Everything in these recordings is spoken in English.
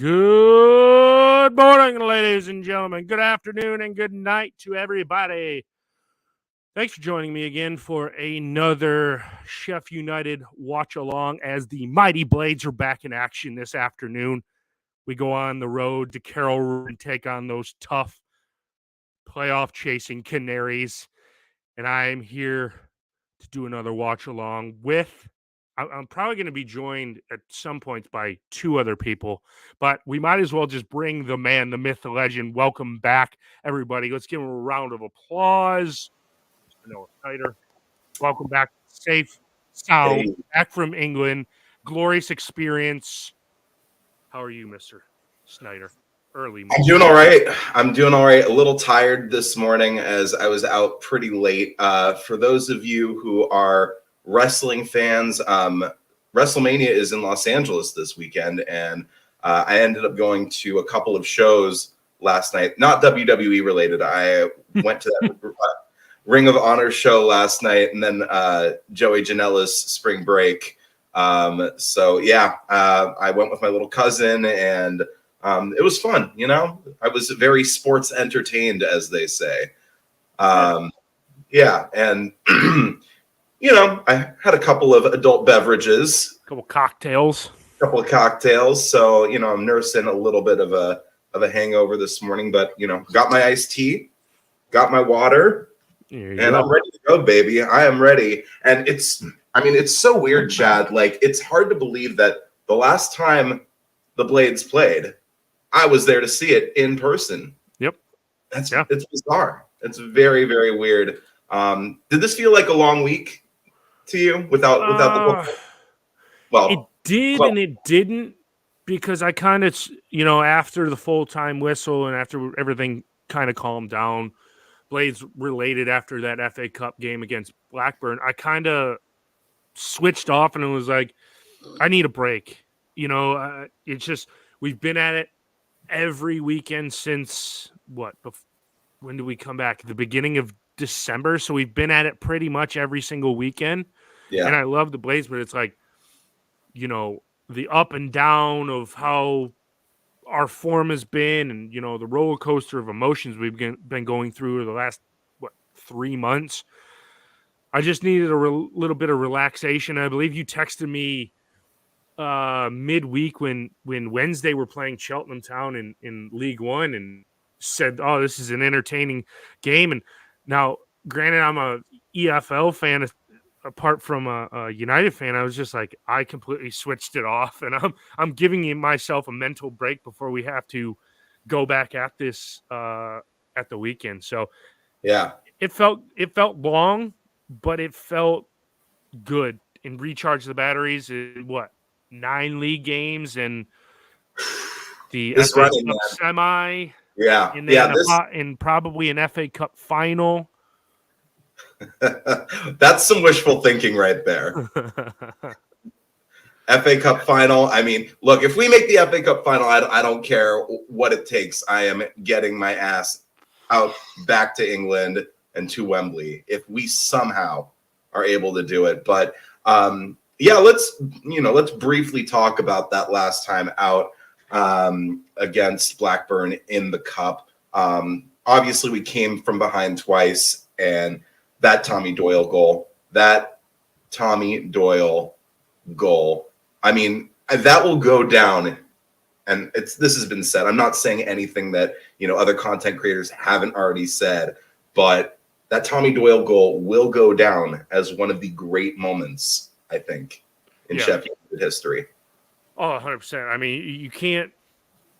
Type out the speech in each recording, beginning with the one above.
Good morning, ladies and gentlemen. Good afternoon and good night to everybody. Thanks for joining me again for another Chef United watch along as the Mighty Blades are back in action this afternoon. We go on the road to Carroll and take on those tough playoff chasing Canaries. And I'm here to do another watch along with I'm probably going to be joined at some points by two other people, but we might as well just bring the man, the myth, the legend. Welcome back, everybody. Let's give him a round of applause. Noah Snyder, welcome back. Safe, sound, back from England. Glorious experience. How are you, Mr. Snyder? Early morning. I'm doing all right. A little tired this morning as I was out pretty late. For those of you who are wrestling fans, WrestleMania is in Los Angeles this weekend, and I ended up going to a couple of shows last night, not WWE related. I went to that Ring of Honor show last night, and then Joey Janela's Spring Break. So yeah, I went with my little cousin, and it was fun. You know, I was very sports entertained, as they say. Yeah, and you know, I had a couple of adult beverages, a couple of cocktails. So, you know, I'm nursing a little bit of a hangover this morning, but you know, got my iced tea, got my water, and I'm ready to go, baby. I am ready. And it's so weird, Chad. Like, it's hard to believe that the last time the Blades played, I was there to see it in person. Yep. It's bizarre. It's very, very weird. Did this feel like a long week to you without the well, it did and it didn't, because I kind of, you know, after the full-time whistle and after everything kind of calmed down, Blades related after that FA Cup game against Blackburn, I kind of switched off and it was like, I need a break. You know, it's just, we've been at it every weekend since when did we come back? The beginning of December. So we've been at it pretty much every single weekend. Yeah. And I love the Blades, but it's like, you know, the up and down of how our form has been, and, you know, the roller coaster of emotions we've been going through the last, 3 months. I just needed a little bit of relaxation. I believe you texted me midweek when Wednesday we're playing Cheltenham Town in League One and said, oh, this is an entertaining game. And now, granted, I'm a EFL fan, apart from a United fan. I was just like, I completely switched it off, and I'm giving myself a mental break before we have to go back at this at the weekend. So yeah, it felt long, but it felt good and recharge the batteries in 9 league games and the FA Cup semi. Yeah, and then and probably an FA Cup final. That's some wishful thinking right there. FA Cup final. I mean, look, if we make the FA Cup final, I don't care what it takes. I am getting my ass out back to England and to Wembley if we somehow are able to do it. But yeah, let's briefly talk about that last time out against Blackburn in the Cup. Obviously, we came from behind twice, and that Tommy Doyle goal. I mean, that will go down, and this has been said. I'm not saying anything that, you know, other content creators haven't already said, but that Tommy Doyle goal will go down as one of the great moments, I think, in Sheffield history. Oh, 100%. I mean, you can't,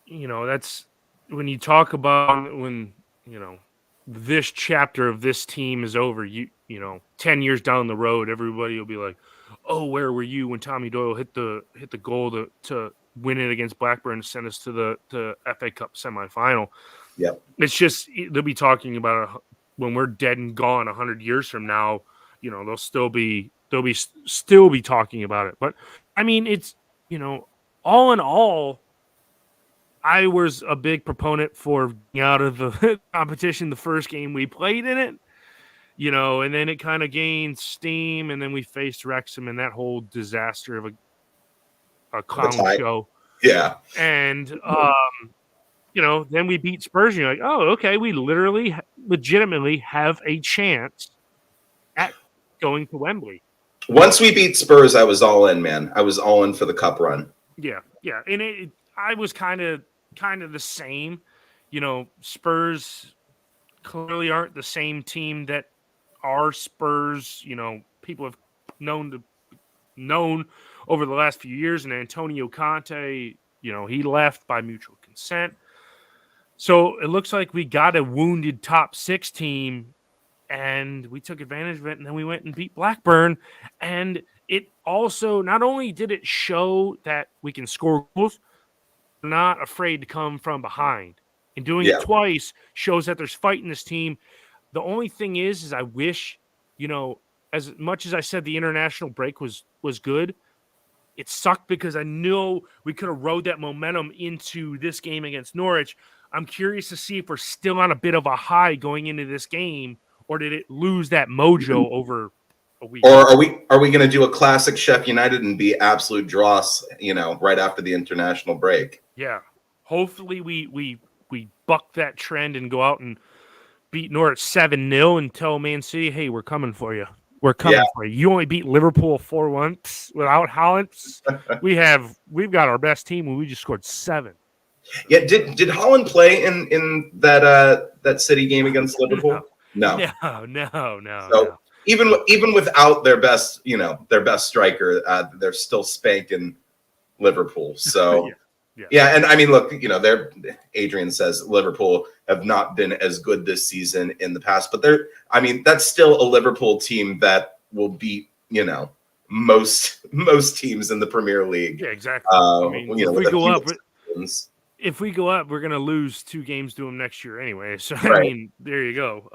you know, that's when you talk about when, you know, this chapter of this team is over, you know, 10 years down the road, everybody will be like, oh, where were you when Tommy Doyle hit the goal to win it against Blackburn and send us to the FA Cup semifinal? Yeah. It's just, they'll be talking about when we're dead and gone 100 years from now, you know, they'll still be talking about it. But I mean, it's, you know, all in all, I was a big proponent for getting out of the competition the first game we played in it, you know, and then it kind of gained steam, and then we faced Wrexham and that whole disaster of a clown show. Yeah. And then we beat Spurs, and you're like, oh, okay, we literally, legitimately have a chance at going to Wembley. Once we beat Spurs, I was all in, man. I was all in for the cup run. Yeah, and I was kind of the same. Spurs clearly aren't the same team that our Spurs, people have known over the last few years. And Antonio Conte, he left by mutual consent. So it looks like we got a wounded top 6 team, and we took advantage of it, and then we went and beat Blackburn. And it also, not only did it show that we can score goals, we're not afraid to come from behind. And doing it twice shows that there's fight in this team. The only thing is I wish, as much as I said the international break was good, it sucked because I knew we could have rode that momentum into this game against Norwich. I'm curious to see if we're still on a bit of a high going into this game, or did it lose that mojo over a week? Or are we going to do a classic Sheffield United and be absolute dross, right after the international break? Yeah. Hopefully we buck that trend and go out and beat Norwich 7-0 and tell Man City, hey, we're coming for you. We're coming for you. You only beat Liverpool 4-1 without Holland. We've got our best team when we just scored 7. Yeah, did Holland play in that City game against Liverpool? No. So even without their best striker, they're still spanking Liverpool. So yeah, and I mean, look, Adrian says Liverpool have not been as good this season in the past, but that's still a Liverpool team that will beat, most teams in the Premier League. Yeah, exactly. If we go up, we're going to lose 2 games to them next year anyway. So, right. I mean, there you go.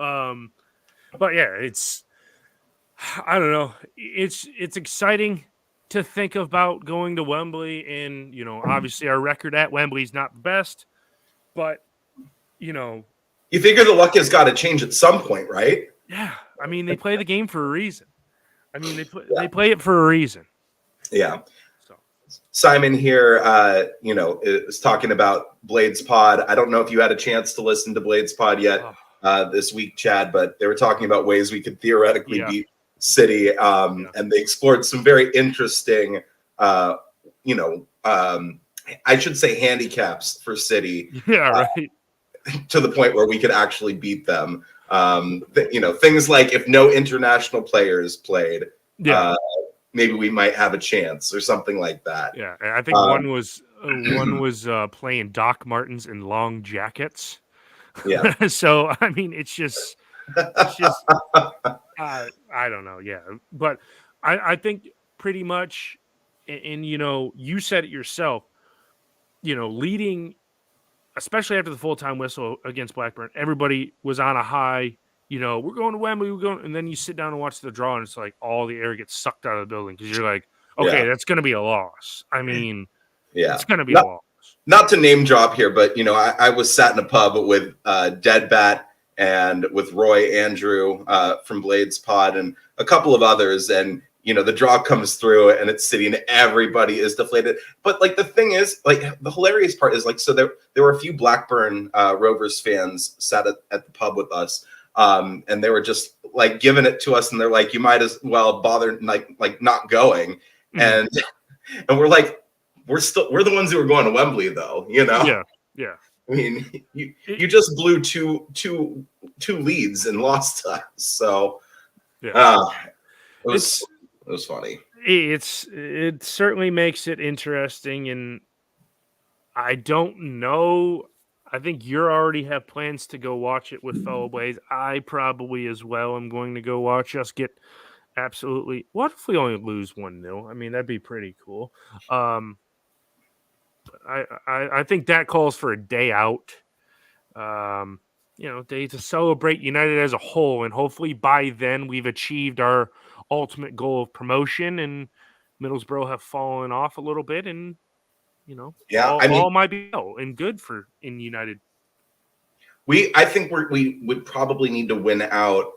But yeah, I don't know. It's exciting to think about going to Wembley, and, obviously our record at Wembley is not the best, but, you figure the luck has got to change at some point, right? Yeah. I mean, they play the game for a reason. I mean, they play it for a reason. Yeah. Simon here, is talking about Blades Pod. I don't know if you had a chance to listen to Blades Pod yet this week, Chad, but they were talking about ways we could theoretically beat City, and they explored some very interesting, I should say handicaps for City. Yeah, right. To the point where we could actually beat them. Things like if no international players played, maybe we might have a chance or something like that. Yeah, I think one was playing Doc Martens in long jackets. Yeah. So I mean, it's just I don't know. Yeah, but I think pretty much, and you said it yourself. Leading, especially after the full-time whistle against Blackburn, everybody was on a high. We're going to Wembley, and then you sit down and watch the draw, and it's like all the air gets sucked out of the building because you're like, okay, that's going to be a loss. I mean, it's going to be a loss. Not to name drop here, but I was sat in a pub with Dead Bat and with Roy Andrew from Blades Pod and a couple of others, and the draw comes through and it's City and everybody is deflated. But like the thing is, like the hilarious part is so there were a few Blackburn Rovers fans sat at the pub with us. And they were just like giving it to us, and they're like, "You might as well bother like not going." And we're like, we're the ones who are going to Wembley, though. Yeah. I mean, you just blew two leads and lost to us, so it was funny. It certainly makes it interesting, and I don't know. I think you already have plans to go watch it with fellow Blades. I probably as well am going to go watch us get absolutely. What if we only lose 1-0? I mean, that'd be pretty cool. I think that calls for a day out. Day to celebrate United as a whole, and hopefully by then we've achieved our ultimate goal of promotion, and Middlesbrough have fallen off a little bit, and all might be well and good in United. I think we would probably need to win out,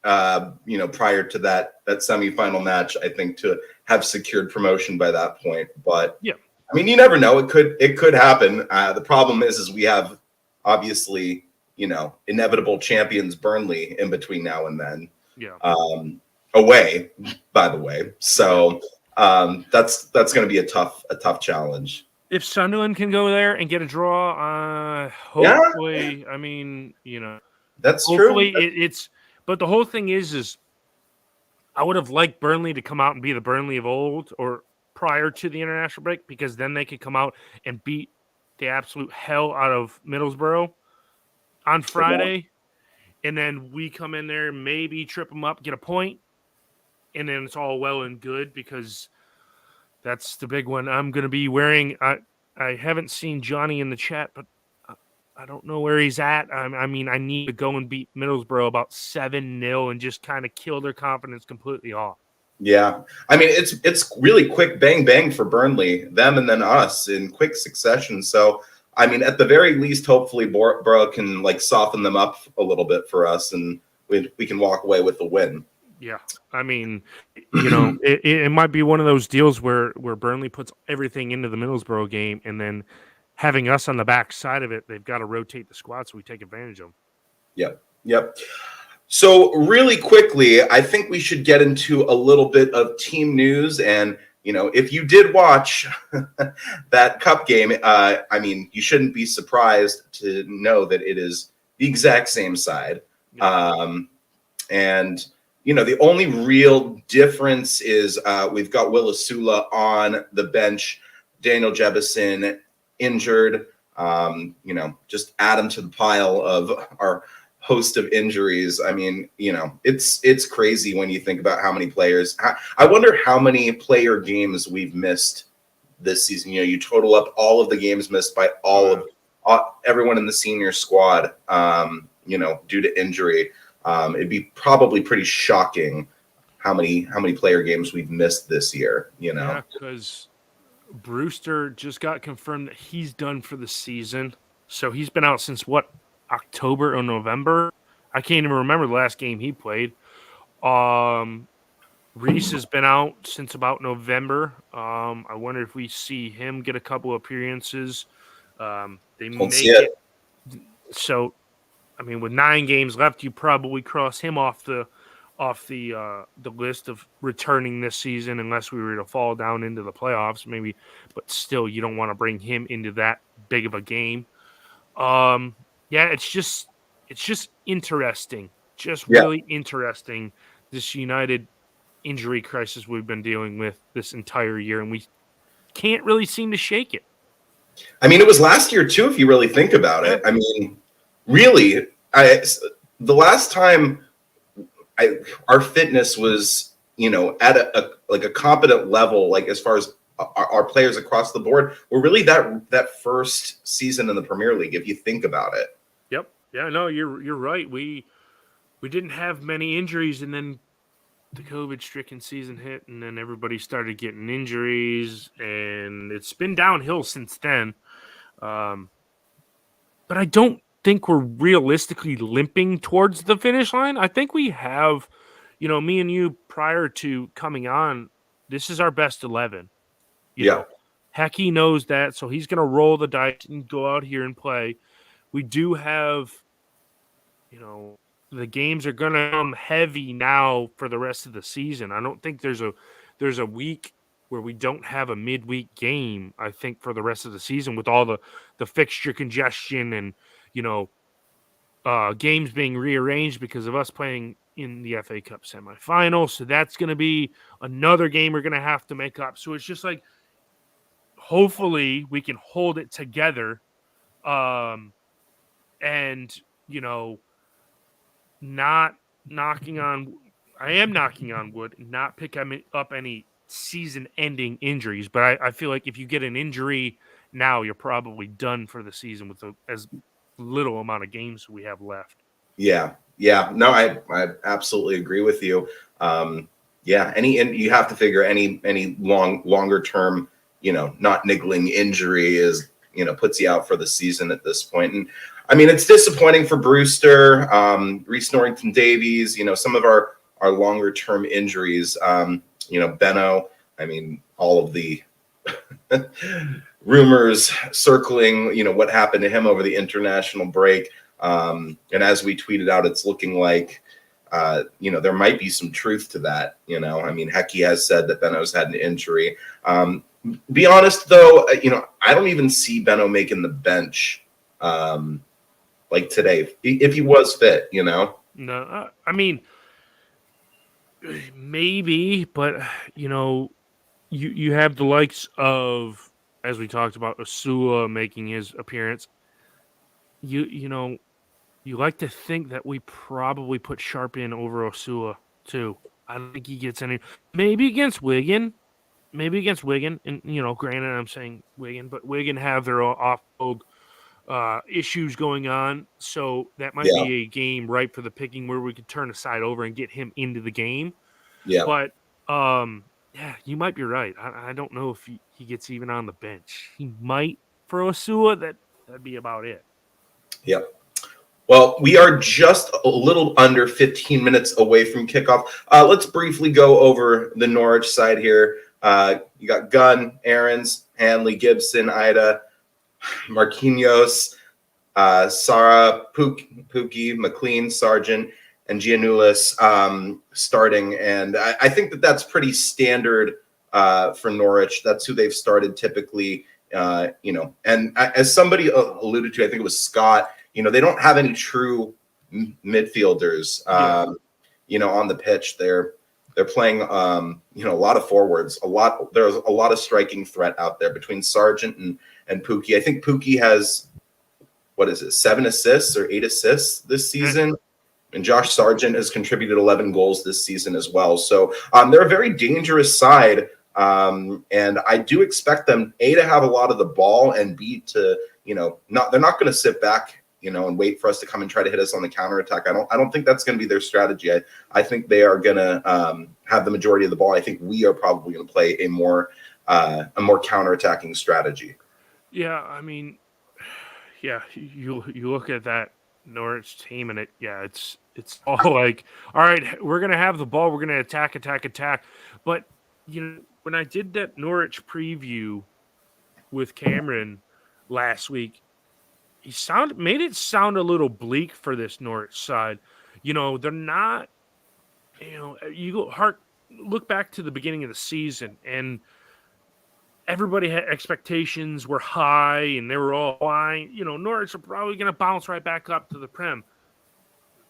prior to that semifinal match. I think to have secured promotion by that point. But I mean, you never know. It could happen. The problem is we have obviously, inevitable champions Burnley in between now and then. Yeah. Away, by the way. So that's going to be a tough challenge. If Sunderland can go there and get a draw, hopefully, Yeah. I mean, That's hopefully true. it's. But the whole thing is I would have liked Burnley to come out and be the Burnley of old or prior to the international break, because then they could come out and beat the absolute hell out of Middlesbrough on Friday, and then we come in there, maybe trip them up, get a point, and then it's all well and good, because that's the big one. I'm going to be wearing. I haven't seen Johnny in the chat, but I don't know where he's at. I mean, I need to go and beat Middlesbrough about 7-0 and just kind of kill their confidence completely off. Yeah. I mean, it's really quick bang bang for Burnley, them and then us in quick succession. So, I mean, at the very least, hopefully Borough can soften them up a little bit for us, and we can walk away with the win. Yeah. I mean, it might be one of those deals where Burnley puts everything into the Middlesbrough game, and then having us on the back side of it, they've got to rotate the squad so we take advantage of them. Yep. So really quickly, I think we should get into a little bit of team news. And, if you did watch that cup game, I mean, you shouldn't be surprised to know that it is the exact same side. Yeah. And, the only real difference is we've got Will Asula on the bench, Daniel Jebison injured. Just add him to the pile of our host of injuries. I mean, it's crazy when you think about how many players. I wonder how many player games we've missed this season. You total up all of the games missed by everyone in the senior squad, due to injury. It'd be probably pretty shocking how many player games we've missed this year. Yeah, because Brewster just got confirmed that he's done for the season. So he's been out since October or November. I can't even remember the last game he played. Reese has been out since about November. I wonder if we see him get a couple appearances. They Don't see make it. So, I mean, with 9 games left, you probably cross him off the list of returning this season, unless we were to fall down into the playoffs, maybe. But still, you don't want to bring him into that big of a game. Yeah, it's just interesting, really interesting, this United injury crisis we've been dealing with this entire year, and we can't really seem to shake it. I mean, it was last year too, if you really think about it. I mean, really, the last time our fitness was, at a competent level, as far as our players across the board, were really that first season in the Premier League, if you think about it. Yep. Yeah, no, you're right. We didn't have many injuries, and then the COVID-stricken season hit, and then everybody started getting injuries, and it's been downhill since then. But I don't think we're realistically limping towards the finish line. I think we have, me and you prior to coming on, this is our best 11. You know, Hecky knows that, so he's going to roll the dice and go out here and play. We do have, the games are going to come heavy now for the rest of the season. I don't think there's a week where we don't have a midweek game, I think, for the rest of the season, with all the fixture congestion and, games being rearranged because of us playing in the FA Cup semifinal. So that's going to be another game we're going to have to make up. So it's just hopefully we can hold it together. And, not knocking on, I am knocking on wood, not pick up any season-ending injuries. But I feel like if you get an injury now, you're probably done for the season with as little amount of games we have left. Yeah. No, I absolutely agree with you. You have to figure any longer term, not niggling injury is, puts you out for the season at this point. And I mean, it's disappointing for Brewster, Reece Norrington Davies, some of our longer term injuries, Benno. I mean, all of the rumors circling, what happened to him over the international break. And as we tweeted out, it's looking like, there might be some truth to that. I mean, Hecky has said that Benno's had an injury. Be honest, though, I don't even see Benno making the bench like today if he was fit, No, I mean, maybe, but, you have the likes of, as we talked about, Asua making his appearance. You like to think that we probably put Sharp in over Osua too. I don't think he gets any. Maybe against Wigan, and granted, I'm saying Wigan, but Wigan have their off-road issues going on, so that might Yeah. be a game ripe for the picking where we could turn a side over and get him into the game. Yeah. But yeah, you might be right. I don't know if he gets even on the bench. He might for Osua. That'd be about it. Yep. Well, we are just a little under 15 minutes away from kickoff. Let's briefly go over the Norwich side here. You got Gunn, Aarons, Hanley, Gibson, Ida, Marquinhos, Sara, Pookie, McLean, Sargent, and Giannoulis starting. And I think that's pretty standard for Norwich. That's who they've started typically, And as somebody alluded to, I think it was Scott, they don't have any true midfielders, on the pitch. They're playing, a lot of forwards. There's a lot of striking threat out there between Sargent and Pookie. I think Pookie has, 7 assists or 8 assists this season. And Josh Sargent has contributed 11 goals this season as well. So they're a very dangerous side. And I do expect them, A, to have a lot of the ball, and B, to, they're not going to sit back, and wait for us to come and try to hit us on the counterattack. I don't think that's going to be their strategy. I think they are going to have the majority of the ball. I think we are probably going to play a more counterattacking strategy. Yeah, I mean, you look at that Norwich team, and it's all like, all right, we're gonna have the ball, we're gonna attack. But when I did that Norwich preview with Cameron last week, he made it sound a little bleak for this Norwich side. They're not. Look back to the beginning of the season, and everybody had expectations were high, and they were all fine. Norwich are probably going to bounce right back up to the Prem.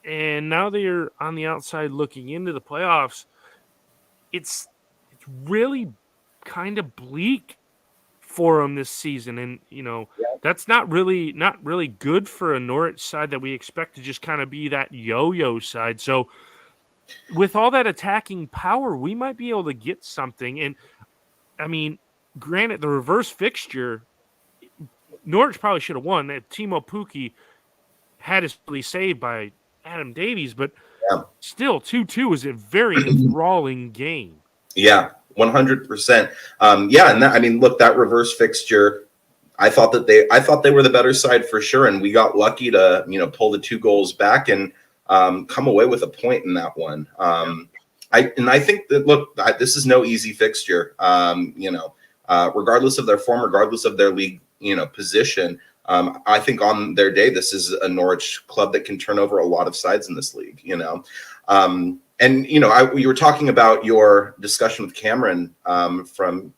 And now they're on the outside looking into the playoffs. It's really kind of bleak for them this season, and that's not really good for a Norwich side that we expect to just kind of be that yo-yo side. So with all that attacking power, we might be able to get something. And I mean, granted, the reverse fixture, Norwich probably should have won. That Timo Pukki had his really saved by Adam Davies, but still, 2-2 is a very enthralling game. Yeah, 100%. And look, that reverse fixture, I thought they were the better side for sure, and we got lucky to pull the 2 goals back and come away with a point in that one. I think that, look, this is no easy fixture. Regardless of their form, regardless of their league, position, I think on their day, this is a Norwich club that can turn over a lot of sides in this league. You were talking about your discussion with Cameron from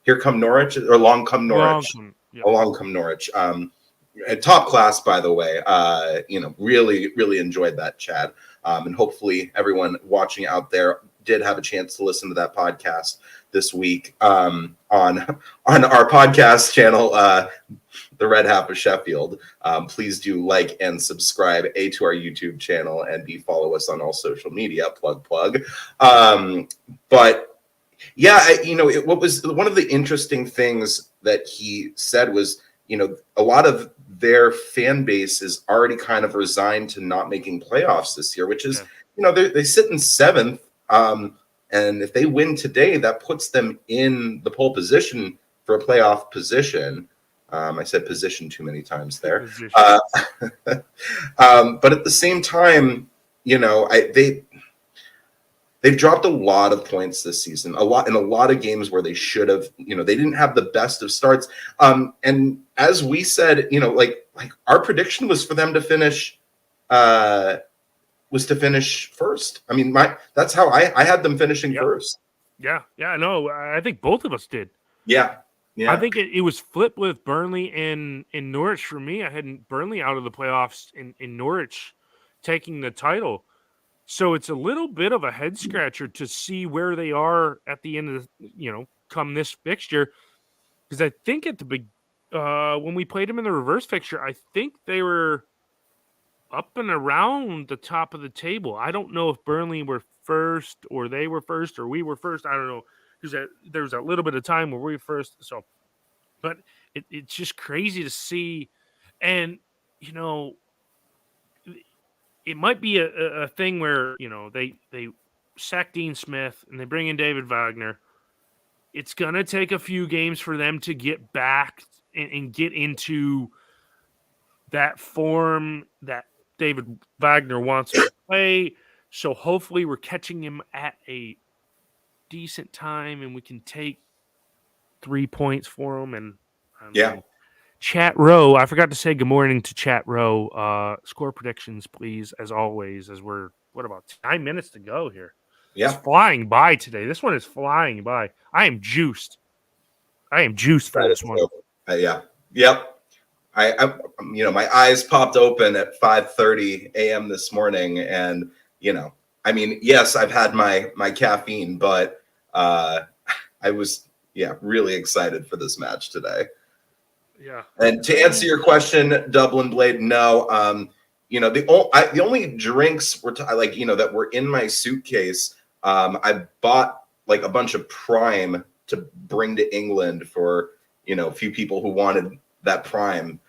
Here Come Norwich, or Long Come Norwich. Along Come Norwich. Top class, by the way. Really, really enjoyed that chat. And hopefully everyone watching out there did have a chance to listen to that podcast this week on our podcast channel, The Red Half of Sheffield. Please do like and subscribe, A, to our YouTube channel, and B, follow us on all social media. Plug. But yeah, what was one of the interesting things that he said was, a lot of their fan base is already kind of resigned to not making playoffs this year, which is, they sit in 7th. And if they win today, that puts them in the pole position for a playoff position. I said position too many times there. But at the same time, they've dropped a lot of points this season, a lot of games where they should have, they didn't have the best of starts. And as we said, like our prediction was for them to finish, first. I mean, that's how I had them finishing first. Yeah, no, I think both of us did. Yeah. I think it was flipped with Burnley and Norwich for me. I had Burnley out of the playoffs in Norwich taking the title. So it's a little bit of a head scratcher to see where they are at the end of come this fixture. Because I think at the big when we played them in the reverse fixture, I think they were up and around the top of the table. I don't know if Burnley were first or they were first or we were first. I don't know. Because there was a little bit of time where we were first. So, but it's just crazy to see. And, it might be a thing where, they sack Dean Smith and they bring in David Wagner. It's going to take a few games for them to get back and get into that form that David Wagner wants to play. So hopefully we're catching him at a decent time and we can take 3 points for him. And Chat Row, I forgot to say good morning to Chat Row. Score predictions, please, as always, as we're, about 9 minutes to go here? Yeah. It's flying by today. This one is flying by. I am juiced for this one. Yeah. Yep. I my eyes popped open at 5:30 a.m. this morning, and I mean, yes, I've had my caffeine, but I was really excited for this match today. Yeah. And to answer your question, Dublin Blade, no. The only drinks that were in my suitcase. I bought like a bunch of Prime to bring to England for a few people who wanted that Prime.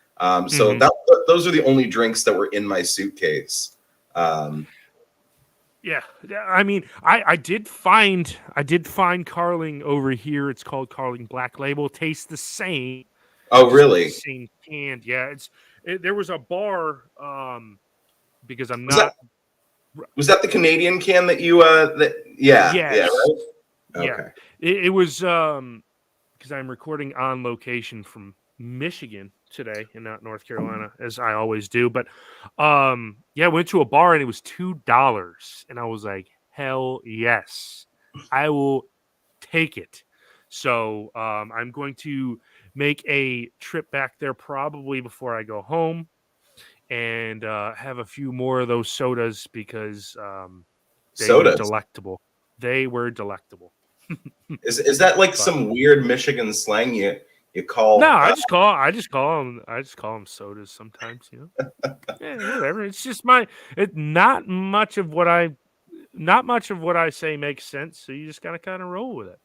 So those are the only drinks that were in my suitcase. Yeah, I mean, I did find Carling over here. It's called Carling Black Label. Tastes the same. Oh, really? Same canned. Yeah, there was a bar. Because I'm not. Was that the Canadian can that you? Yes. Yeah. Right? Okay. Yeah. It was because I'm recording on location from Michigan today and not North Carolina, as I always do. But I went to a bar and it was $2, and I was like, hell yes, I will take it. So I'm going to make a trip back there probably before I go home and have a few more of those sodas because they were delectable. They were delectable. Is that like some weird Michigan slang you call? No, I just call them sodas sometimes. Yeah, whatever. It's just not much of what I say makes sense. So you just gotta kind of roll with it.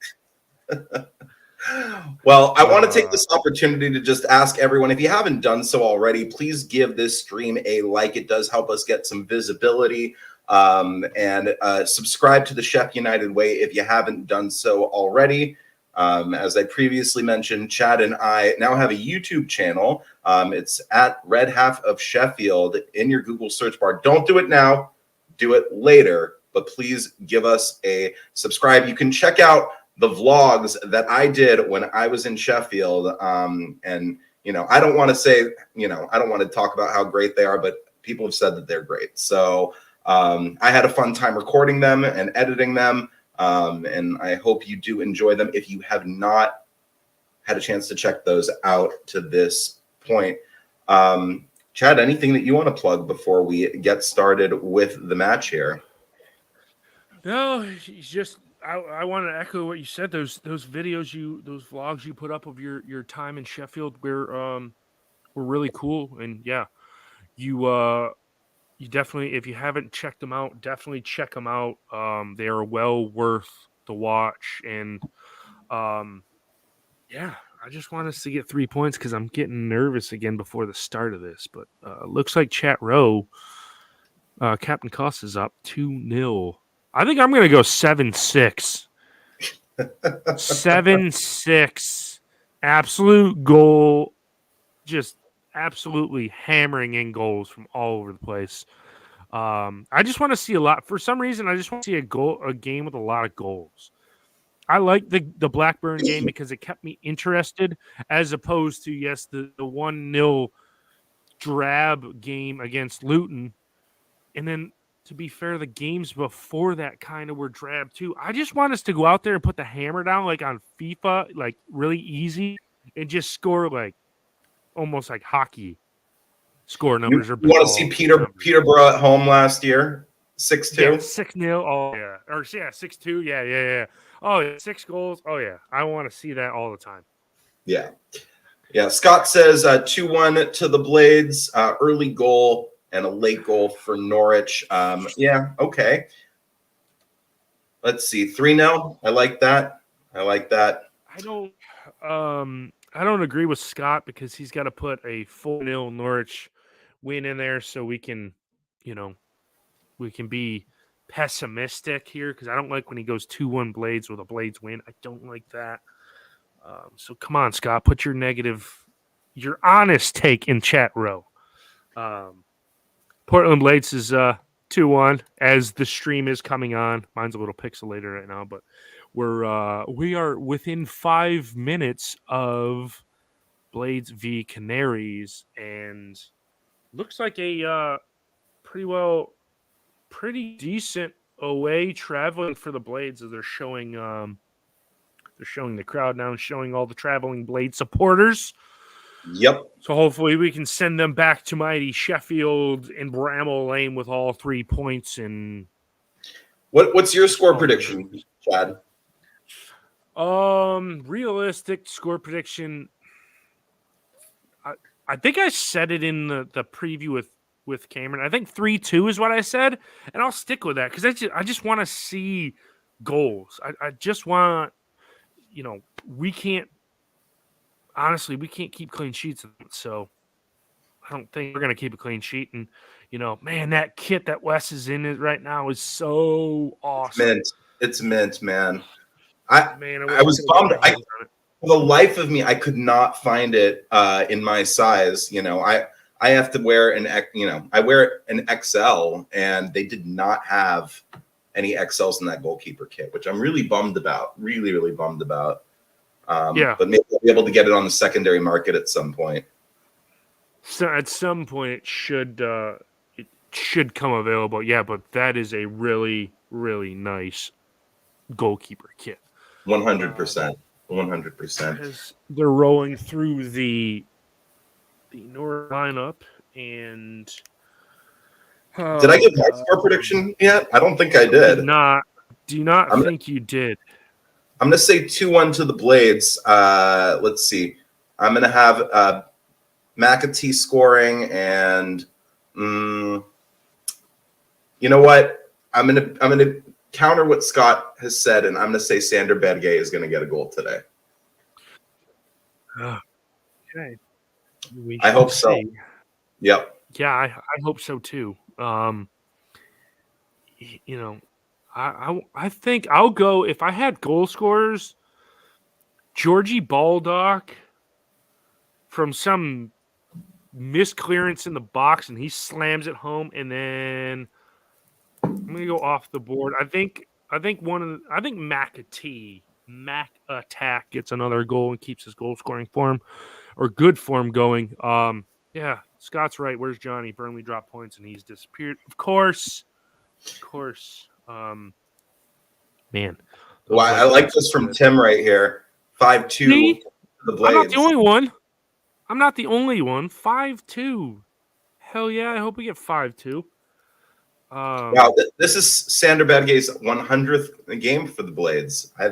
Well, I want to take this opportunity to just ask everyone, if you haven't done so already, please give this stream a like. It does help us get some visibility. And subscribe to the Sheff United Way if you haven't done so already. As I previously mentioned, Chad and I now have a YouTube channel. It's at Red Half of Sheffield in your Google search bar. Don't do it now. Do it later. But please give us a subscribe. You can check out the vlogs that I did when I was in Sheffield. And, I don't want to say, I don't want to talk about how great they are, but people have said that they're great. So I had a fun time recording them and editing them. And I hope you do enjoy them. If you have not had a chance to check those out to this point. Chad, anything that you want to plug before we get started with the match here? No, it's just I want to echo what you said. Those videos those vlogs you put up of your time in Sheffield were really cool. And yeah, you definitely, if you haven't checked them out, definitely check them out. They are well worth the watch. And I just want us to get 3 points because I'm getting nervous again before the start of this. But looks like Chat Row, Captain Cuss is up 2-0. I think I'm going to go 7-6. 7-6. Absolute goal. Just absolutely hammering in goals from all over the place. I just want to see a lot. For some reason, I just want to see a game with a lot of goals. I like the Blackburn game because it kept me interested, as opposed to the 1-0 drab game against Luton. And then, to be fair, the games before that kind of were drab too. I just want us to go out there and put the hammer down like on FIFA, like really easy, and just score like almost like hockey score numbers. You want to see Peterborough at home last year, 6-2? Yeah, 6-0. Oh yeah, or 6-2. Yeah. Oh yeah, 6 goals. Oh yeah, I want to see that all the time. Yeah. Scott says 2-1 to the Blades, early goal and a late goal for Norwich. Okay. Let's see, 3-0. I like that. I don't agree with Scott because he's got to put a 4-0 Norwich win in there so we can be pessimistic here, because I don't like when he goes 2-1 Blades with a Blades win. I don't like that. So come on, Scott, put your honest take in chat row. Portland Blades is 2-1 as the stream is coming on. Mine's a little pixelated right now, but we are within 5 minutes of Blades v Canaries, and looks like a pretty decent away traveling for the Blades, as they're showing the crowd now and showing all the traveling Blade supporters. Yep. So hopefully we can send them back to mighty Sheffield and Bramall Lane with all 3 points. And what's your score prediction, Chad? Realistic score prediction. I think I said it in the preview with Cameron. I think 3-2 is what I said, and I'll stick with that because I just want to see goals. I just want, we can't keep clean sheets, so I don't think we're gonna keep a clean sheet. And man, that kit that Wes is in it right now is so awesome. It's mint, man. I was bummed. For the life of me, I could not find it in my size. I have to wear I wear an XL, and they did not have any XLs in that goalkeeper kit, which I'm really bummed about. Really, really bummed about. But maybe I'll be able to get it on the secondary market at some point. So at some point it should come available. Yeah, but that is a really, really nice goalkeeper kit. 100%. 100%. As they're rolling through the North lineup, and did I get my score prediction yet? I don't think I did. Do not think you did. I'm going to say 2-1 to the Blades. Let's see. I'm going to have McAtee scoring, and you know what? I'm going to counter what Scott has said, and I'm going to say Sander Berge is going to get a goal today. Okay. I hope so. Yep. Yeah, I hope so too. I think I'll go, if I had goal scorers, Georgie Baldock from some misclearance in the box, and he slams it home, and then I'm gonna go off the board. I think McAtee Attack gets another goal and keeps his goal scoring form or good form going. Yeah, Scott's right. Where's Johnny? Burnley dropped points and he's disappeared. Of course. Man. Well, I like this from Tim right here. 5-2 the Blades. I'm not the only one. 5-2. Hell yeah, I hope we get 5-2. Wow, this is Sander Berge's 100th game for the Blades. I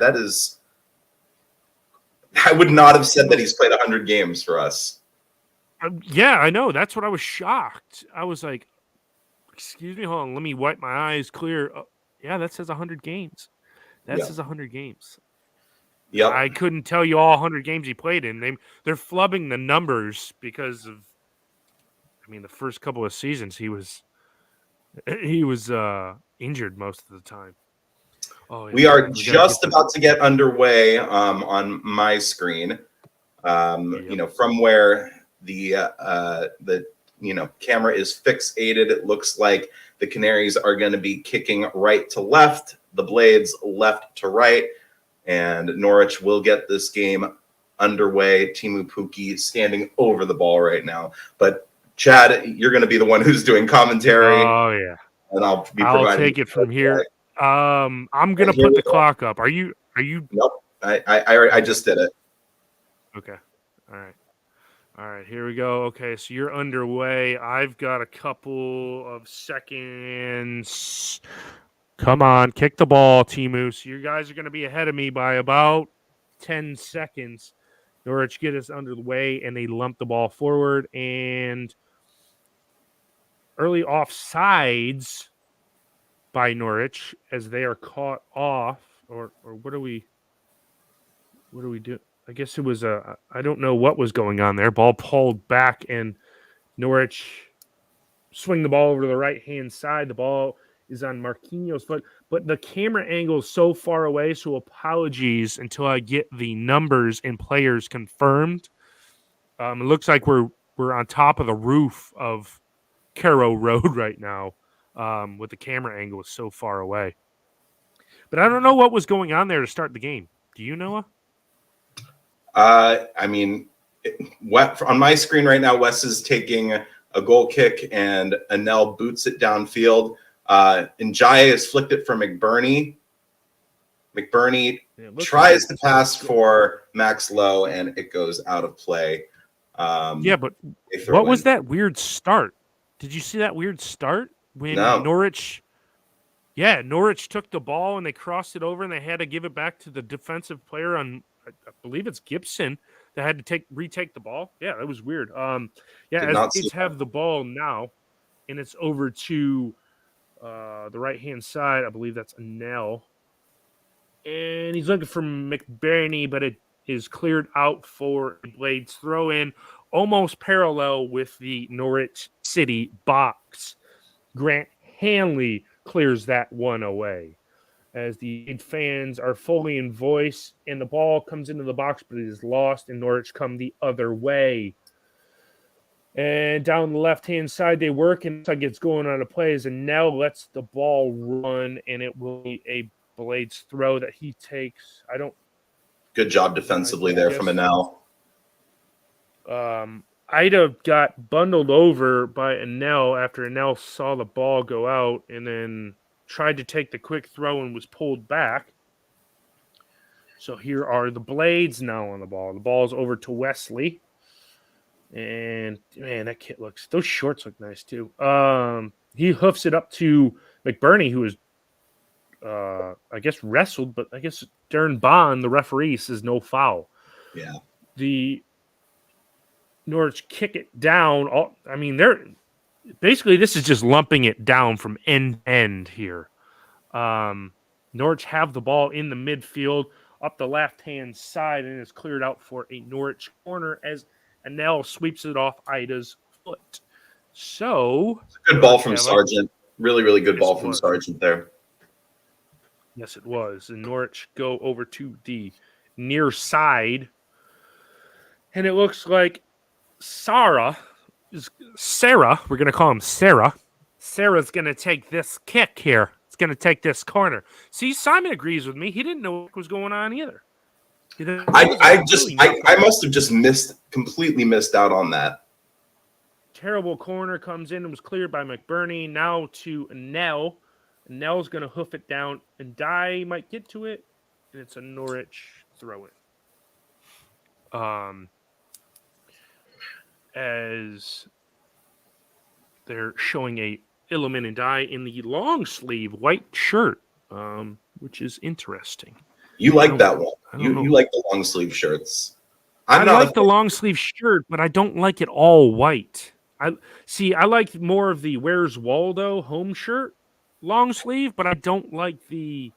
would not have said that he's played 100 games for us. Yeah, I know. That's what I was shocked. I was like, excuse me, hold on. Let me wipe my eyes clear. Yeah, that says 100 games. That says 100 games. Yep. I couldn't tell you all 100 games he played in. They're flubbing the numbers because of, the first couple of seasons he was injured most of the time. Oh, yeah. We are just about to get underway on my screen. From where the camera is fixated. It looks like the Canaries are going to be kicking right to left, the Blades left to right, and Norwich will get this game underway. Timu Pukki standing over the ball right now. But Chad, you're going to be the one who's doing commentary. Oh yeah, and I'll take it from here. I'm going to put the clock up. Are you? Nope. I just did it. Okay. All right, here we go. Okay, so you're underway. I've got a couple of seconds. Come on, kick the ball, Timu. So you guys are going to be ahead of me by about 10 seconds. Norwich get us under the way, and they lump the ball forward. And early offsides by Norwich as they are caught off. Or what do we do? I guess it was I don't know what was going on there. Ball pulled back, and Norwich swing the ball over to the right-hand side. The ball is on Marquinhos' foot, but the camera angle is so far away, so apologies until I get the numbers and players confirmed. It looks like we're on top of the roof of Carrow Road right now, with the camera angle is so far away. But I don't know what was going on there to start the game. Do you, Noah? I mean, on my screen right now, Wes is taking a goal kick, and Anel boots it downfield. Njaya has flicked it for McBurney. McBurney tries to pass for Max Lowe, and it goes out of play. But what was that weird start? Did you see that weird start when Norwich? Yeah, Norwich took the ball and they crossed it over, and they had to give it back to the defensive player on, I believe it's Gibson, that had to retake the ball. Yeah, that was weird. It's have the ball now, and it's over to the right-hand side. I believe that's Anel. And he's looking for McBurney, but it is cleared out for Blades throw in, almost parallel with the Norwich City box. Grant Hanley clears that one away as the fans are fully in voice, and the ball comes into the box, but it is lost, and Norwich come the other way. And down the left-hand side, they work, and it's like it's going on a play as Anel lets the ball run, and it will be a Blades throw that he takes. Good job defensively there from Anel. Ida got bundled over by Anel after Anel saw the ball go out and then tried to take the quick throw and was pulled back. So here are the Blades now on the ball. The ball's over to Wesley. And, man, that kid those shorts look nice too. He hoofs it up to McBurney, who is, I guess, wrestled, but I guess Darren Bond, the referee, says no foul. Yeah. The Norwich kick it down. They're basically, this is just lumping it down from end to end here. Norwich have the ball in the midfield up the left-hand side, and it's cleared out for a Norwich corner as Anel sweeps it off Ida's foot. So it's a good ball from Sargent. Really, really good ball from Sargent there. Yes, it was. And Norwich go over to the near side, and it looks like Sarah, we're going to call him Sarah. Sarah's going to take this kick here. It's going to take this corner. See, Simon agrees with me. He didn't know what was going on either. I must have just completely missed out on that. Terrible corner comes in and was cleared by McBurney. Now to Anel. Anel's going to hoof it down, and Dye might get to it, and it's a Norwich throw-in. As they're showing a Illiman and Dye in the long sleeve white shirt, which is interesting. You like that one. You like the long sleeve shirts. I like the long sleeve shirt, but I don't like it all white. I like more of the Where's Waldo home shirt long sleeve, but I don't like the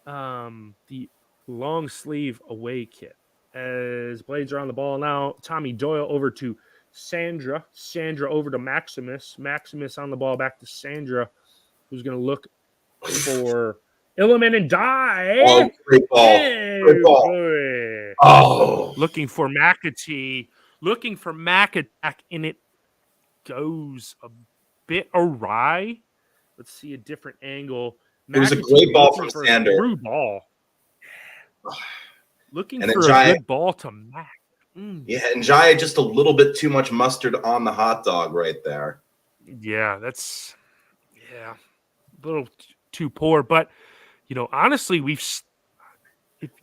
long sleeve away kit. As Blades are on the ball now, Tommy Doyle over to Sandra. Sandra over to Maximus. Maximus on the ball back to Sandra, who's going to look for Illiman and Dye. Oh, great ball. Hey, great ball. Boy. Oh. Looking for McAtee. Looking for Mac attack, and it goes a bit awry. Let's see a different angle. It was a great ball from for Sander. a through ball. Looking And for a good ball to Mac. Yeah, and Jai just a little bit too much mustard on the hot dog right there. Yeah, that's a little too poor. But honestly,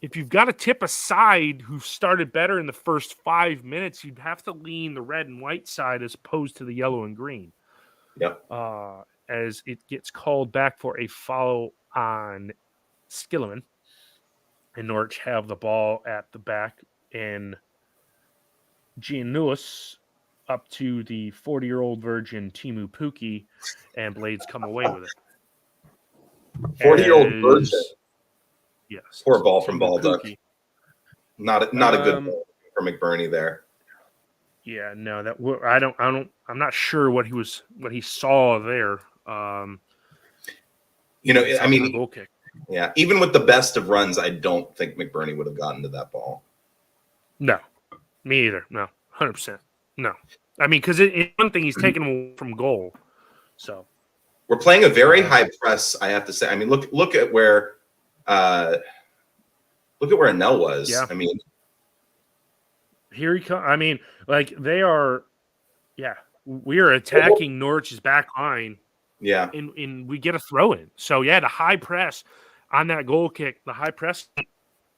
if you've got a tip aside who started better in the first 5 minutes, you'd have to lean the red and white side as opposed to the yellow and green. Yep. As it gets called back for a foul on Skilliman, and Norwich have the ball at the back, and Giannulis up to the 40-year-old virgin Timu Pukki, and Blades come away with it. 40-year-old virgin. Yes. Poor ball from Baldock. Not a good ball for McBurney there. Yeah, no, I'm not sure what he saw there. I mean, goal kick. Yeah, even with the best of runs, I don't think McBurney would have gotten to that ball. No, me either. No, 100%. No, I mean, because one thing he's taken away from goal. So we're playing a very high press. I have to say. I mean, look at where Anel was. Yeah. I mean, here he comes. I mean, like they are. Yeah, we are attacking Norwich's back line. Yeah, and we get a throw in. So yeah, the high press on that goal kick, the high press.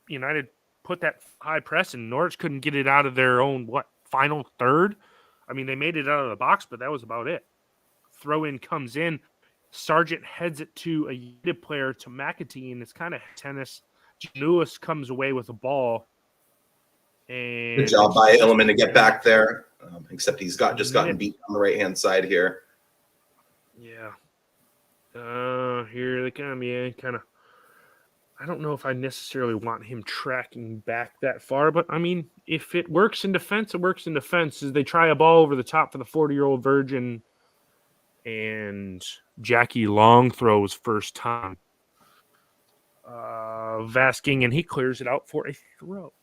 United put that high press, and Norwich couldn't get it out of their own final third. I mean, they made it out of the box, but that was about it. Throw in comes in. Sargent heads it to a United player to McAtee, and it's kind of tennis. Lewis comes away with the ball. And good job by Illiman to get back there. Except he's gotten beat on the right hand side here. Yeah. Here they come. Yeah, kind of. I don't know if I necessarily want him tracking back that far, but I mean, if it works in defense, it works in defense. As they try a ball over the top for the 40-year-old virgin, and Jackie Long throws first time. Vasking, and he clears it out for a throw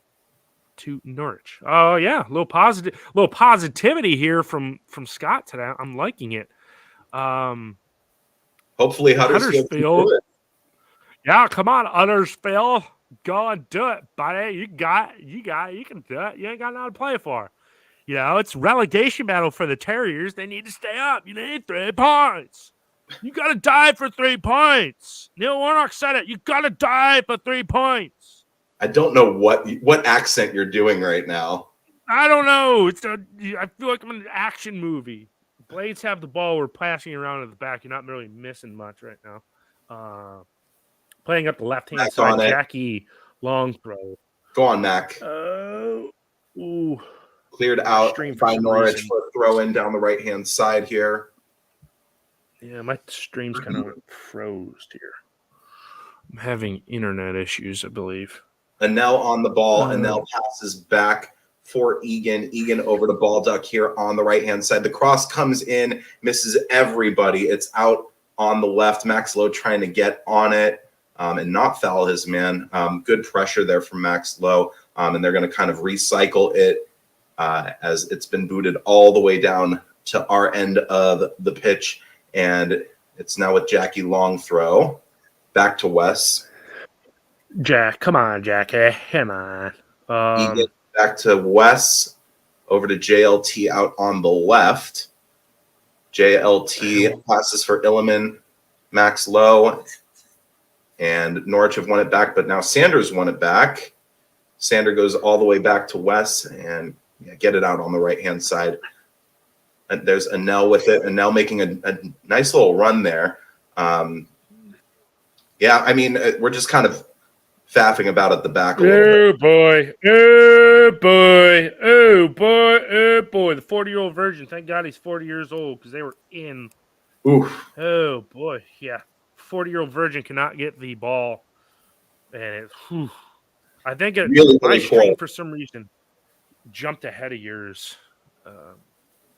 to Norwich. Oh yeah, a little positivity here from Scott today. I'm liking it. Hopefully Huddersfield. Yeah, come on, Huddersfield. Go and do it, buddy. You can do it. You ain't got nothing to play for. It's relegation battle for the Terriers. They need to stay up. You need 3 points. You got to die for 3 points. Neil Warnock said it. You got to die for 3 points. I don't know what accent you're doing right now. I don't know. I feel like I'm in an action movie. Blades have the ball. We're passing around at the back. You're not really missing much right now. Playing up the left-hand side, Jackie Long throw. Go on, Mac. Ooh. Cleared out by Norwich for a throw in down the right-hand side here. Yeah, my stream's kind of froze here. I'm having internet issues, I believe. Anel on the ball. Anel passes back for Egan. Egan over to Baldock here on the right-hand side. The cross comes in, misses everybody. It's out on the left. Max Lowe trying to get on it and not foul his man. Good pressure there from Max Lowe. And they're going to kind of recycle it as it's been booted all the way down to our end of the pitch. And it's now with Jackie Long throw. Back to Wes. Jack, come on, Jackie. Come on. Egan back to Wes. Over to JLT out on the left. JLT passes for Illiman, Max Lowe, and Norwich have won it back, but now Sanders won it back. Sander goes all the way back to Wes and get it out on the right-hand side. And there's Anel with it. Anel making a nice little run there. I mean, we're just kind of faffing about at the back a little bit. Oh, boy. The 40-year-old virgin. Thank God he's 40 years old because they were in. Oof. Oh, boy. Yeah. 40-year-old virgin cannot get the ball. And I think my stream, for some reason, jumped ahead of yours.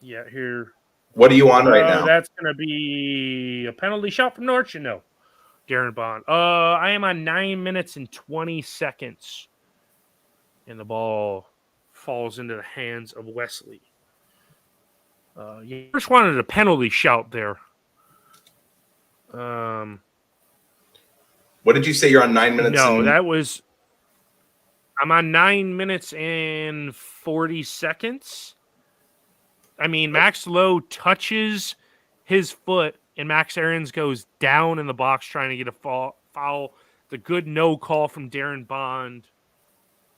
Here. What are you on right now? That's going to be a penalty shot from Norwich, no. Darren Bond. I am on 9 minutes and 20 seconds. And the ball falls into the hands of Wesley. First wanted a penalty shout there. What did you say? You're on 9 minutes? No, I'm on 9 minutes and 40 seconds. I mean, Max Lowe touches his foot, and Max Aarons goes down in the box trying to get a foul. The good no call from Darren Bond.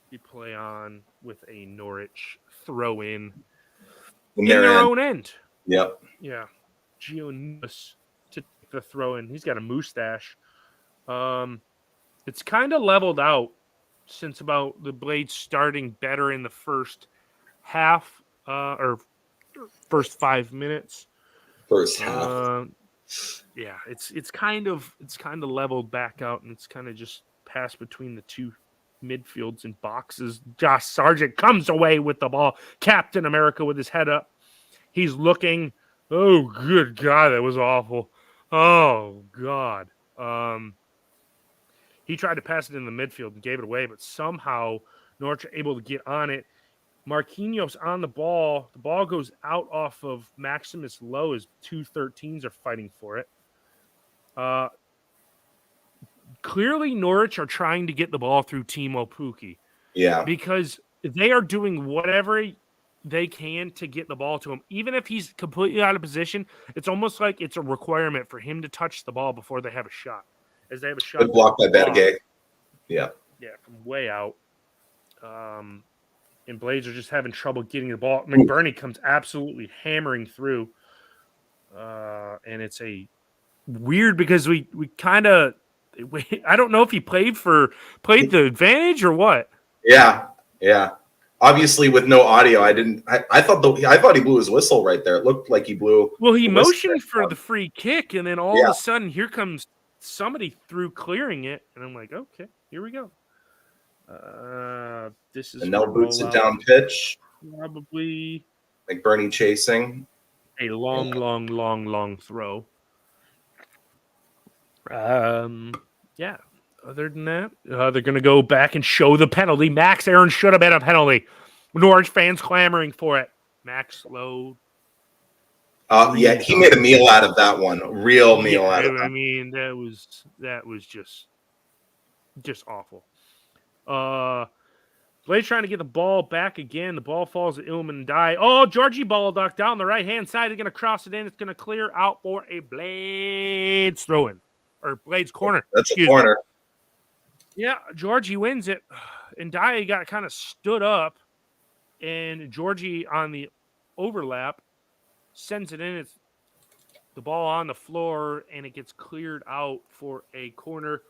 We play on with a Norwich throw in their own end. Yep. Yeah. Gio Nunes to take the throw in. He's got a mustache. It's kind of leveled out since about the Blades starting better in the first half or first 5 minutes. First half. Yeah, it's kind of leveled back out, and it's kind of just passed between the two midfields and boxes. Josh Sargent comes away with the ball. Captain America with his head up. He's looking. Oh, good God, that was awful. Oh, God. He tried to pass it in the midfield and gave it away, but somehow Norwich are able to get on it. Marquinhos on the ball. The ball goes out off of Maximus Lowe as 213s are fighting for it. Clearly, Norwich are trying to get the ball through Timo Pukki. Yeah. Because they are doing whatever they can to get the ball to him. Even if he's completely out of position, it's almost like it's a requirement for him to touch the ball before they have a shot. As they have a shot. Good block by Berge. Yeah. Yeah, from way out. And Blades are just having trouble getting the ball. McBurney comes absolutely hammering through. And it's a weird because we kind of – I don't know if he played the advantage or what. Yeah, yeah. Obviously, with no audio, I thought he blew his whistle right there. It looked like he blew. Well, he motioned for the free kick, and then all of a sudden, here comes somebody through clearing it, and I'm like, okay, here we go. This is and now boots it down pitch. Probably McBurney chasing a long throw. Yeah. Other than that, they're going to go back and show the penalty. Max Aarons should have been a penalty. Norwich fans clamoring for it. Max Lowe. Yeah, he made a meal out of that one. A real meal out of that. I mean, that was just awful. Blades trying to get the ball back again. The ball falls to Ilman Ndiaye. Oh, Georgie Baldock down the right-hand side. They're going to cross it in. It's going to clear out for a Blades throw-in. Or Blades corner. That's a corner. Yeah, Georgie wins it. And Ndiaye got kind of stood up. And Georgie on the overlap sends it in. It's the ball on the floor, and it gets cleared out for a corner.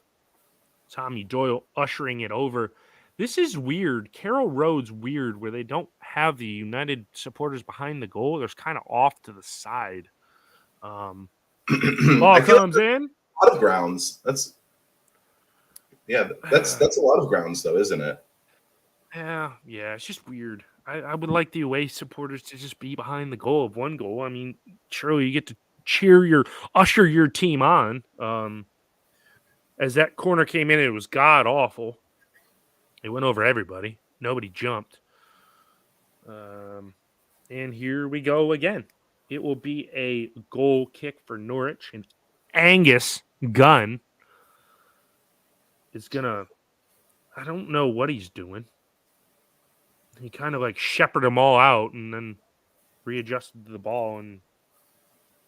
Tommy Doyle ushering it over. This is weird. Carroll Road's weird where they don't have the United supporters behind the goal. There's kind of off to the side. Ball comes in. A lot of grounds. That's a lot of grounds, though, isn't it? Yeah, it's just weird. I would like the away supporters to just be behind the goal of one goal. I mean, surely you get to usher your team on. As that corner came in, it was god awful. It went over everybody. Nobody jumped. And here we go again. It will be a goal kick for Norwich, and Angus Gunn is gonna. I don't know what he's doing. He kind of like shepherded them all out and then readjusted the ball and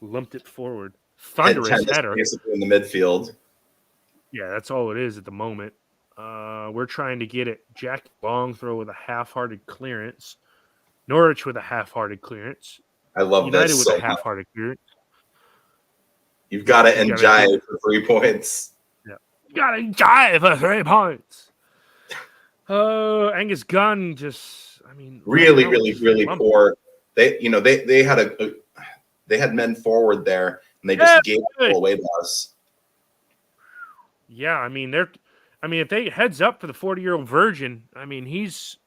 limped it forward. Thunderous header. Basically in the midfield. Yeah, that's all it is at the moment. We're trying to get it. Jack Long throw with a half-hearted clearance. Norwich with a half-hearted clearance. I love United this. with a half-hearted clearance. You've got to jive for 3 points. Yeah, you got to jive for 3 points. Angus Gunn really poor. They had men forward there, and they just gave it away to us. Yeah, I mean if they heads up for the 40-year-old virgin, I mean he's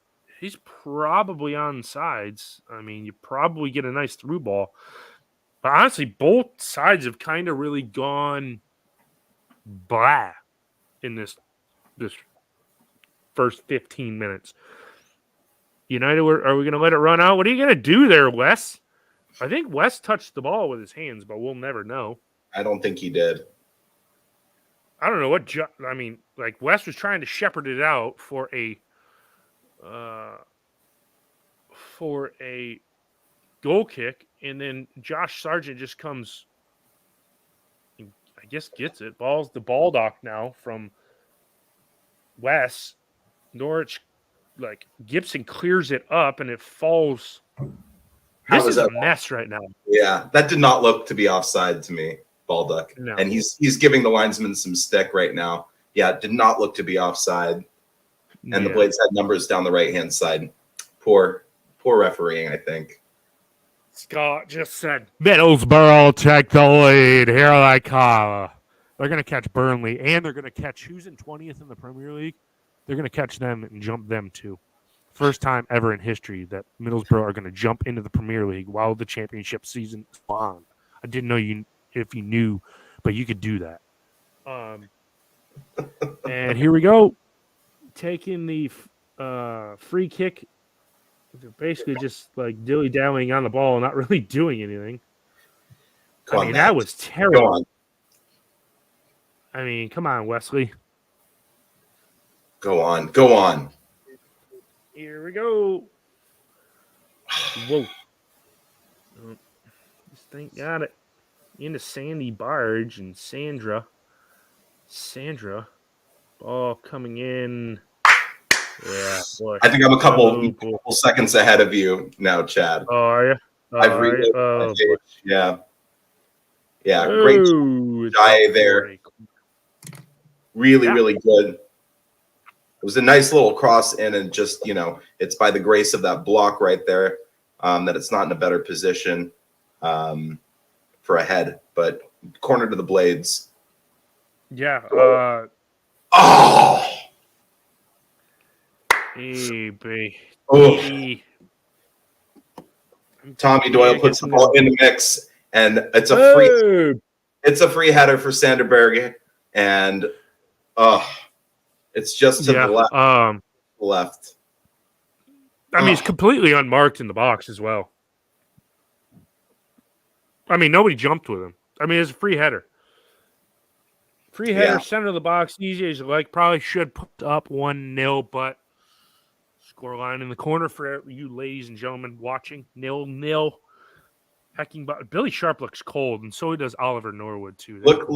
probably on sides. I mean you probably get a nice through ball, but honestly, both sides have kind of really gone blah in this first 15 minutes. United, are we going to let it run out? What are you going to do there, Wes? I think West touched the ball with his hands, but we'll never know. I don't think he did. I don't know what. Like West was trying to shepherd it out for a goal kick, and then Josh Sargent just comes. I guess gets it. Ball's the ball dock now from West. Norwich, like Gibson clears it up, and it falls. How This was is that a mess right now. Yeah, that did not look to be offside to me, Baldock. No. And he's giving the linesman some stick right now. Yeah, it did not look to be offside. And the Blades had numbers down the right-hand side. Poor refereeing, I think. Scott just said, Middlesbrough take the lead. Here they come. They're going to catch Burnley, and they're going to catch who's in 20th in the Premier League. They're going to catch them and jump them, too. First time ever in history that Middlesbrough are going to jump into the Premier League while the championship season is on. I didn't know if you knew, but you could do that. And here we go. Taking the free kick. They're basically just like dilly-dallying on the ball and not really doing anything. That was terrible. Come on, Wesley. Go on. Here we go. Whoa. This thing got it into Sandy Barge and Sandra. Ball coming in. Yeah, boy. I think I'm a couple seconds ahead of you now, Chad. Oh, are you? I've read it. Oh, yeah. Yeah, great Jai there. Really good. It was a nice little cross in, and just, it's by the grace of that block right there that it's not in a better position for a head, but corner to the Blades. Yeah. Oh! Tommy Doyle puts the ball in the mix, and it's a free header for Sanderberg, and it's just to the left. It's completely unmarked in the box as well. Nobody jumped with him. It's a free header. Center of the box, easy as you like. Probably should put up 1-0, but scoreline in the corner for you ladies and gentlemen watching, 0-0. Billy Sharp looks cold, and so does Oliver Norwood, too. Look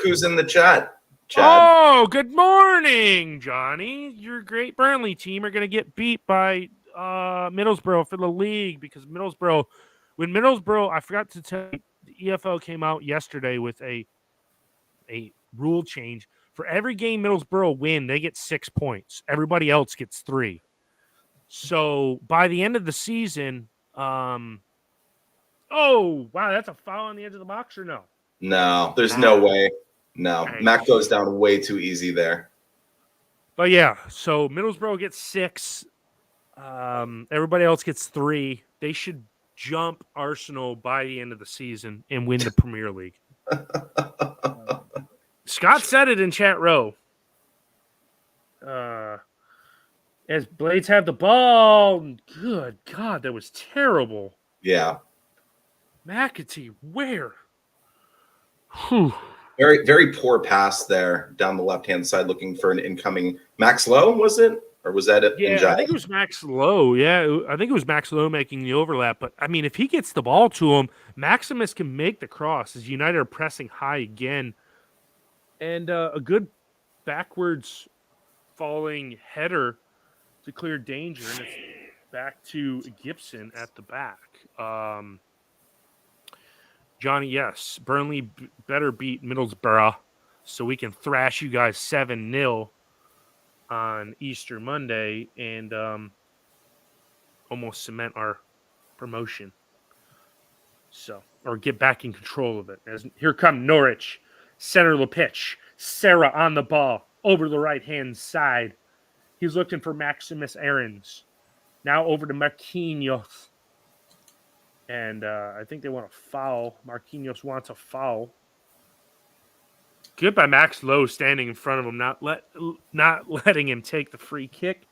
who's in the chat. Chad. Oh, good morning, Johnny. Your great Burnley team are going to get beat by Middlesbrough for the league because when Middlesbrough, I forgot to tell you, the EFL came out yesterday with a rule change. For every game Middlesbrough win, they get 6 points. Everybody else gets 3. So by the end of the season, oh, wow, that's a foul on the edge of the box or no? No, there's no way. No, Mac goes down way too easy there. But yeah, so Middlesbrough gets 6. Everybody else gets 3. They should jump Arsenal by the end of the season and win the Premier League. Scott said it in chat row. As Blades have the ball. Good God, that was terrible. Yeah. McAtee, where? Whew. Very, very poor pass there down the left-hand side looking for an incoming Max Lowe, was it? Or was that it? Yeah, I think it was Max Lowe. Yeah, I think it was Max Lowe making the overlap. But, if he gets the ball to him, Maximus can make the cross as United are pressing high again. And a good backwards falling header to clear danger. And it's back to Gibson at the back. Johnny, yes, Burnley better beat Middlesbrough so we can thrash you guys 7-0 on Easter Monday and almost cement our promotion. Or get back in control of it. Here come Norwich, center of the pitch. Sarah on the ball, over the right-hand side. He's looking for Maximus Aarons. Now over to Marquinhos. And I think they want a foul. Marquinhos wants a foul. Good by Max Lowe standing in front of him, not letting him take the free kick.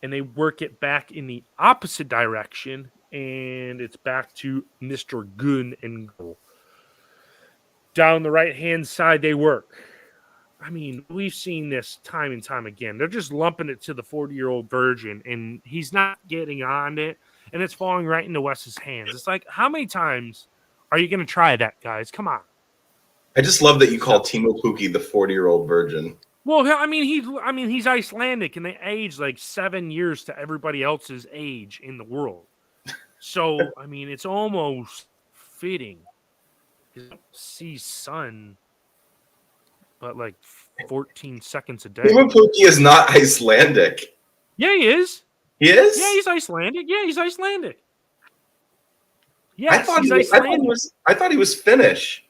And they work it back in the opposite direction. and it's back to Mr. Gun and goal. Down the right-hand side, they work. I mean, we've seen this time and time again. They're just lumping it to the 40-year-old virgin, and he's not getting on it, and it's falling right into Wes's hands. It's like, how many times are you going to try that, guys? Come on. I just love that you call Timo Pukki the 40-year-old virgin. Well, I mean, he's Icelandic, and they age like 7 years to everybody else's age in the world. So, I mean, it's almost fitting. You don't see sun, but like 14 seconds a day. Timo Pukki is not Icelandic. Yeah, he is. He is? Yeah, he's Icelandic. Yeah, he's Icelandic. Yeah, I thought he was Finnish.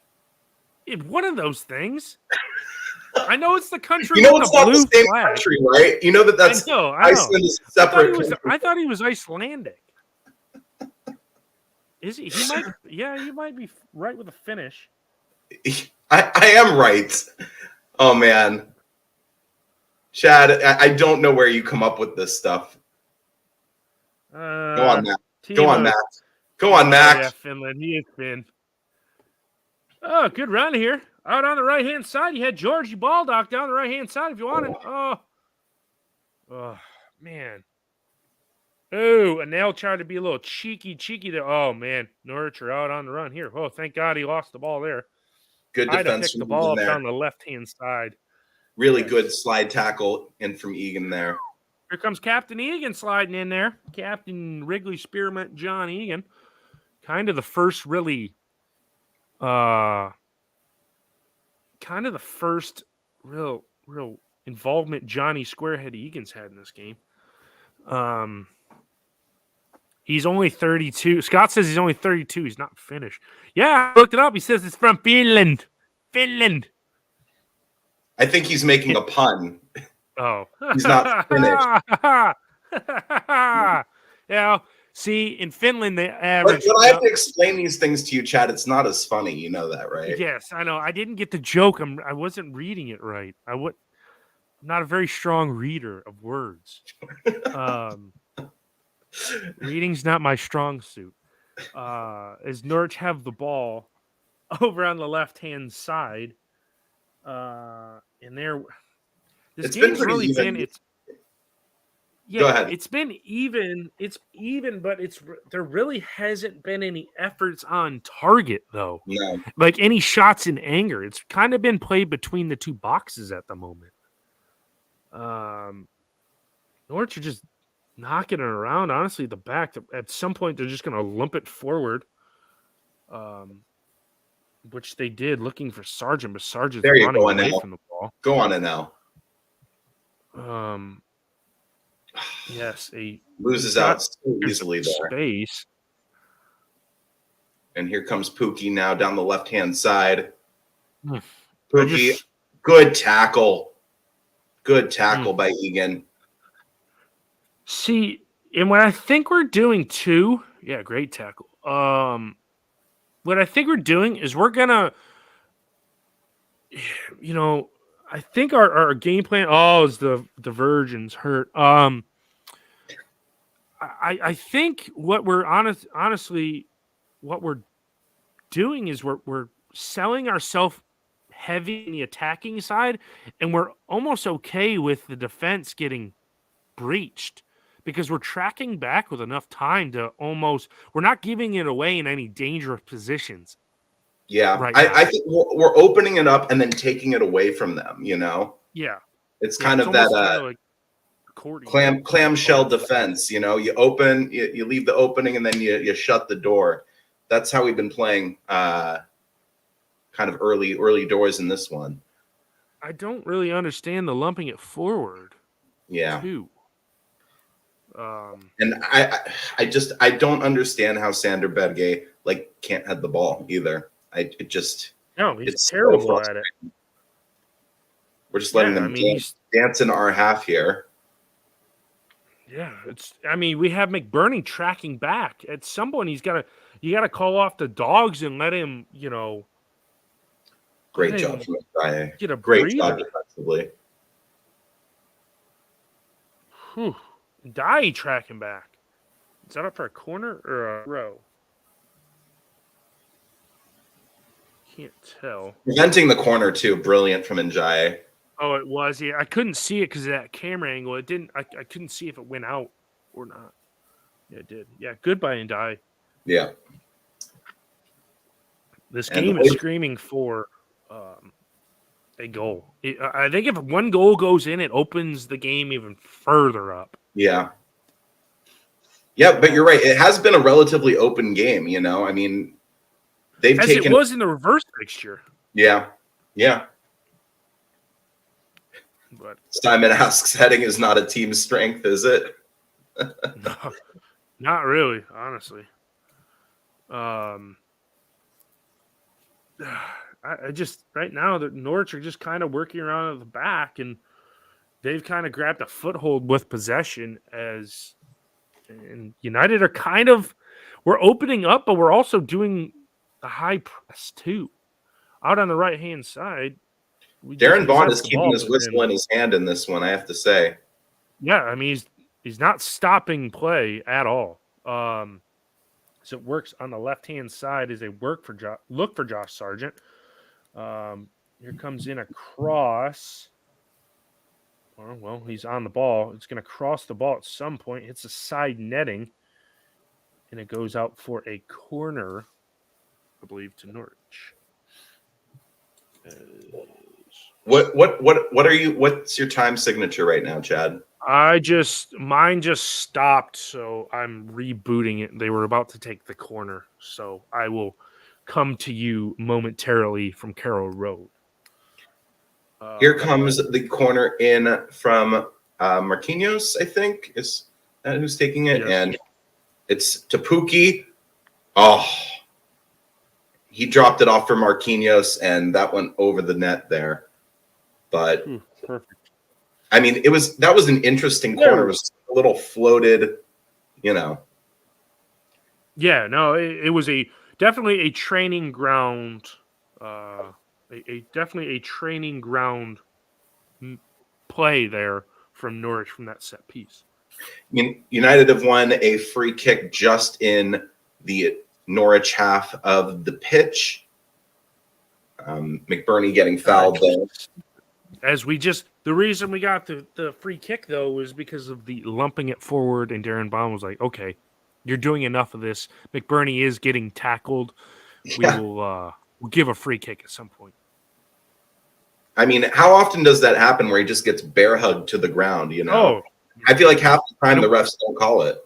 One of those things. I know it's the country. You know, with it's the not blue the same flag. country, right? You know that's I know. Iceland is separate. I thought he was Icelandic. Is he? He might be right with a Finnish. I am right. Oh man, Chad, I don't know where you come up with this stuff. Go on, Matt. Go on, Matt. Go on, Matt. Yeah, Finland. He is Finn. Oh, good run here. Out on the right-hand side, you had Georgie Baldock down the right-hand side if you wanted. Oh, man. Oh, and they'll try to be a little cheeky there. Oh, man. Norwich are out on the run here. Oh, thank God he lost the ball there. Good defense from the ball up on the left-hand side. Really good slide tackle in from Egan there. Here comes Captain Egan sliding in there. Captain Wrigley Spearmint John Egan. Kind of the first really real involvement Johnny Squarehead Egan's had in this game. He's only 32. Scott says he's only 32. He's not Finnish. Yeah, I looked it up. He says it's from Finland. Finland. I think he's making a pun. Oh. He's not Finnish. Yeah. See, in Finland, they average. But when I have to explain these things to you, Chad, it's not as funny. You know that, right? Yes, I know. I didn't get the joke. I wasn't reading it right. I'm not a very strong reader of words. Reading's not my strong suit. As Norwich have the ball over on the left-hand side, and this game's really been Go ahead. It's been even. It's even, but there really hasn't been any efforts on target though. No, like any shots in anger. It's kind of been played between the two boxes at the moment. Norwich are just knocking it around. Honestly, the back. At some point, they're just going to lump it forward. Which they did, looking for Sargent, but Sargent's running away from the ball. Go on it now. Yes, he loses out so easily there. Space. And here comes Pukki now down the left-hand side. Mm. Pukki, good tackle. Good tackle by Egan. See, and what I think we're doing too, great tackle. What I think we're doing is we're gonna, I think our game plan. Oh, is the virgins hurt? I think what we're honestly, what we're doing is we're selling ourselves heavy in the attacking side, and we're almost okay with the defense getting breached because we're tracking back with enough time to we're not giving it away in any dangerous positions. Yeah, right I think we're opening it up and then taking it away from them, Yeah. It's kind of that like clamshell defense, you open, you leave the opening and then you shut the door. That's how we've been playing kind of early doors in this one. I don't really understand the lumping it forward. Yeah. Too. And I don't understand how Sander Berge can't head the ball either. He's terrible at it. We're just letting them dance in our half here. Yeah, we have McBurney tracking back. At some point, you got to call off the dogs and let him, Great job from Friday. Get a great breather. job defensively. Whew. Die tracking back. Is that up for a corner or a row? Can't tell. Preventing the corner too, brilliant from Njae. Oh, it was. Yeah, I couldn't see it because of that camera angle. It didn't. I couldn't see if it went out or not. Yeah, it did. Yeah, good by Ndai. Yeah. This And game is screaming for a goal. I think if one goal goes in, it opens the game even further up. Yeah. Yeah, but you're right. It has been a relatively open game, you know. I mean, they've As taken it was in the reverse fixture. Yeah. Yeah. But Simon asks, heading is not a team strength, is it? no, not really, honestly. I just right now the Norwich are just kind of working around at the back, and they've kind of grabbed a foothold with possession. And United are kind of we're opening up, but we're also doing the high press too. Out on the right hand side, Darren Vaughn is keeping his whistle in his hand in this one, I have to say. Yeah, I mean he's not stopping play at all. So it works on the left hand side as they look for Josh Sargent. Here comes in a cross. Well, he's on the ball. It's going to cross the ball at some point. Hits the side netting, and it goes out for a corner, I believe, to Norwich. What's your time signature right now, Chad? Mine just stopped, so I'm rebooting it. They were about to take the corner, so I will come to you momentarily from Carroll Road. Here comes the corner in from Marquinhos, I think, is that who's taking it? Yes. And it's to Pukki. Oh, he dropped it off for Marquinhos, and that went over the net there. But perfect. I mean, that was an interesting corner. It was a little floated, you know. Yeah, no, it was definitely a training ground. Definitely a training ground play there from Norwich from that set piece. United have won a free kick just in the Norwich half of the pitch. McBurney getting fouled there. The reason we got the free kick, though, was because of the lumping it forward, and Darren Bond was like, okay, you're doing enough of this. McBurney is getting tackled. Yeah. We'll give a free kick at some point. I mean, how often does that happen where he just gets bear hugged to the ground, you know? Oh. I feel like half the time the refs don't call it.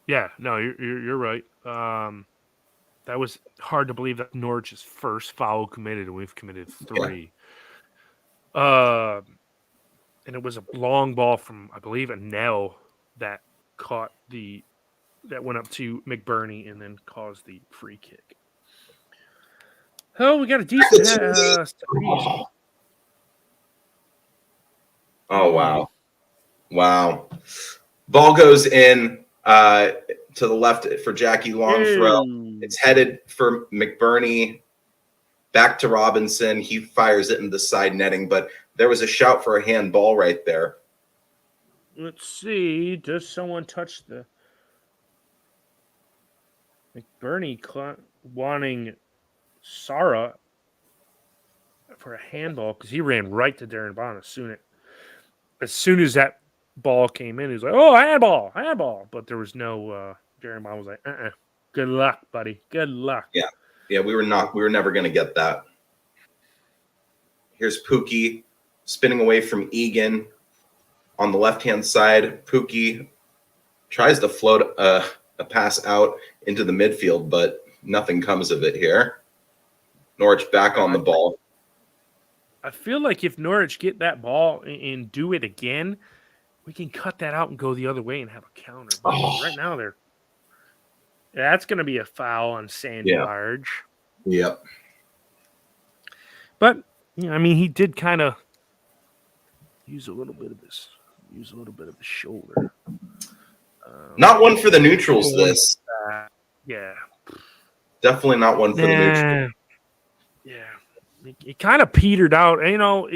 Yeah, no, you're right. That was hard to believe that Norwich's first foul committed, and we've committed 3. Yeah. And it was a long ball from, I believe, a Nell that went up to McBurney and then caused the free kick. Oh, we got a decent Oh, wow. Wow. Ball goes in to the left for Jackie Long throw. It's headed for McBurney. Back to Robinson. He fires it in the side netting, but there was a shout for a handball right there. Let's see. Does someone touch the McBurney wanting Sara for a handball because he ran right to Darren Bond as soon as that ball came in. He was like, "Oh, handball!" But there was no. Darren Bond was like, Good luck, buddy. Good luck." Yeah, we were never going to get that. Here's Pukki spinning away from Egan on the left-hand side. Pukki tries to float a pass out into the midfield, but nothing comes of it here. Norwich back on the ball. I feel like if Norwich get that ball and do it again, we can cut that out and go the other way and have a counter. But right now, that's going to be a foul on Sandy Large. Yep. But I mean, he did kind of use a little bit of his shoulder. Not one for the neutrals. This. Yeah. Definitely not one for the neutrals. Yeah. It kind of petered out. You know,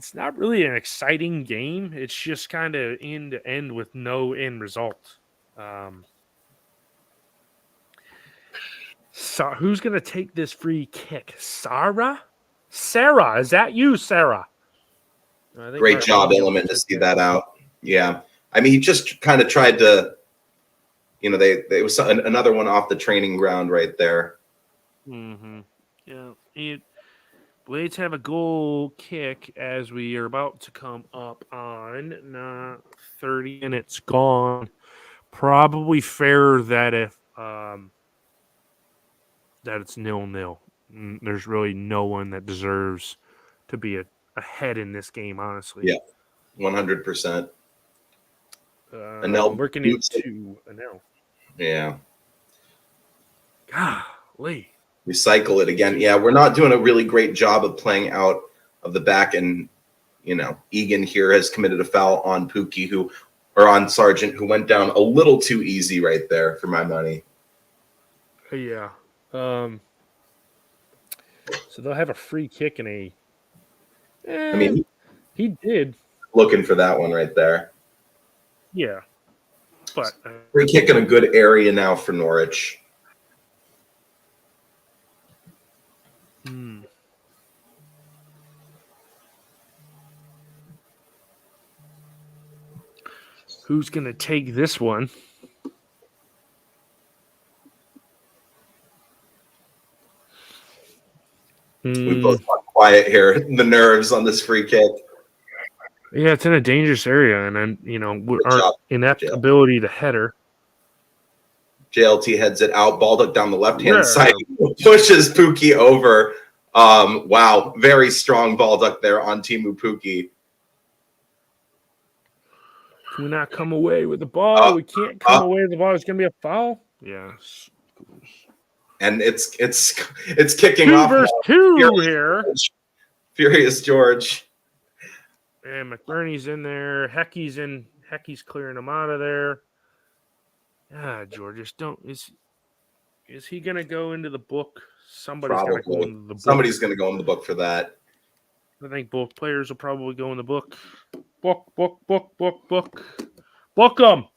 it's not really an exciting game. It's just kind of end to end with no end result. So who's going to take this free kick? Sarah? Sarah, is that you, Sarah? I think Great job, Element, to see that out. Yeah. I mean, he just kind of tried to, it was another one off the training ground right there. Mm-hmm. Yeah. Blades have a goal kick as we are about to come up on 30 minutes gone. Probably fair that if that it's 0-0. There's really no one that deserves to be ahead in this game, honestly. Yeah, 100%. Working into a nil. Yeah. Golly. Recycle it again. Yeah, we're not doing a really great job of playing out of the back, and Egan here has committed a foul on Pookie, on Sargent, who went down a little too easy right there for my money. Yeah. So they'll have a free kick and a. I mean, he did. Looking for that one right there. Yeah. But free kick in a good area now for Norwich. Who's going to take this one? We both got quiet here. The nerves on this free kick. Yeah, it's in a dangerous area, and then our inept ability to header. JLT heads it out. Baldock down the left-hand side, pushes Pookie over. Wow, very strong Baldock there on Teemu Pukki. Can we not come away with the ball? We can't come away with the ball. It's going to be a foul. Yes. And it's kicking 2 off. 2 here. Furious George. And McBurney's in there. Hecky's clearing him out of there. George, is he going to go into the book? Somebody's going to go into the book. Somebody's going to go in the book for that. I think both players will probably go in the book. Book. Book them,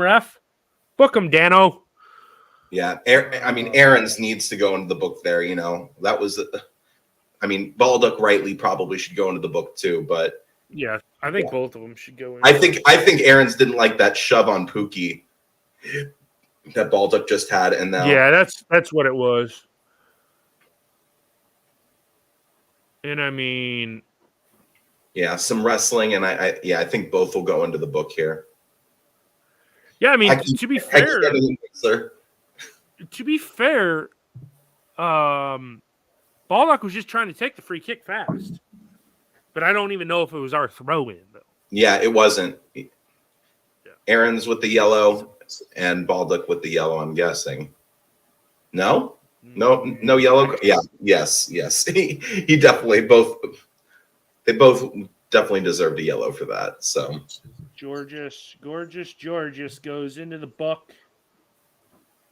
ref. Book them, Dano. Yeah, Aarons needs to go into the book there. That was, Baldock rightly probably should go into the book too. But yeah, I think both of them should go in. I think Aarons didn't like that shove on Pookie that Baldock just had, and now that's what it was. And yeah, some wrestling, and I think both will go into the book here. Yeah, to be fair, Baldock was just trying to take the free kick fast, but I don't even know if it was our throw-in though. Yeah, it wasn't. Yeah. Aarons with the yellow and Baldock with the yellow, I'm guessing. No yellow. Yeah, yes. He definitely they both definitely deserved a yellow for that. So Gorgeous goes into the book,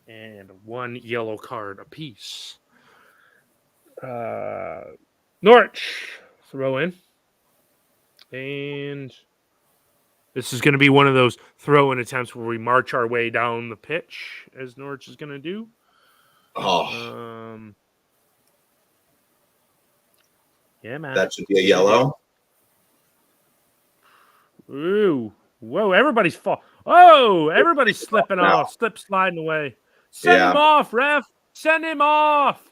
and 1 yellow card apiece. Norwich throw in, and this is going to be one of those throw-in attempts where we march our way down the pitch, as Norwich is going to do. Yeah, man. That should be a yellow. Ooh. Whoa, everybody's everybody's slipping off, sliding away. Send him off, ref. Send him off.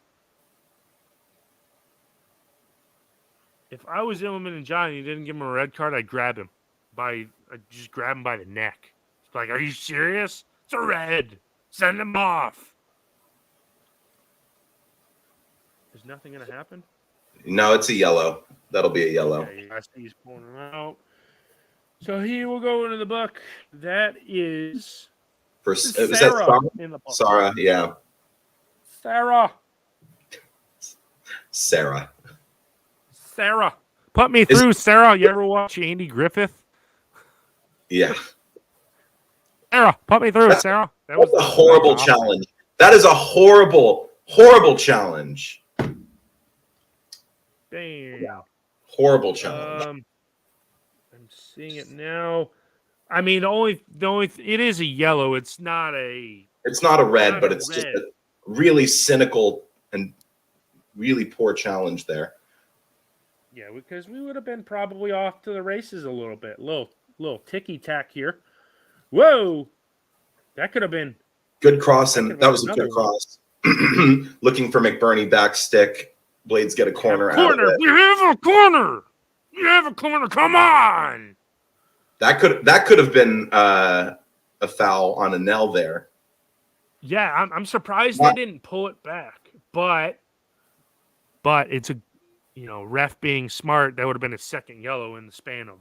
If I was Illiman and Johnny and didn't give him a red card, I'd grab him. I'd just grab him by the neck. It's like, are you serious? It's a red. Send him off. Is nothing going to happen? No, it's a yellow. That'll be a yellow. Okay, I see he's pulling him out. So he will go into the book. That is Sarah in the book. Sarah, yeah. Sarah. Put me through, Sarah. You ever watch Andy Griffith? Yeah. Sarah, put me through, Sarah. That was a horrible challenge. That is a horrible challenge. Damn. Yeah. Horrible challenge. I'm seeing it now. I mean, it is a yellow. It's not a red, not but a it's just red. a really cynical and really poor challenge there. Yeah, because we would have been probably off to the races a little bit. Little ticky tack here. Whoa, that could have been Good cross, and that was a another good one. cross. Looking for McBurney back stick. Blades get a corner out of it. We have a corner. We have a corner. Come on. That could have been a foul on Anel there. Yeah, I'm surprised they didn't pull it back. But it's a ref being smart. That would have been a second yellow in the span of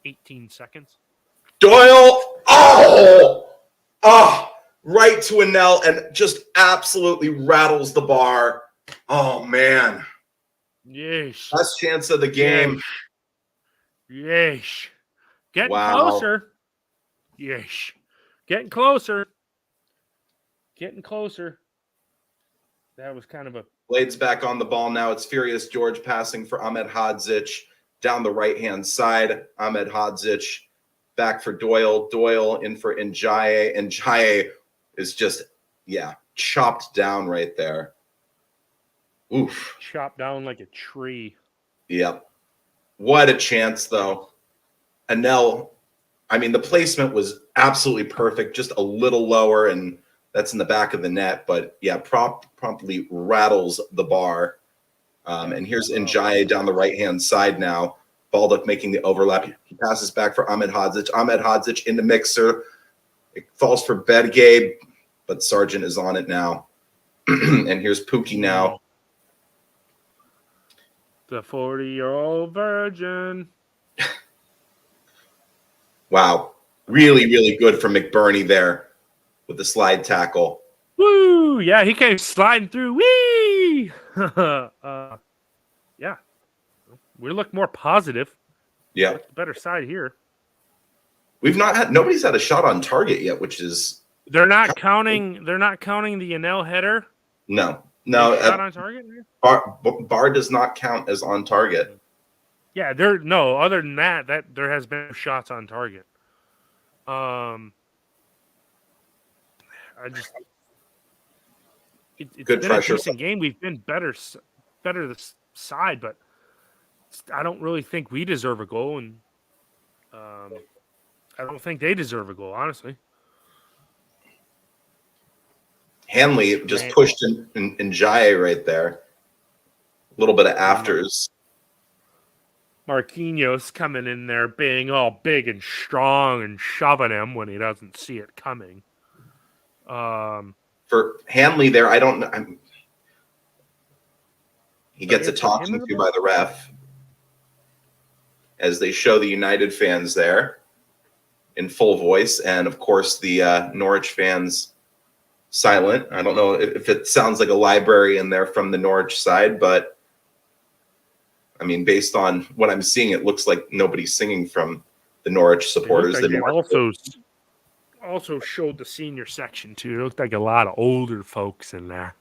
18 seconds. Doyle, right to Anel and just absolutely rattles the bar. Oh man. Yes. Last chance of the game. Yes. Getting Wow. closer. Yes. Getting closer. Getting closer. That was kind of a... Blades back on the ball now. It's Furious George passing for Ahmed Hodzic down the right-hand side. Ahmed Hodzic back for Doyle. Doyle in for Njaye. Njaye is just, chopped down right there. Oof. Chopped down like a tree. Yep. What a chance, though. Anel, I mean, the placement was absolutely perfect, just a little lower, and that's in the back of the net. But, yeah, promptly rattles the bar. And here's Njaye down the right-hand side now. Baldock making the overlap. He passes back for Ahmed Hodzic. Ahmed Hodzic in the mixer. It falls for Bedgabe, but Sargent is on it now. And here's Pookie now. The 40-year-old virgin. Wow. Really, really good from McBurney there with the slide tackle. Woo! Yeah, he came sliding through. Whee! Yeah. We look more positive. Yeah. The better side here. Nobody's had a shot on target yet, which is... They're not counting the Anel header? No. Shot on target? Bar does not count as on target. Yeah, other than that there has been shots on target. It's good been pressure. A decent game. We've been better this side, but I don't really think we deserve a goal, and I don't think they deserve a goal, honestly. Hanley just pushed in Njaye right there. A little bit of afters. Marquinhos coming in there being all big and strong and shoving him when he doesn't see it coming. For Hanley there, I don't know. He gets a talking to by the ref as they show the United fans there in full voice. And, of course, the Norwich fans silent. I don't know if it sounds like a library in there from the Norwich side, but, I mean, based on what I'm seeing, it looks like nobody's singing from the Norwich supporters. Also showed the senior section, too. It looked like a lot of older folks in there.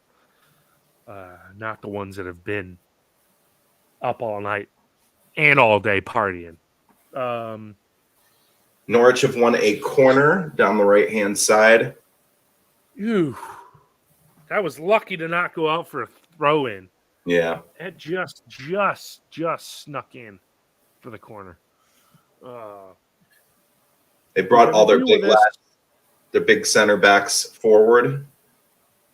Not the ones that have been up all night and all day partying. Norwich have won a corner down the right-hand side. Ew. That was lucky to not go out for a throw-in. Yeah. It just snuck in for the corner. They brought all their big center backs forward.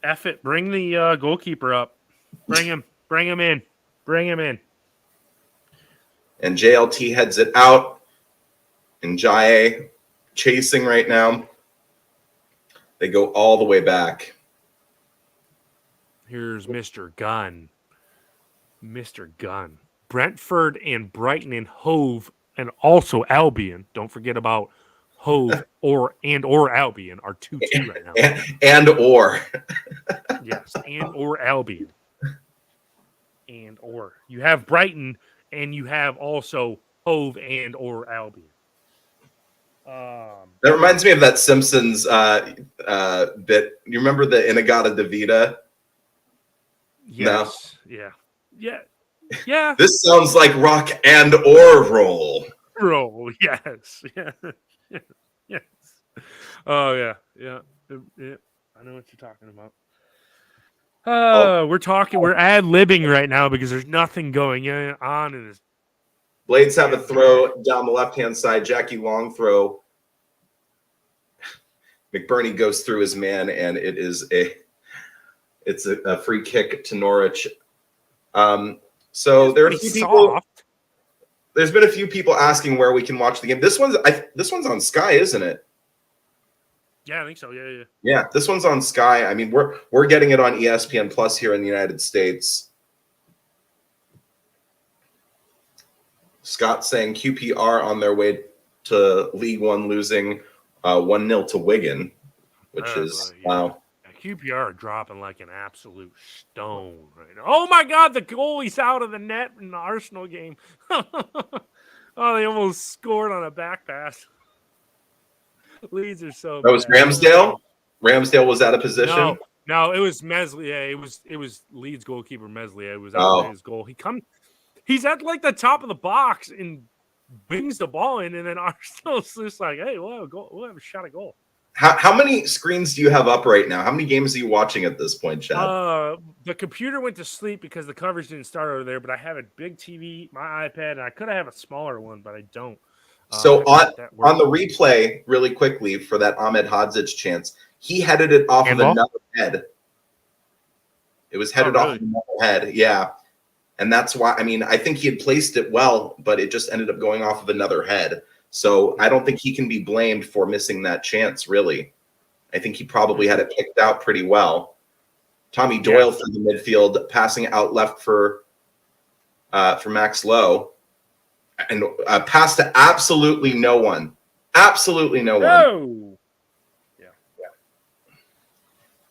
F it. Bring the goalkeeper up. Bring him in. And JLT heads it out. And Njaye chasing right now. They go all the way back. Here's Mr. Gunn. Brentford and Brighton and Hove and also Albion. Don't forget about Hove or Albion are 2-2 right now. Yes, and or Albion. You have Brighton and you have also Hove and or Albion. That reminds me of that Simpsons bit. You remember the Inagata Davida? Yes. No? Yeah. Yeah. This sounds like rock and or roll. Roll. Yes. Yeah. Yes. Oh yeah. Yeah. Yeah. I know what you're talking about. Oh, We're ad-libbing right now because there's nothing going on in this. Blades have a throw down the left-hand side. Jackie Long throw. McBurney goes through his man, and it's a free kick to Norwich. So there are a few people. There's been a few people asking where we can watch the game. This one's on Sky, isn't it? Yeah, I think so. Yeah. Yeah, this one's on Sky. I mean, we're getting it on ESPN Plus here in the United States. Scott saying QPR on their way to League One, losing 1-0 to Wigan, which is wow. QPR are dropping like an absolute stone right now. Oh my God, the goalie's out of the net in the Arsenal game. Oh, they almost scored on a back pass. Leeds are so that was bad. Ramsdale. Ramsdale was out of position. No, it was Meslier. It was Leeds goalkeeper Meslier. It was out of his goal. He's at like the top of the box and brings the ball in, and then Arsenal's just like, hey, we'll have a shot at goal. How many screens do you have up right now? How many games are you watching at this point, Chad? The computer went to sleep because the coverage didn't start over there, but I have a big TV, my iPad, and I could have a smaller one, but I don't. So on the replay, really quickly, for that Ahmed Hadzic chance, he headed it off of another head. It was headed off of another head, yeah. And that's why, I mean, I think he had placed it well, but it just ended up going off of another head. So I don't think he can be blamed for missing that chance, really. I think he probably had it picked out pretty well. Tommy Doyle through the midfield, passing out left for Max Lowe. And a pass to absolutely no one. Absolutely no one. Oh. Yeah.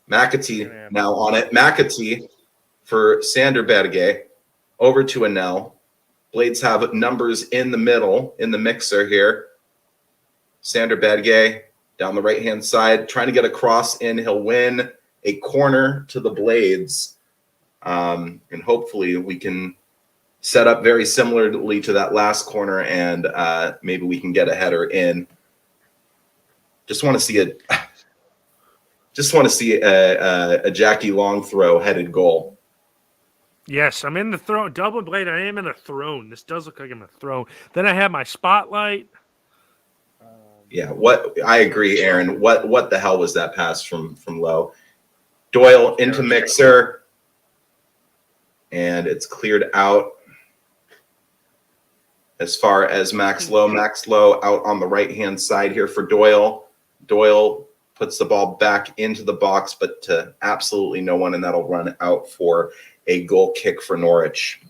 McAtee now on it. McAtee for Sander Berge. Over to Anel. Blades have numbers in the middle, in the mixer here. Sander Berge down the right-hand side, trying to get a cross in. He'll win a corner to the Blades. And hopefully we can set up very similarly to that last corner, and maybe we can get a header in. Just want to see a Jackie Long throw headed goal. Yes, I'm in the throne. Double blade, I am in a throne. This does look like I'm in a throne. Then I have my spotlight. Yeah, I agree, Aaron. What the hell was that pass from Lowe? Doyle into mixer, and it's cleared out. As far as Max Lowe out on the right-hand side here for Doyle. Doyle puts the ball back into the box, but to absolutely no one, and that'll run out for a goal kick for Norwich.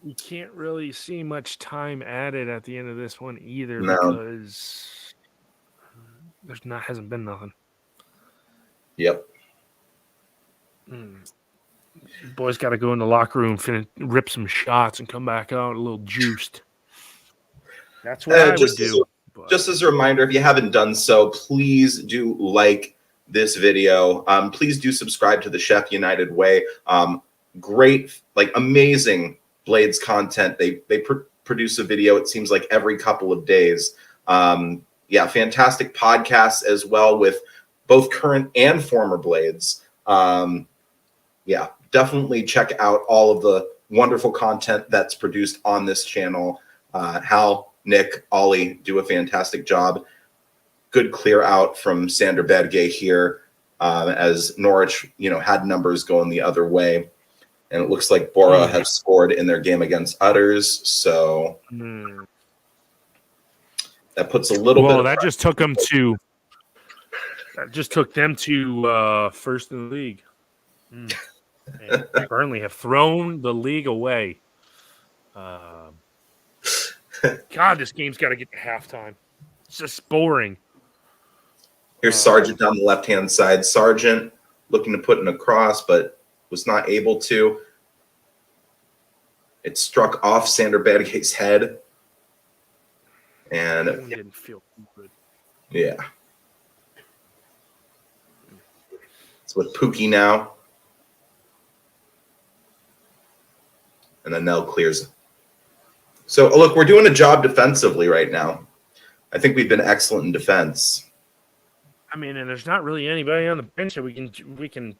You can't really see much time added at the end of this one either, because hasn't been nothing. Yep. Boys got to go in the locker room, rip some shots, and come back out a little juiced. That's what I would do. Just as a reminder, if you haven't done so, please do like this video. Please do subscribe to the Sheff United Way. Great, amazing Blades content. They produce a video, it seems like, every couple of days. Fantastic podcasts as well with both current and former Blades. Definitely check out all of the wonderful content that's produced on this channel. Hal, Nick, Ollie do a fantastic job. Good clear out from Sander Berge here as Norwich, had numbers going the other way. And it looks like Bora have scored in their game against Utters. So that puts a little bit. That just took them to first in the league. And Burnley have thrown the league away. God, this game's got to get to halftime. It's just boring. Here's Sargent down the left-hand side. Sargent looking to put in a cross, but was not able to. It struck off Sander Berge's head. And it didn't feel good. Yeah. It's with Pookie now. and then Nell clears. So look, we're doing a job defensively right now. I think we've been excellent in defense. I mean, and there's not really anybody on the bench that we can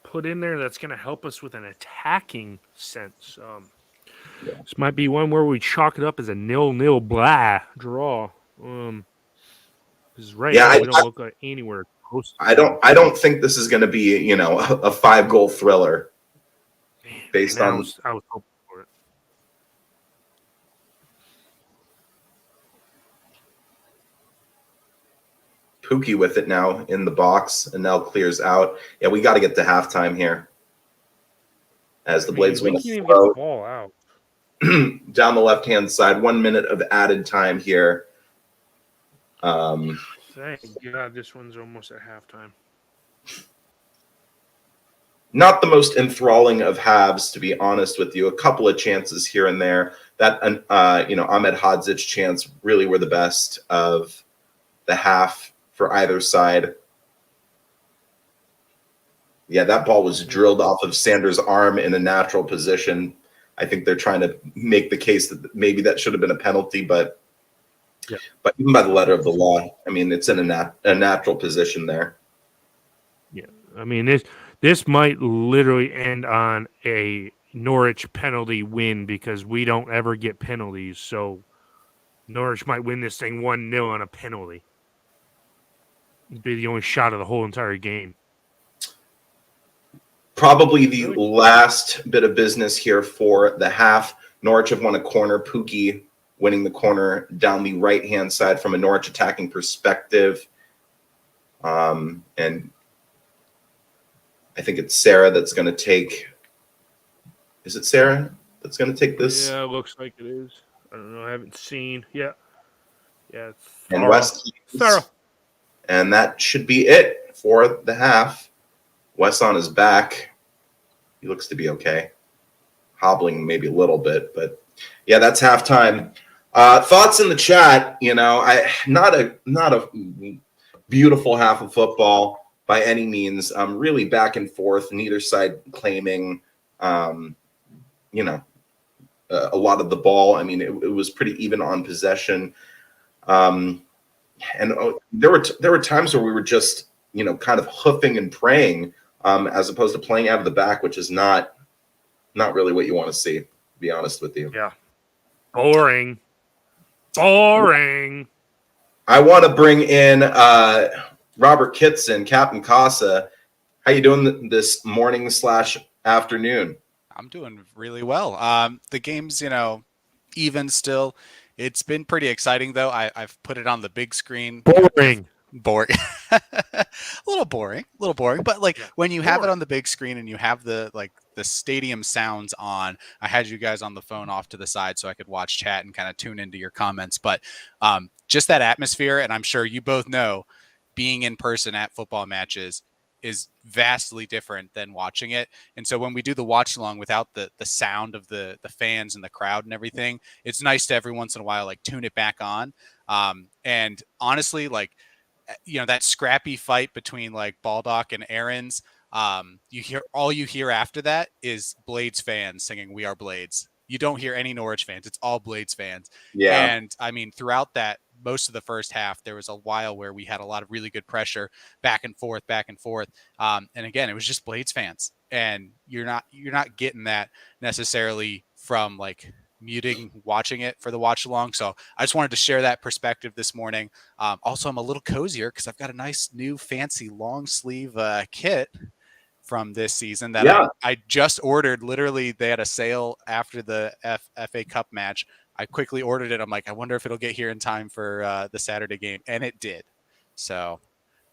put in there that's going to help us with an attacking sense. This might be one where we chalk it up as a 0-0 blah draw. Because right now we don't look like anywhere close. I don't think this is going to be, a 5-goal thriller. Based on, I was hoping for it. Pookie with it now in the box, and Nell clears out. Yeah, we got to get to halftime here. As the Blades win get the ball out. Down the left-hand side, 1 minute of added time here. Thank God this one's almost at halftime. Not the most enthralling of halves, to be honest with you. A couple of chances here and there. That, Ahmed Hodzic chance really were the best of the half for either side. Yeah, that ball was drilled off of Sanders' arm in a natural position. I think they're trying to make the case that maybe that should have been a penalty, but even by the letter of the law, I mean, it's in a natural position there. Yeah, I mean, this might literally end on a Norwich penalty win because we don't ever get penalties. So Norwich might win this thing 1-0 on a penalty. It'd be the only shot of the whole entire game. Probably the last bit of business here for the half. Norwich have won a corner. Pookie winning the corner down the right-hand side from a Norwich attacking perspective. And I think it's Sarah that's going to take – is it Sarah that's going to take this? Yeah, it looks like it is. I don't know. I haven't seen. Yeah. Yeah. And West. And that should be it for the half. Wes on his back. He looks to be okay. Hobbling maybe a little bit, but yeah, that's halftime. Thoughts in the chat. Not a beautiful half of football by any means. Really back and forth. Neither side claiming, a lot of the ball. I mean, it was pretty even on possession. And there were times where we were just, kind of hoofing and praying, as opposed to playing out of the back, which is not really what you want to see, to be honest with you. Yeah. Boring. I want to bring in Robert Kitson, Captain Casa. How you doing this morning / afternoon? I'm doing really well. The game's, even still. It's been pretty exciting, though. I've put it on the big screen. Boring. a little boring, but when you have it on the big screen and you have the stadium sounds on, I had you guys on the phone off to the side so I could watch chat and kind of tune into your comments, but just that atmosphere, and I'm sure you both know, being in person at football matches is vastly different than watching it. And so when we do the watch along without the sound of the fans and the crowd and everything, it's nice to every once in a while tune it back on. And honestly, that scrappy fight between Baldock and Aaron's, you hear after that is Blades fans singing "We Are Blades." You don't hear any Norwich fans. It's all Blades fans. Yeah. And I mean, throughout that, most of the first half, there was a while where we had a lot of really good pressure back and forth. And again, it was just Blades fans, and you're not getting that necessarily from muting watching it for the watch along. So I just wanted to share that perspective this morning. Also, I'm a little cozier because I've got a nice new fancy long sleeve kit from this season that I just ordered. Literally, they had a sale after the FA Cup match. I quickly ordered it. I'm like, I wonder if it'll get here in time for the Saturday game, and it did. So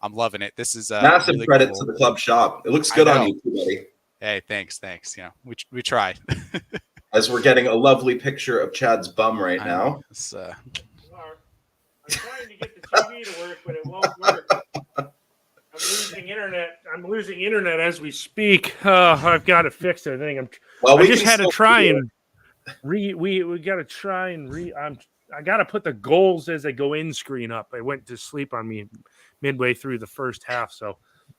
I'm loving it. This is massive really credit cool. to the club shop. It looks good on you, buddy. Hey, thanks. We try. As we're getting a lovely picture of Chad's bum right now. I'm trying to get the TV to work, but it won't work. I'm losing internet as we speak. I've got to fix it. I just had to try and we got to try and I got to put the goals as they go in screen up. I went to sleep on me midway through the first half, so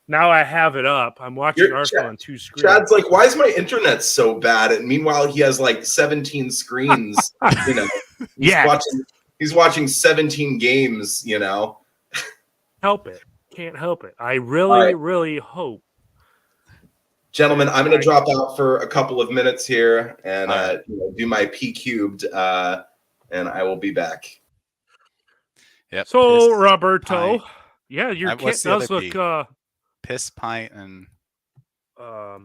Now I have it up. I'm watching Arsenal on two screens. Chad's like, why is my internet so bad? And meanwhile, he has like 17 screens. You know, he's watching 17 games. You know, help it. Can't help it. I really, really hope. Gentlemen, I'm going to drop out for a couple of minutes here and do my P cubed, and I will be back. Yep. So, Roberto, your kit does look piss, pint, and I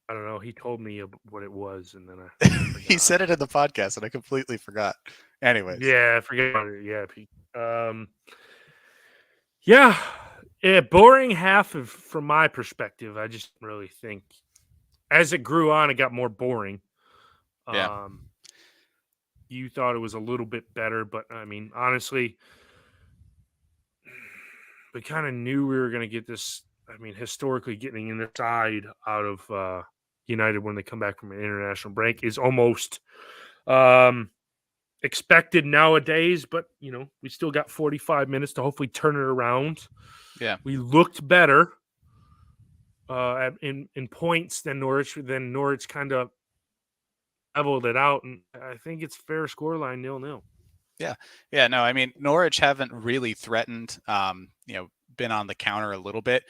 don't know. He told me what it was, and then I he said it in the podcast, and I completely forgot. Anyways, yeah, I forget about it. Yeah, boring half from my perspective. I just really think as it grew on, it got more boring. Yeah. You thought it was a little bit better, but I mean, honestly, we kind of knew we were going to get this. I mean, historically, getting in the side out of United when they come back from an international break is almost expected nowadays. But we still got 45 minutes to hopefully turn it around. Yeah, we looked better in points than Norwich. Then Norwich kind of leveled it out, and I think it's fair scoreline 0-0. Yeah. No, I mean, Norwich haven't really threatened. Been on the counter a little bit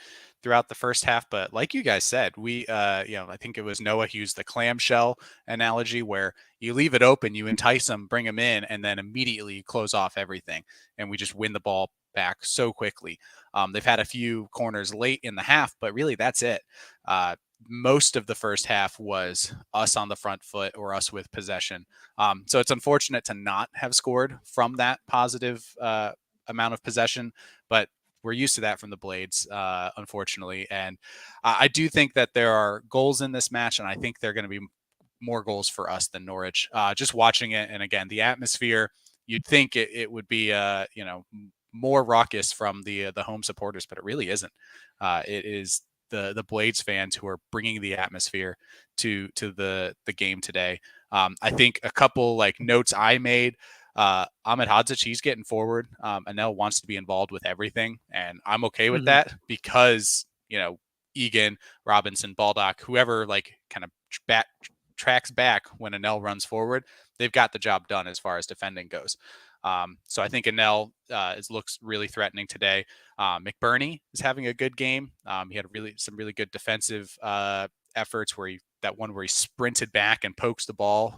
throughout the first half, but like you guys said, we I think it was Noah used the clamshell analogy where you leave it open, you entice them, bring them in, and then immediately close off everything, and we just win the ball back so quickly. They've had a few corners late in the half, but really that's it. Most of the first half was us on the front foot or us with possession. So it's unfortunate to not have scored from that positive amount of possession, but we're used to that from the Blades, unfortunately. And I do think that there are goals in this match, and I think they're going to be more goals for us than Norwich. Just watching it, and again, the atmosphere, you'd think it would be, more raucous from the home supporters, but it really isn't. It is the Blades fans who are bringing the atmosphere to the game today. I think a couple notes I made. Ahmed Hodzic, he's getting forward. Anel wants to be involved with everything, and I'm okay with that because Egan, Robinson, Baldock, whoever kind of tracks back when Anel runs forward, they've got the job done as far as defending goes. So I think Anel looks really threatening today. McBurney is having a good game. He had some really good defensive efforts where that one where he sprinted back and pokes the ball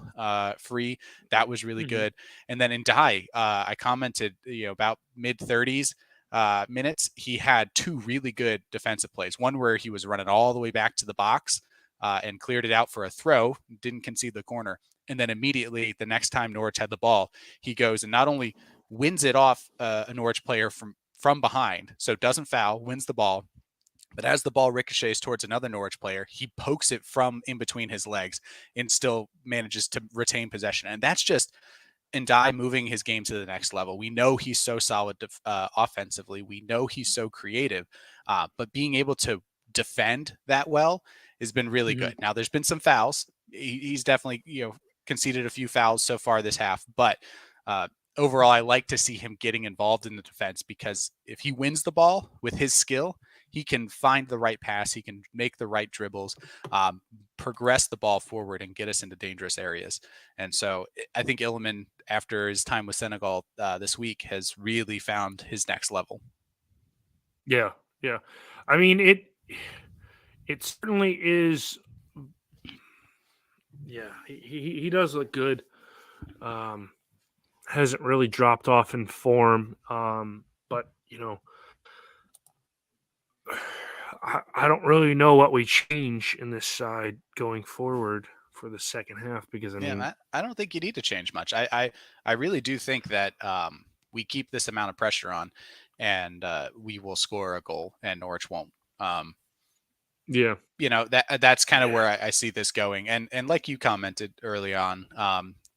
free. That was really good. And then in Dye, I commented, about mid-30s minutes, he had two really good defensive plays. One where he was running all the way back to the box and cleared it out for a throw, didn't concede the corner. And then immediately the next time Norwich had the ball, he goes and not only wins it off a Norwich player from behind, so doesn't foul, wins the ball, but as the ball ricochets towards another Norwich player, he pokes it from in between his legs and still manages to retain possession. And that's just Ndai moving his game to the next level. We know he's so solid offensively. We know he's so creative, but being able to defend that well has been really good. Now, there's been some fouls. He's definitely, conceded a few fouls so far this half, but overall, I like to see him getting involved in the defense because if he wins the ball with his skill, he can find the right pass, he can make the right dribbles, progress the ball forward and get us into dangerous areas. And so I think Illiman, after his time with Senegal this week, has really found his next level. Yeah. I mean, it certainly is. Yeah, he does look good. Hasn't really dropped off in form, but I don't really know what we change in this side going forward for the second half because I don't think you need to change much. I really do think that we keep this amount of pressure on, and we will score a goal, and Norwich won't. Yeah, that's kind of where I see this going. And like you commented early on,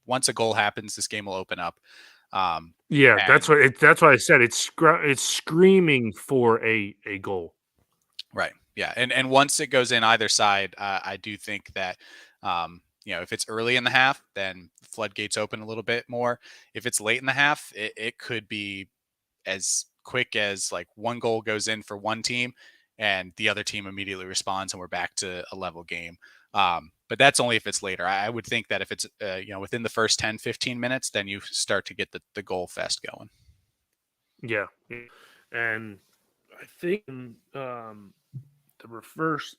once a goal happens, this game will open up. That's what I said. It's screaming for a goal. Right. Yeah. And once it goes in either side, I do think that, if it's early in the half, then floodgates open a little bit more. If it's late in the half, it could be as quick as like one goal goes in for one team and the other team immediately responds and we're back to a level game. But that's only if it's later. I would think that if it's, within the first 10, 15 minutes, then you start to get the goal fest going. Yeah. And I think the reverse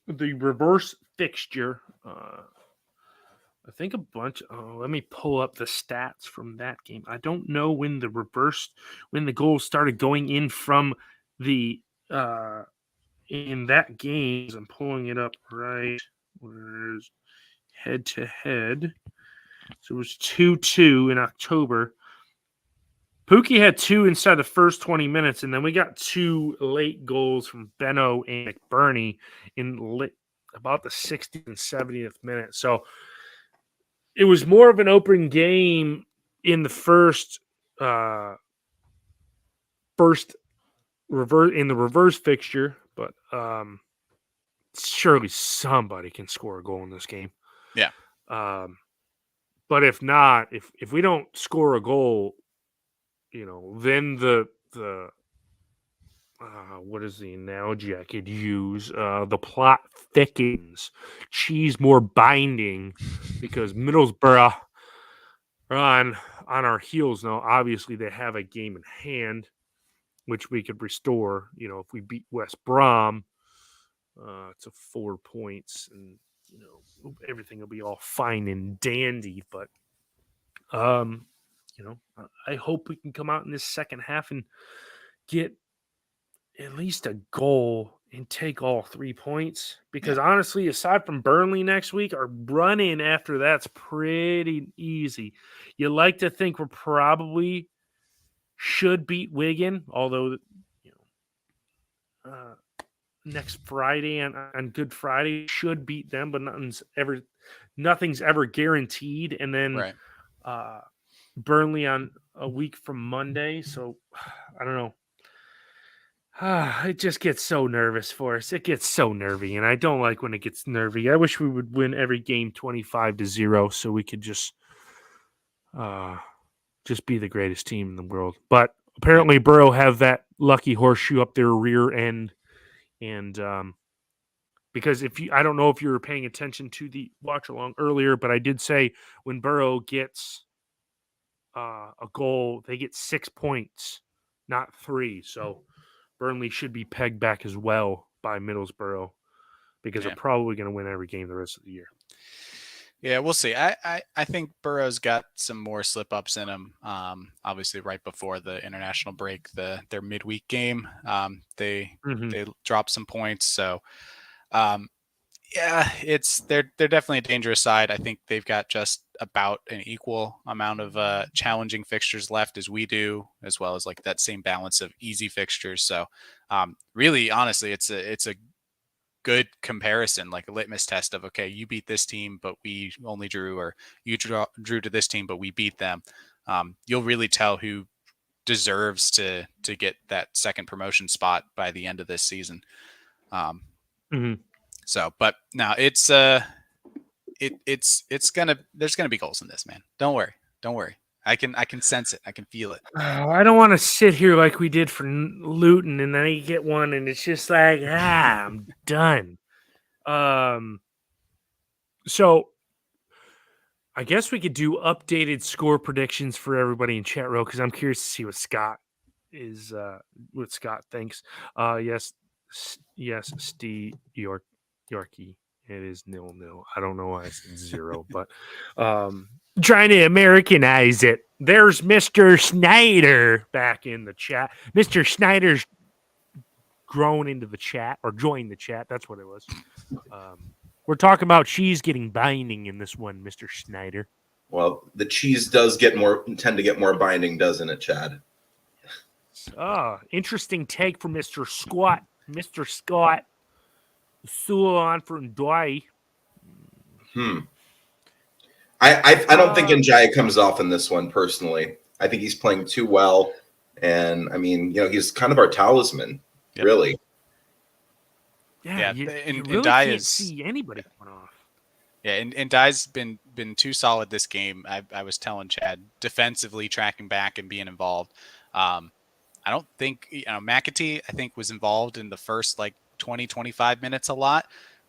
fixture, I think a bunch. Oh, let me pull up the stats from that game. I don't know when the goals started going in from the in that game. I'm pulling it up right. Where's head to head? So it was 2-2 in October. Pookie had 2 inside the first 20 minutes, and then we got 2 late goals from Benno and McBurney in about the 60th and 70th minute. So it was more of an open game in the first reverse fixture, but surely somebody can score a goal in this game. Yeah. But if not, if we don't score a goal, then the what is the analogy I could use? The plot thickens, cheese more binding, because Middlesbrough are on our heels now. Obviously, they have a game in hand, which we could restore. If we beat West Brom, it's a 4 points, and everything will be all fine and dandy. But I hope we can come out in this second half and get at least a goal and take all 3 points, because honestly, aside from Burnley next week, our run-in after that's pretty easy. You like to think we're probably should beat Wigan, although next Friday on Good Friday should beat them, but nothing's ever guaranteed. And then Burnley on a week from Monday, so I don't know. It just gets so nervous for us. It gets so nervy, and I don't like when it gets nervy. I wish we would win every game 25-0 so we could just be the greatest team in the world. But apparently Borough have that lucky horseshoe up their rear end, and because I don't know if you were paying attention to the watch along earlier, but I did say when Borough gets a goal, they get 6 points, not 3. So Burnley should be pegged back as well by Middlesbrough, because they're probably going to win every game the rest of the year. Yeah, we'll see. I think Burrow's got some more slip ups in him. Obviously, right before the international break, their midweek game, they dropped some points. So, they're definitely a dangerous side. I think they've got just about an equal amount of challenging fixtures left as we do, as well as like that same balance of easy fixtures. So, really, honestly, it's a good comparison, like a litmus test of, okay, you beat this team, but we only drew, or you drew to this team, but we beat them. You'll really tell who deserves to get that second promotion spot by the end of this season. So, but now it's there's gonna be goals in this, man. Don't worry. I can sense it. I can feel it. I don't want to sit here like we did for Luton, and then you get one, and it's just like, I'm done. So I guess we could do updated score predictions for everybody in chat row, because I'm curious to see what Scott thinks. Yes, Steve Yorkie. It is 0-0. I don't know why I said 0, but trying to Americanize it. There's Mr. Snyder back in the chat. Mr. Snyder's grown into the chat, or joined the chat. That's what it was. We're talking about cheese getting binding in this one, Mr. Snyder. Well, the cheese does tend to get more binding, doesn't it, Chad? Interesting take from Mr. Scott. Mr. Scott. Sewell on for Ndwai. I don't think Njaya comes off in this one personally. I think he's playing too well, and I mean, he's kind of our talisman, really. Yeah, you really can't see anybody coming off. Yeah, and Dye's been too solid this game. I was telling Chad, defensively tracking back and being involved. I don't think, McAtee, I think, was involved in the first like 20, 25 minutes a lot,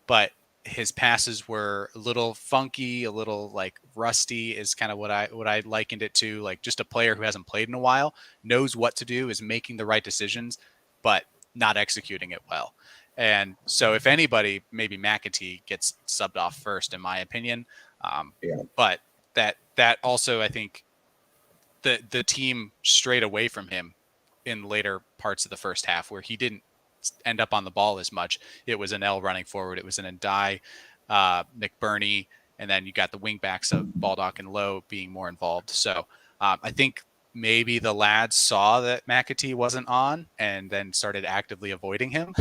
but his passes were a little funky, a little like rusty is kind of what I likened it to. Like just a player who hasn't played in a while, knows what to do, is making the right decisions, but not executing it well. And so if anybody, maybe McAtee gets subbed off first, in my opinion. But that also, I think the team strayed away from him in later parts of the first half where he didn't end up on the ball as much. It was an L running forward. It was an Ndai, McBurney, and then you got the wing backs of Baldock and Lowe being more involved. So I think maybe the lads saw that McAtee wasn't on and then started actively avoiding him.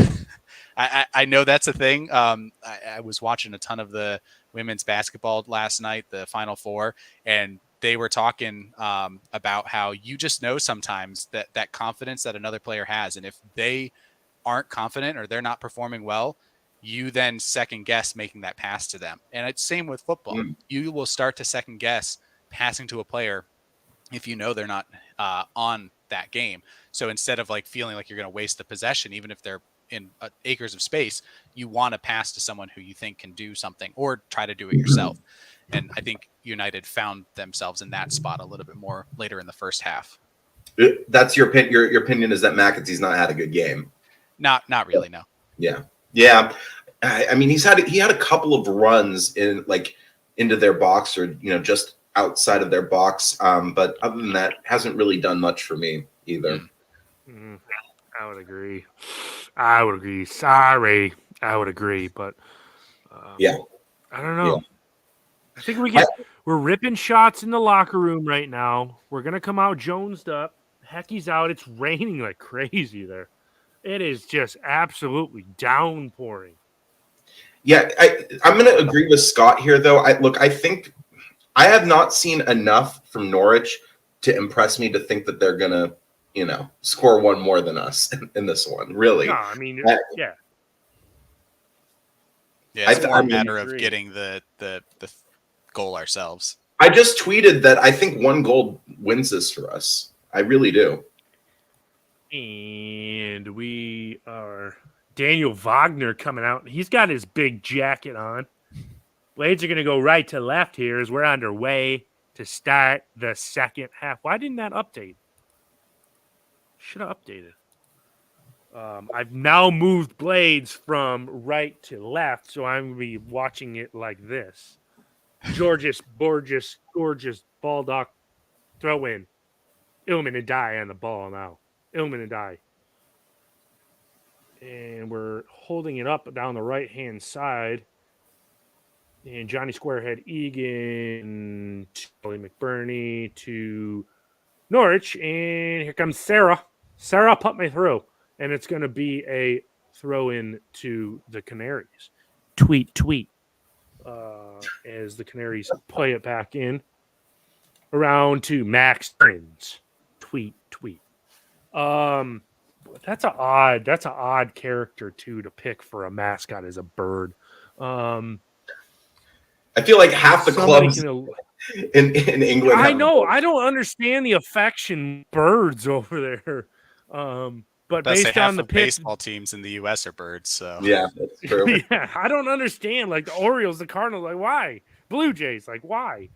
I know that's a thing. I was watching a ton of the women's basketball last night, the Final Four, and they were talking about how you just know sometimes that confidence that another player has. And if they aren't confident or they're not performing well, you then second guess making that pass to them. And it's same with football. You will start to second guess passing to a player if you know they're not on that game. So instead of like feeling like you're going to waste the possession, even if they're in acres of space, you want to pass to someone who you think can do something or try to do it yourself. And I think United found themselves in that spot a little bit more later in the first half. That's your opinion is that McAtee's not had a good game. Not really, no. Yeah. I mean, he had a couple of runs in like into their box or just outside of their box, but other than that, hasn't really done much for me either. I would agree. Sorry, I would agree, but I don't know. Yeah. I think we're ripping shots in the locker room right now. We're gonna come out jonesed up. Hecky's out. It's raining like crazy there. It is just absolutely downpouring. Yeah, I'm going to agree with Scott here, though. I think I have not seen enough from Norwich to impress me to think that they're going to, score one more than us in this one, really. No, I mean, Yeah, it's more a matter of getting the goal ourselves. I just tweeted that I think one goal wins this for us. I really do. And we are Daniel Wagner coming out. He's got his big jacket on. Blades are going to go right to left here as we're underway to start the second half. Why didn't that update? Should have updated. I've now moved Blades from right to left, so I'm going to be watching it like this. Gorgeous, Baldock throw in. Illman and Die on the ball now. Illman and Die. And we're holding it up down the right-hand side. And Johnny Squarehead Egan to Billy McBurney to Norwich. And here comes Sarah. Sarah put me through. And it's going to be a throw-in to the Canaries. Tweet. As the Canaries play it back in. Around to Max Trins. Tweet. That's an odd character too to pick for a mascot as a bird. I feel like half the clubs in England. I know. I don't understand the affection birds over there. But based on the baseball teams in the U.S. are birds, so yeah, that's true. Yeah, I don't understand. Like the Orioles, the Cardinals, like why? Blue Jays, like why?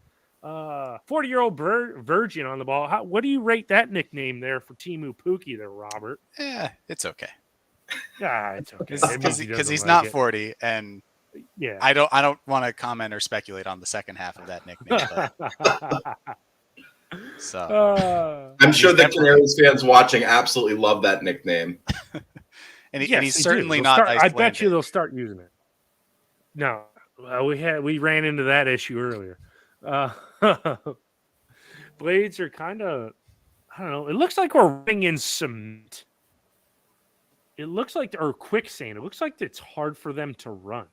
40-year-old virgin on the ball. What do you rate that nickname there for Timu Pukki there, Robert? Yeah, it's okay. Yeah, it's okay. Because he's not 40, and yeah, I don't want to comment or speculate on the second half of that nickname. But, so I'm sure the Canaries fans watching absolutely love that nickname. and he's certainly not. I bet you they'll start using it. No, we ran into that issue earlier. Blades are kind of, I don't know. It looks like we're running in cement. It looks like, or quicksand. It looks like it's hard for them to run.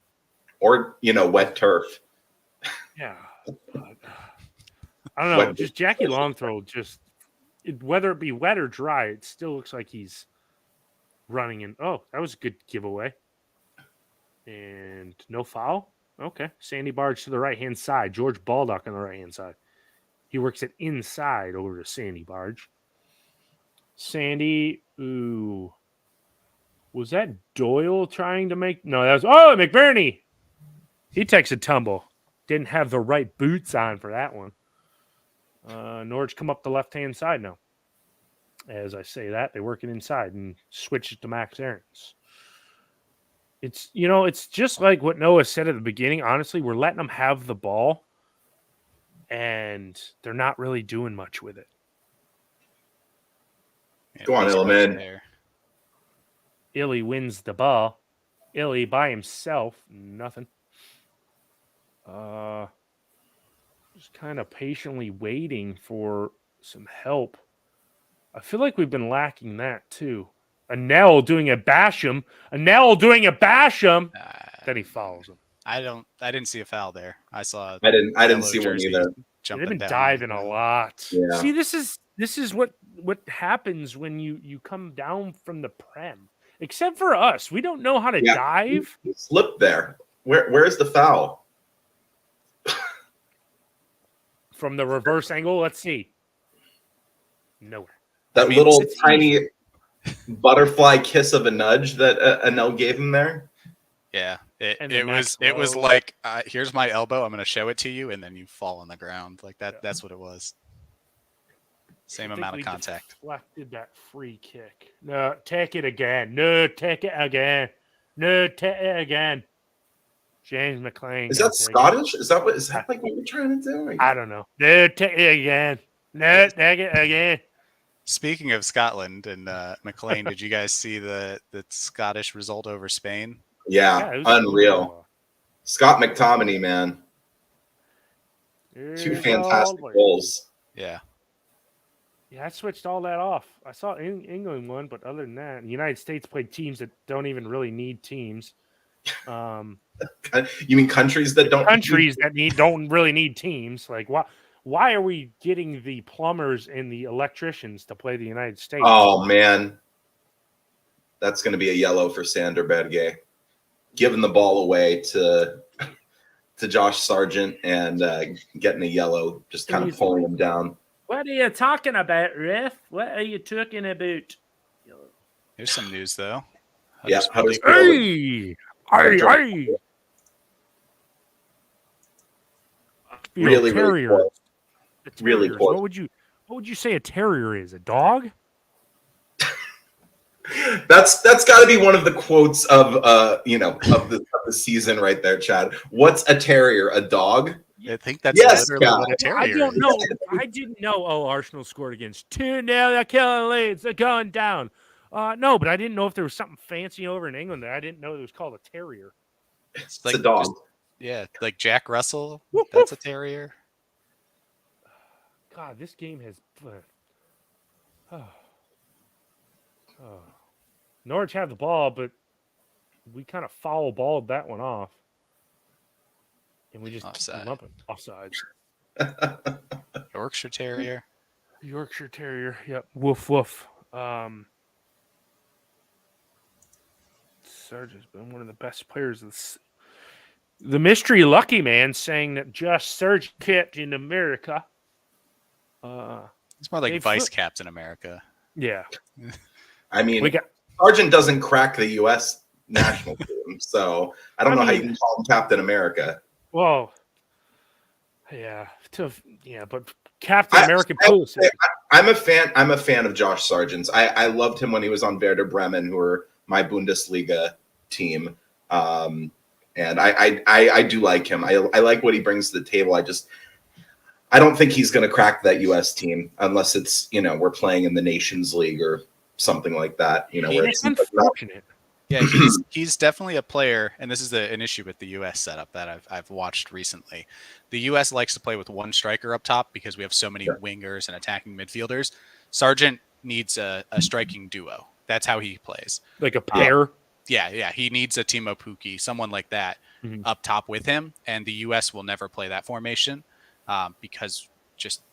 Or, wet turf. Yeah. I don't know. Just Jackie Longthrow, whether it be wet or dry, it still looks like he's running in. Oh, that was a good giveaway. And no foul. Okay. Sandy Barge to the right-hand side. George Baldock on the right-hand side. He works it inside over to Sandy Barge. Sandy, ooh. Was that Doyle trying to make? No, that was McBurney. He takes a tumble. Didn't have the right boots on for that one. Norwich come up the left-hand side now. As I say that, they're working inside and switch it to Max Aarons. It's just like what Noah said at the beginning. Honestly, we're letting them have the ball, and they're not really doing much with it. Go on, Illiman. Illy wins the ball. Illy by himself, nothing. Just kind of patiently waiting for some help. I feel like we've been lacking that too. Anel doing a Basham. Then he follows him. I didn't see a foul there. I didn't see one either. They've been diving a lot. Yeah. See, this is what happens when you come down from the Prem. Except for us, we don't know how to dive. He slipped there. Where's the foul? From the reverse angle, let's see. Nowhere. That little tiny butterfly kiss of a nudge that Anel gave him there. Yeah, it was like here's my elbow. I'm going to show it to you, and then you fall on the ground like that. Yeah. That's what it was. Same amount of contact. Deflected that free kick. No, take it again. No, take it again. No, take it again. James McLean. Is that Scottish? Is that like what you're trying to do? I don't know. No, take it again. No, take it again. Speaking of Scotland and McLean, did you guys see the Scottish result over Spain? Yeah, unreal. Cool. Scott McTominay, man. Two fantastic goals. Yeah. Yeah, I switched all that off. I saw England won, but other than that, the United States played teams that don't even really need teams. You mean countries that don't really need teams? Like why are we getting the plumbers and the electricians to play the United States? Oh man, that's going to be a yellow for Sander Berge, giving the ball away to Josh Sargent and getting a yellow, just kind of pulling him down. What are you talking about, ref? What are you talking about? Here's some news though. Hey. Really cool. Really cool. What would you say a terrier is? A dog? That's got to be one of the quotes of the season right there, Chad. What's a terrier? A dog? I think that's literally what a terrier I don't know. I didn't know. Oh, Arsenal scored against 2-0. They're killing leads. They're going down. No, but I didn't know if there was something fancy over in England that I didn't know it was called a terrier. It's like a dog. Like Jack Russell. That's a terrier. God, this game has. Norwich had the ball, but we kind of foul balled that one off, and we just lump it offside. Yorkshire Terrier. Yep. Woof woof. Serge has been one of the best players of the mystery lucky man saying that just Serge kept in America. It's more like vice Captain America. Yeah. I mean, Sargent doesn't crack the U.S. national team, so I don't know how you can call him Captain America. Well, yeah, but Captain America. I'm a fan of Josh Sargent's. I loved him when he was on Werder Bremen, who were my Bundesliga team, and I do like him. I like what he brings to the table. I don't think he's going to crack that U.S. team unless it's we're playing in the Nations League or something like that. Where it's unfortunate. Yeah, he's definitely a player, and this is an issue with the U.S. setup that I've watched recently. The U.S. likes to play with one striker up top because we have so many wingers and attacking midfielders. Sargent needs a striking duo. That's how he plays. Like a pair? Yeah. He needs a Timo Pukki, someone like that, up top with him, and the U.S. will never play that formation because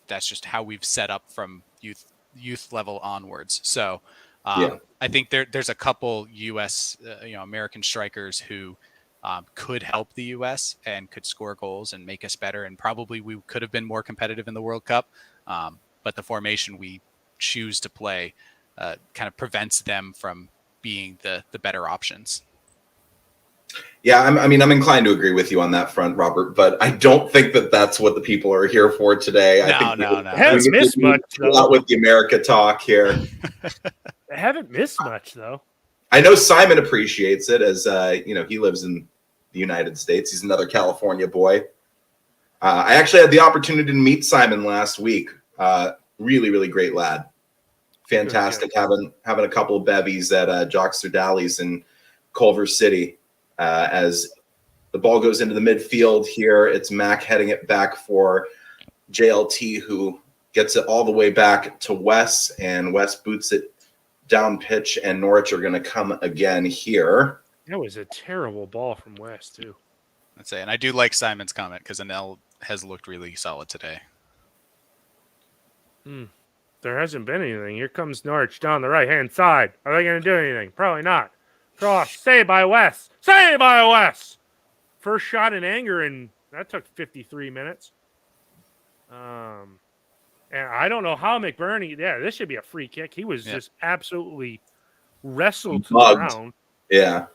that's just how we've set up from youth level onwards. So I think there's a couple U.S. American strikers who could help the U.S. and could score goals and make us better, and probably we could have been more competitive in the World Cup. But the formation we choose to play kind of prevents them from being the better options. Yeah, I'm inclined to agree with you on that front, Robert, but I don't think that that's what the people are here for today. I think No. Haven't missed much, a lot with the America talk here. I haven't missed much, though. I know Simon appreciates it as, he lives in the United States. He's another California boy. I actually had the opportunity to meet Simon last week. Really, really great lad. Fantastic having a couple of bevies at Jockster Dally's in Culver City. As the ball goes into the midfield here, it's Mac heading it back for JLT, who gets it all the way back to Wes, and Wes boots it down pitch, and Norwich are going to come again here. That was a terrible ball from Wes, too. I'd say, and I do like Simon's comment because Anel has looked really solid today. There hasn't been anything. Here comes Norwich down the right-hand side. Are they going to do anything? Probably not. Cross, saved by Wes. Saved by Wes. First shot in anger, and that took 53 minutes. And I don't know how McBurney. Yeah, this should be a free kick. He was just absolutely wrestled to the ground. Yeah.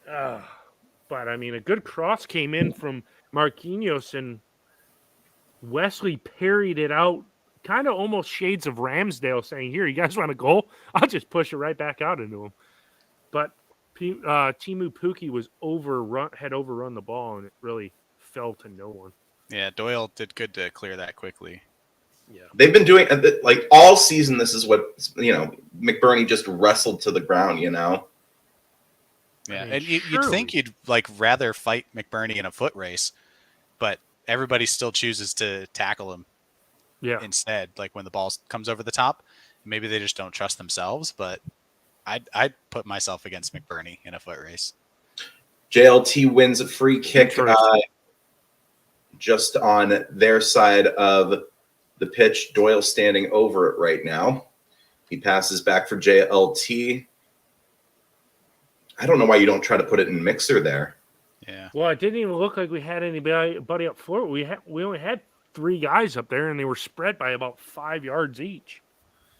But I mean, a good cross came in from Marquinhos, and Wesley parried it out, kind of almost shades of Ramsdale, saying, "Here, you guys want a goal? I'll just push it right back out into him." But Timu Pukki had overrun the ball, and it really fell to no one. Yeah, Doyle did good to clear that quickly. Yeah, they've been doing like all season. This is what McBurney just wrestled to the ground. Yeah, I mean, and you'd think you'd like rather fight McBurney in a foot race, but everybody still chooses to tackle him. Yeah. Instead, like when the ball comes over the top, maybe they just don't trust themselves. But I'd put myself against McBurney in a foot race. JLT wins a free kick just on their side of the pitch. Doyle standing over it right now. He passes back for JLT. I don't know why you don't try to put it in mixer there. Yeah. Well, it didn't even look like we had anybody up forward. We only had 3 guys up there, and they were spread by about 5 yards each.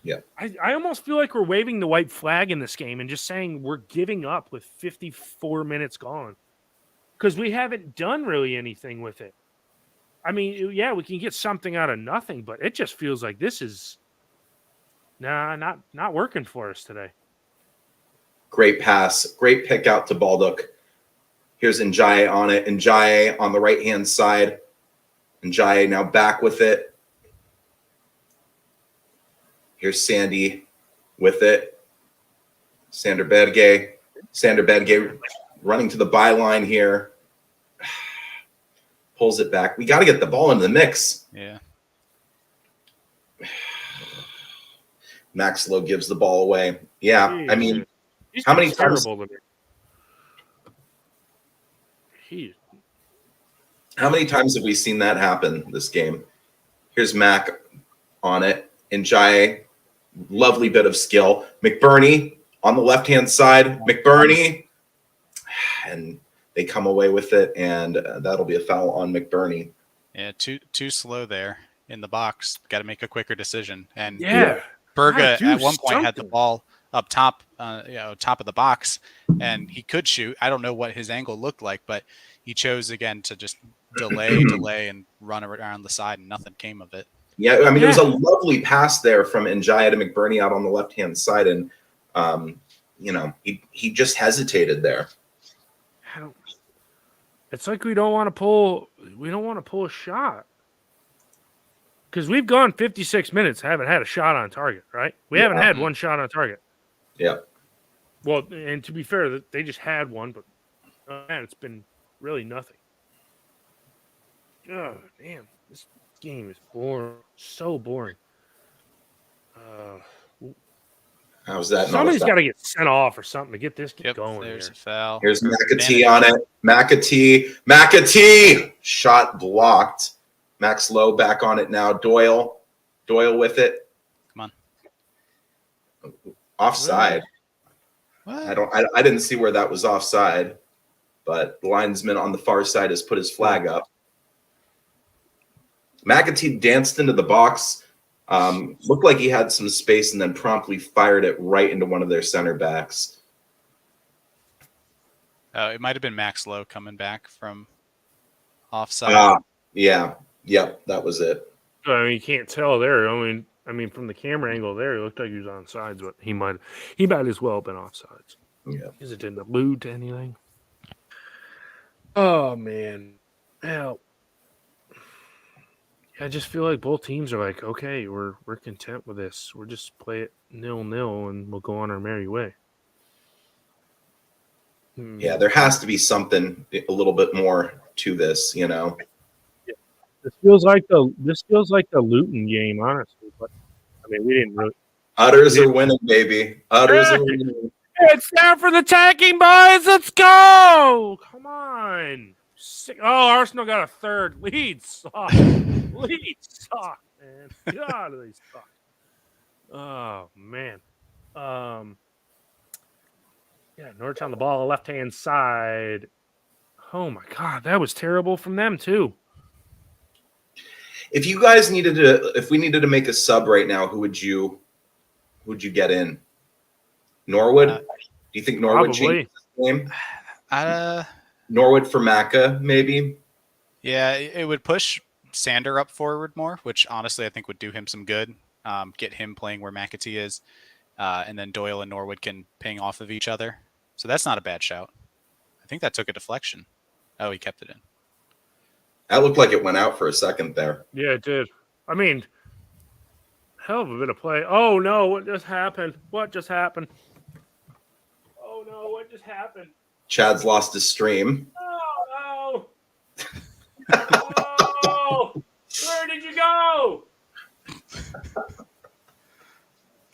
Yeah. I almost feel like we're waving the white flag in this game and just saying we're giving up with 54 minutes gone, because we haven't done really anything with it. I mean, yeah, we can get something out of nothing, but it just feels like this is not working for us today. Great pass. Great pick out to Baldock. Here's Njaye on it. Njaye on the right-hand side. Njaye now back with it. Here's Sandy with it. Sander Berge. Sander Berge running to the byline here. Pulls it back. We got to get the ball into the mix. Yeah. Max Lowe gives the ball away. Yeah, I mean, how many times? How many times have we seen that happen this game? Here's Mac on it. Njaye, lovely bit of skill. McBurney on the left-hand side. McBurney, and they come away with it, and that'll be a foul on McBurney. Yeah, too slow there in the box. Got to make a quicker decision. And Berga at one point had the ball up top, top of the box, and he could shoot. I don't know what his angle looked like, but he chose again to just delay, and run around the side, and nothing came of it. Yeah, I mean, it was a lovely pass there from Njaye to McBurney out on the left-hand side, and he just hesitated there. It's like we don't want to pull a shot, because we've gone 56 minutes, haven't had a shot on target, right? We haven't had one shot on target. Yeah. Well, and to be fair, they just had one, but it's been really nothing. Oh, damn. This game is boring. So boring. How's that? Somebody's got to get sent off or something to get this going. There's a foul. Here's McAtee on it. McAtee. Shot blocked. Max Lowe back on it now. Doyle with it. Come on. Offside. What? I didn't see where that was offside, but the linesman on the far side has put his flag up. McAtee danced into the box. Looked like he had some space and then promptly fired it right into one of their center backs. It might have been Max Lowe coming back from offside. Yeah. Yep, that was it. I mean, you can't tell there. I mean, from the camera angle there, it looked like he was on sides, but he might as well have been offsides. Yeah. Because it didn't allude to anything. Oh man. Hell. I just feel like both teams are like, okay, we're content with this. We'll just play it 0-0 and we'll go on our merry way. Yeah, there has to be something a little bit more to this, you know. This feels like the Luton game, honestly. But I mean, we didn't really. Udders are winning, baby. Udders are winning. It's time for the tanking, boys. Let's go! Come on. Oh, Arsenal got a third. Leeds suck. Leeds suck, man. God, they suck. Oh man. Yeah, Norwich on the ball, left hand side. Oh my God, that was terrible from them too. If you guys if we needed to make a sub right now, who would you get in? Norwood? Do you think Norwood changes the game? Norwood for Macca, maybe? Yeah, it would push Sander up forward more, which honestly I think would do him some good. Get him playing where McAtee is. And then Doyle and Norwood can ping off of each other. So that's not a bad shout. I think that took a deflection. Oh, he kept it in. That looked like it went out for a second there. Yeah, it did. I mean, hell of a bit of play. Oh, no. What just happened? What just happened? Oh, no. What just happened? Chad's lost his stream. Oh, no. Oh, where did you go?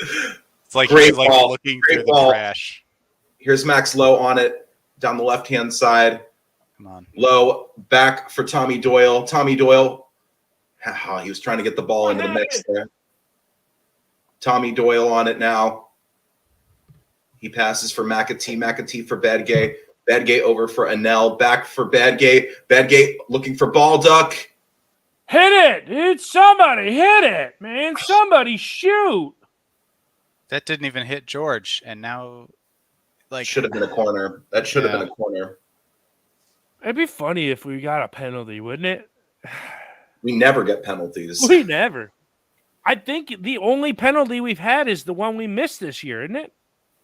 It's like he's like looking through the trash. Here's Max Lowe on it down the left-hand side. Come on. Lowe back for Tommy Doyle. Tommy Doyle. He was trying to get the ball into the mix there. Tommy Doyle on it now. He passes for McAtee. McAtee for Badgay. Badgay over for Anel. Back for Badgay. Badgay looking for Balduck. Hit it, dude. Somebody hit it, man. Somebody shoot. That didn't even hit George, and now, like, should have been a corner. That should have been a corner. It'd be funny if we got a penalty, wouldn't it? We never get penalties. We never. I think the only penalty we've had is the one we missed this year, isn't it?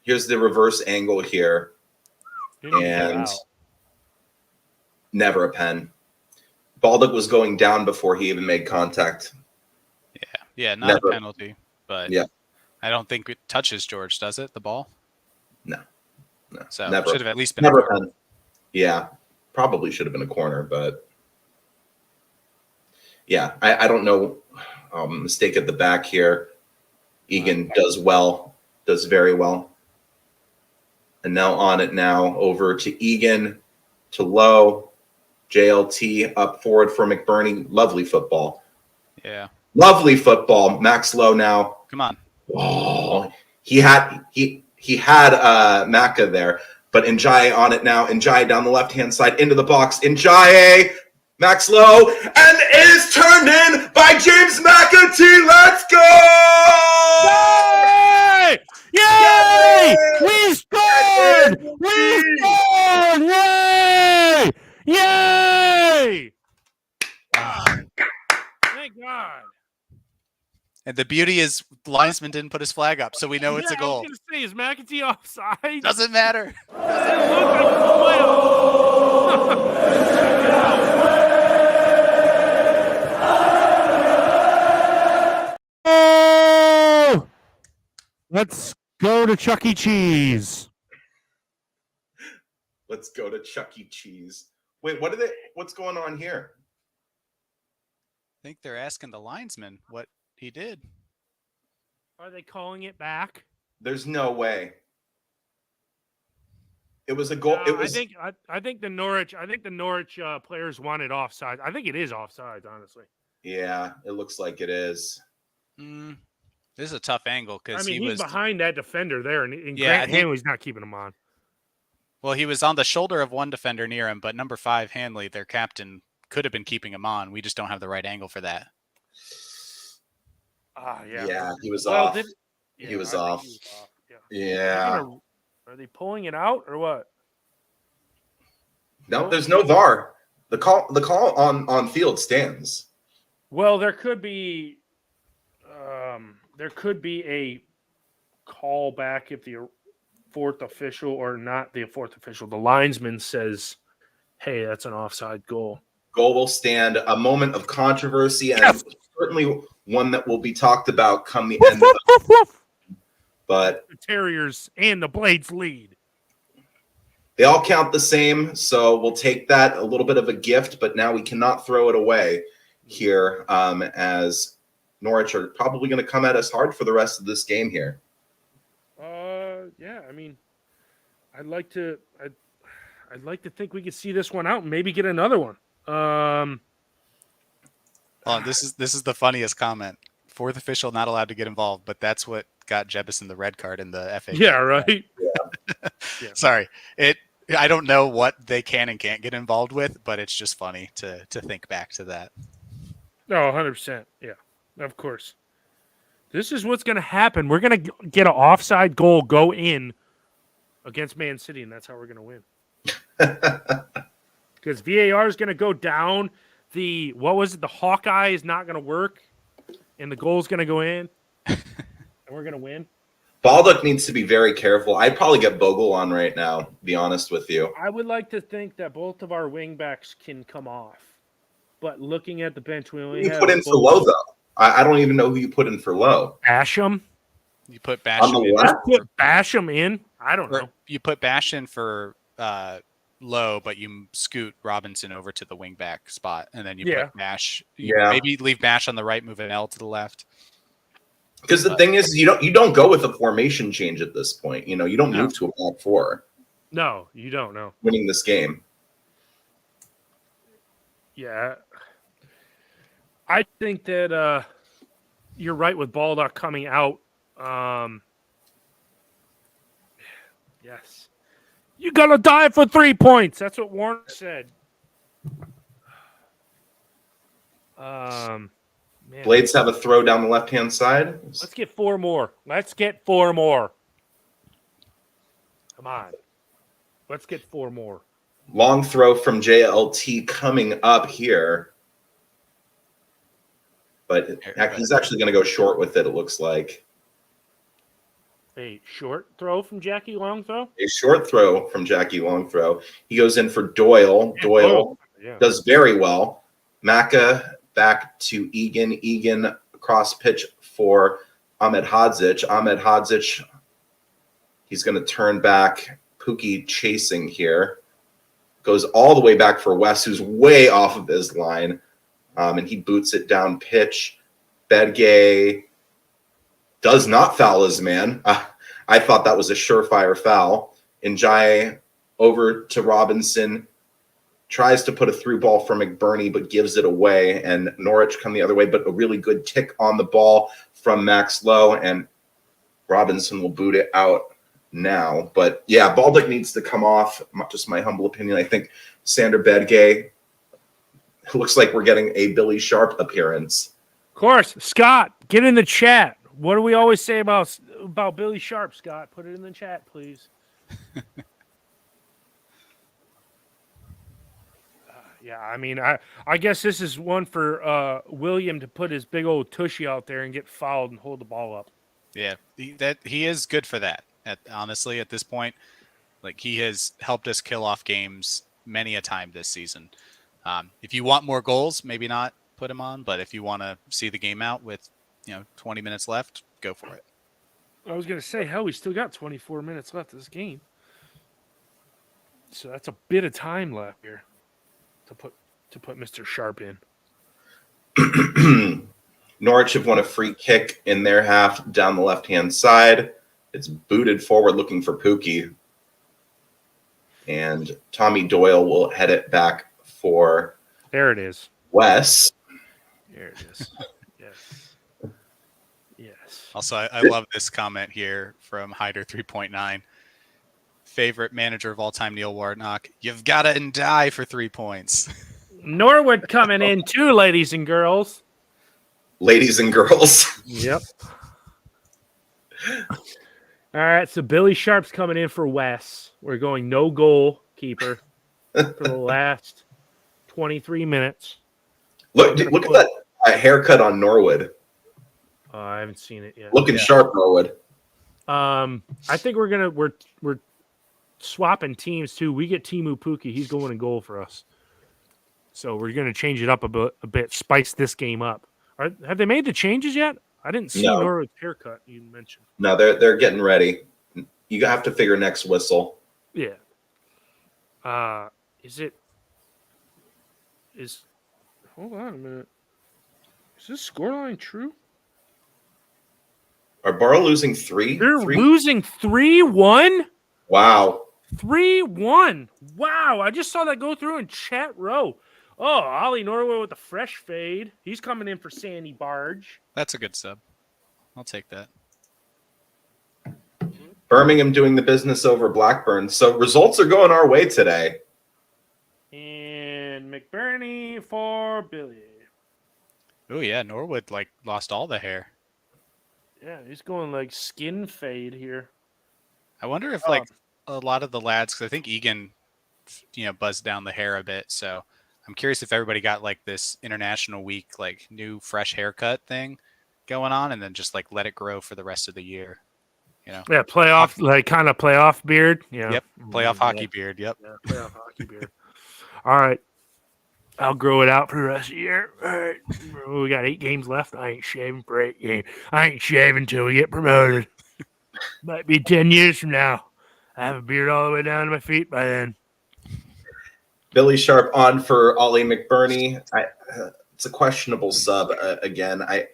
Here's the reverse angle here, and never a pen. Baldock was going down before he even made contact. Yeah, not a penalty, but yeah. I don't think it touches George, does it? The ball? No. So never. It should have at least been never a corner. Yeah, probably should have been a corner, but yeah, I don't know. Mistake at the back here. Egan does very well. And now on it now over to Egan, to Lowe, JLT up forward for McBurney. Lovely football. Yeah. Lovely football. Max Lowe now. Come on. Oh, he had Macca there, but Njaye on it now. Njaye down the left-hand side into the box. Njaye, Max Lowe, and is turned in by James McAtee. Let's go! Yay! Yay! We scored! We scored! Yay! Yay! Thank God. And the beauty is linesman didn't put his flag up, so we know it's a goal. I was going to say, is McAtee offside? Doesn't matter. Doesn't look like a Oh! Let's go to Chuck E. Cheese. Let's go to Chuck E. Cheese. Wait, what's going on here? I think they're asking the linesman what he did. Are they calling it back? There's no way. It was a goal. It was. I think the Norwich players wanted offside. I think it is offside, honestly. Yeah, it looks like it is. This is a tough angle because he's behind that defender there, and Grant Hanley's not keeping him on. Well, he was on the shoulder of one defender near him, but number 5 Hanley, their captain, could have been keeping him on. We just don't have the right angle for that. Yeah. Yeah, he was Well, off. He was off. He was off. Yeah. Yeah. Are they pulling it out or what? No, there's no VAR. The call on field stands. Well, there could be a call back if the fourth official or not the fourth official, the linesman says, "Hey, that's an offside goal." Goal will stand. A moment of controversy and certainly one that will be talked about come the end. But the Terriers and the Blades lead. They all count the same, so we'll take that, a little bit of a gift, but now we cannot throw it away here, as Norwich are probably going to come at us hard for the rest of this game here. Yeah, I mean, I'd like to think we could see this one out and maybe get another one. This is the funniest comment. Fourth official not allowed to get involved, but that's what got Jebison the red card in the FA. Yeah, right. Yeah. Sorry, I don't know what they can and can't get involved with, but it's just funny to think back to that. No, 100%. Yeah, of course. This is what's going to happen. We're going to get an offside goal go in against Man City, and that's how we're going to win. Because VAR is going to go down. The Hawkeye is not going to work, and the goal is going to go in, and we're going to win. Baldock needs to be very careful. I'd probably get Bogle on right now, to be honest with you. I would like to think that both of our wingbacks can come off. But looking at the bench, we only have... put in for Low, though. I don't even know who you put in for Low. Basham? You put Basham in. Just put Basham in? I don't know. You put Basham for Low, but you scoot Robinson over to the wingback spot, and then you put Bash. Maybe leave Bash on the right, move an L to the left. Because the thing is, you don't go with a formation change at this point. You don't move to a back four. No, you don't know. Winning this game. Yeah. I think that you're right with Baldock coming out. Yes. You got to die for 3 points. That's what Warner said. Man. Blades have a throw down the left-hand side. Let's get 4 more. Come on. Let's get 4 more. Long throw from JLT coming up here. But he's actually going to go short with it, it looks like. A short throw from Jackie Longthrow? A short throw from Jackie Longthrow. He goes in for Doyle. Doyle does very well. Maka back to Egan. Egan cross pitch for Ahmed Hadzic. Ahmed Hadzic, he's going to turn back. Pookie chasing here. Goes all the way back for West, who's way off of his line. And he boots it down pitch. Bedgay does not foul his man. I thought that was a surefire foul. Njai over to Robinson. Tries to put a through ball for McBurney, but gives it away. And Norwich come the other way, but a really good tick on the ball from Max Lowe. And Robinson will boot it out now. But yeah, Baldock needs to come off. Just my humble opinion. I think Sander Bedgay, it looks like we're getting a Billy Sharp appearance. Of course. Scott, get in the chat. What do we always say about Billy Sharp, Scott? Put it in the chat, please. Yeah, I mean, I guess this is one for William to put his big old tushy out there and get fouled and hold the ball up. Yeah, he is good for that. Honestly, at this point, like, he has helped us kill off games many a time this season. If you want more goals, maybe not put him on, but if you want to see the game out with 20 minutes left, go for it. I was going to say, hell, we still got 24 minutes left of this game. So that's a bit of time left here to put Mr. Sharp in. Norwich have won a free kick in their half down the left-hand side. It's booted forward looking for Pookie. And Tommy Doyle will head it back for there it is. Wes. There it is. Yes. Yes. Also, I love this comment here from Hyder 3.9. Favorite manager of all time, Neil Warnock. You've got to die for 3 points. Norwood coming in too, ladies and girls. ladies and girls. Yep. All right, so Billy Sharp's coming in for Wes. We're going no goal keeper for the last 23 minutes. Look at that haircut on Norwood. I haven't seen it yet. Looking sharp, Norwood. I think we're swapping teams too. We get Timu Puki. He's going in goal for us. So we're going to change it up a bit, spice this game up. Have they made the changes yet? I didn't see Norwood's haircut you mentioned. No, they're getting ready. You have to figure next whistle. Yeah. Hold on a minute. Is this scoreline true? Are Barra losing 3? They're losing 3-1? Wow. 3-1. Wow. I just saw that go through in chat row. Oh, Ollie Norwood with the fresh fade. He's coming in for Sandy Barge. That's a good sub. I'll take that. Birmingham doing the business over Blackburn. So results are going our way today. And McBurney for Billy. Oh, yeah. Norwood, lost all the hair. Yeah, he's going skin fade here. I wonder if, a lot of the lads, because I think Egan, buzzed down the hair a bit. So I'm curious if everybody got, this international week, new fresh haircut thing going on and then just, let it grow for the rest of the year. Yeah, playoff, kind of playoff beard. Yeah. Yep, playoff hockey beard. Yep. Yeah, playoff hockey beard. All right. I'll grow it out for the rest of the year. All right. We got 8 games left. I ain't shaving for 8 games. I ain't shaving until we get promoted. Might be 10 years from now. I have a beard all the way down to my feet by then. Billy Sharp on for Ollie McBurney. It's a questionable sub again. I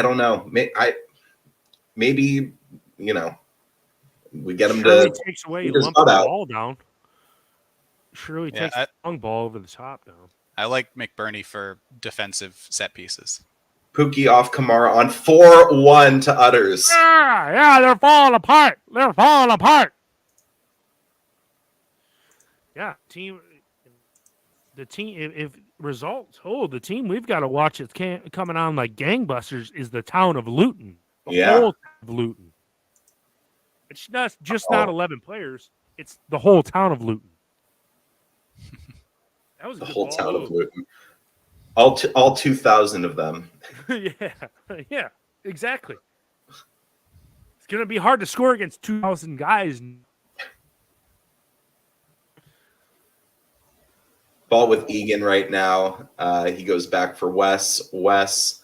don't know. Maybe we get him Shirley to takes away lump the ball down. Shirley takes the long ball over the top down. I like McBurney for defensive set pieces. Pookie off Kamara on 4-1 to Utters. Yeah, they're falling apart. Yeah, the team. If results hold, the team we've got to watch it's coming on like gangbusters is the town of Luton. The whole town of Luton. It's not just not 11 players. It's the whole town of Luton. That was the whole town of Luton. All 2,000 of them. yeah, exactly. It's gonna be hard to score against 2,000 guys. Ball with Egan right now. He goes back for Wes. Wes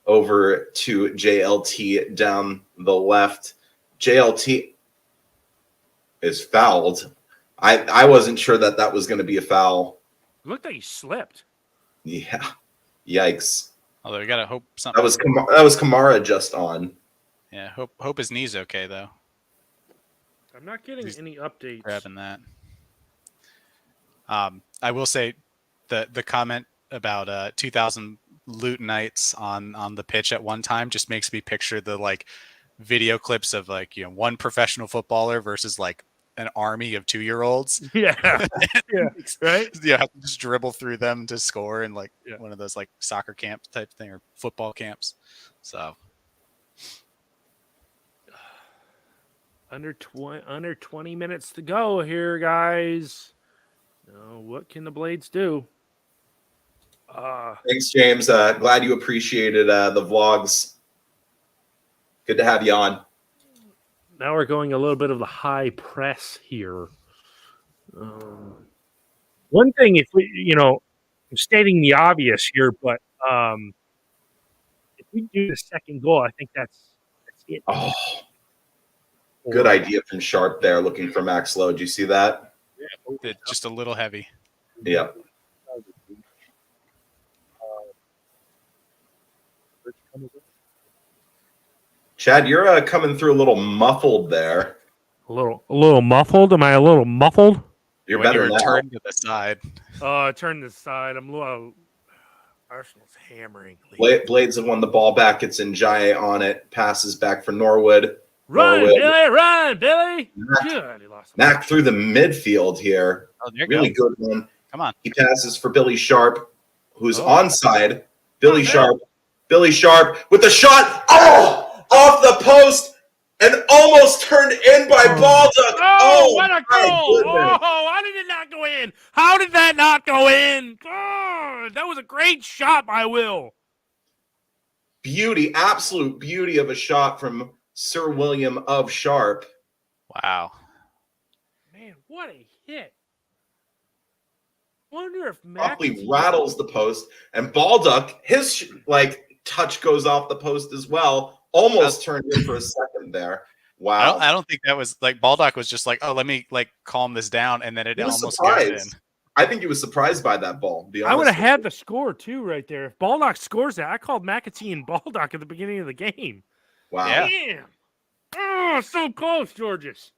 over to JLT down the left. JLT is fouled. I wasn't sure that was going to be a foul. It looked like he slipped. Yeah. Yikes. Although we gotta hope something. That was Kamara just on. Yeah. Hope his knee's okay though. I'm not getting any updates. Grabbing that. I will say the comment about 2,000 Lutonites on the pitch at one time just makes me picture the video clips of one professional footballer versus an army of 2-year-olds. Yeah. Yeah. Right? Yeah, just dribble through them to score in one of those soccer camp type thing or football camps. So under 20 minutes to go here, guys. What can the Blades do? Thanks, James. Glad you appreciated the vlogs. Good to have you on. Now we're going a little bit of the high press here. One thing, if we, I'm stating the obvious here, but if we do the second goal, I think that's it. Oh, good idea from Sharp there, looking for max load. Do you see that? Yeah, just a little heavy. Yep. Chad, you're coming through a little muffled there. A little muffled. Am I a little muffled? You're better now. Turn to the side. Oh, I turned to the side. I'm a little. Arsenal's hammering. Blades have won the ball back. It's Njaye on it. Passes back for Norwood. Run, Norwood. Billy! Run, Billy! Mac through the midfield here. Oh, there really you go. good one. Come on. He passes for Billy Sharp, who's onside. Billy Sharp Billy Sharp with the shot. Oh, off the post and almost turned in by Baldock. Oh, what a my goal! goodness. Oh, how did it not go in? How did that not go in? Oh, that was a great shot by Will. Beauty, absolute beauty of a shot from Sir William of Sharp. Wow. Man, what a hit. Wonder if Buckley rattles the post, and Baldock, his touch goes off the post as well. Almost turned in for a second there. Wow. I don't think that was like Baldock was just like, oh, let me like calm this down, and then it almost goes in. I think he was surprised by that ball. I would have had the score too right there. If Baldock scores that, I called McAtee and Baldock at the beginning of the game. Wow. Yeah. Damn. Oh, so close, Georges.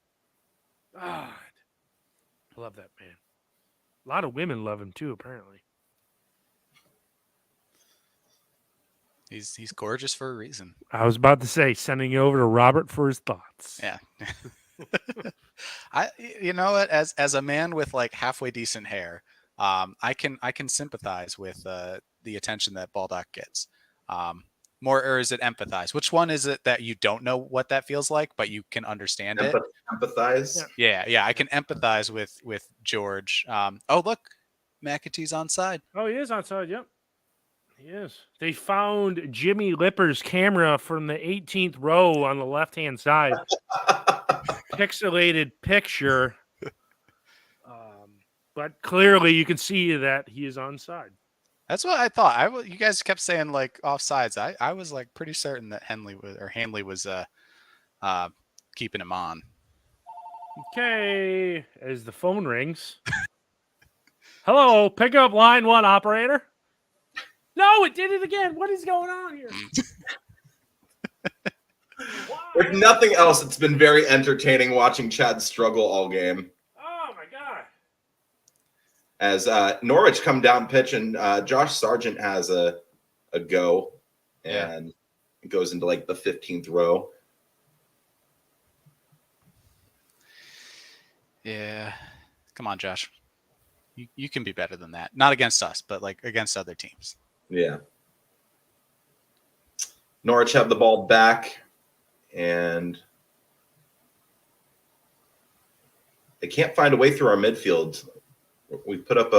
God. I love that man. A lot of women love him too, apparently. He's gorgeous for a reason. I was about to say, sending you over to Robert for his thoughts. Yeah. You know what? As a man with like halfway decent hair, I can sympathize with the attention that Baldock gets. Or is it empathize? Which one is it that you don't know what that feels like, but you can understand it? Empathize. Yeah. I can empathize with George. Oh, look, McAtee's onside. Oh, he is onside. Yep, he is. They found Jimmy Lipper's camera from the 18th row on the left-hand side. Pixelated picture, but clearly you can see that he is onside. That's what I thought. You guys kept saying like offsides. I was like pretty certain that Hanley was keeping him on. Okay, as the phone rings. Hello, pick up line 1, operator. No, it did it again. What is going on here? If nothing else, it's been very entertaining watching Chad struggle all game. Oh my god! As Norwich come down pitch and Josh Sargent has a go and it goes into like the 15th row. Yeah, come on, Josh. You can be better than that. Not against us, but like against other teams. Yeah. Norwich have the ball back, and they can't find a way through our midfield. We put up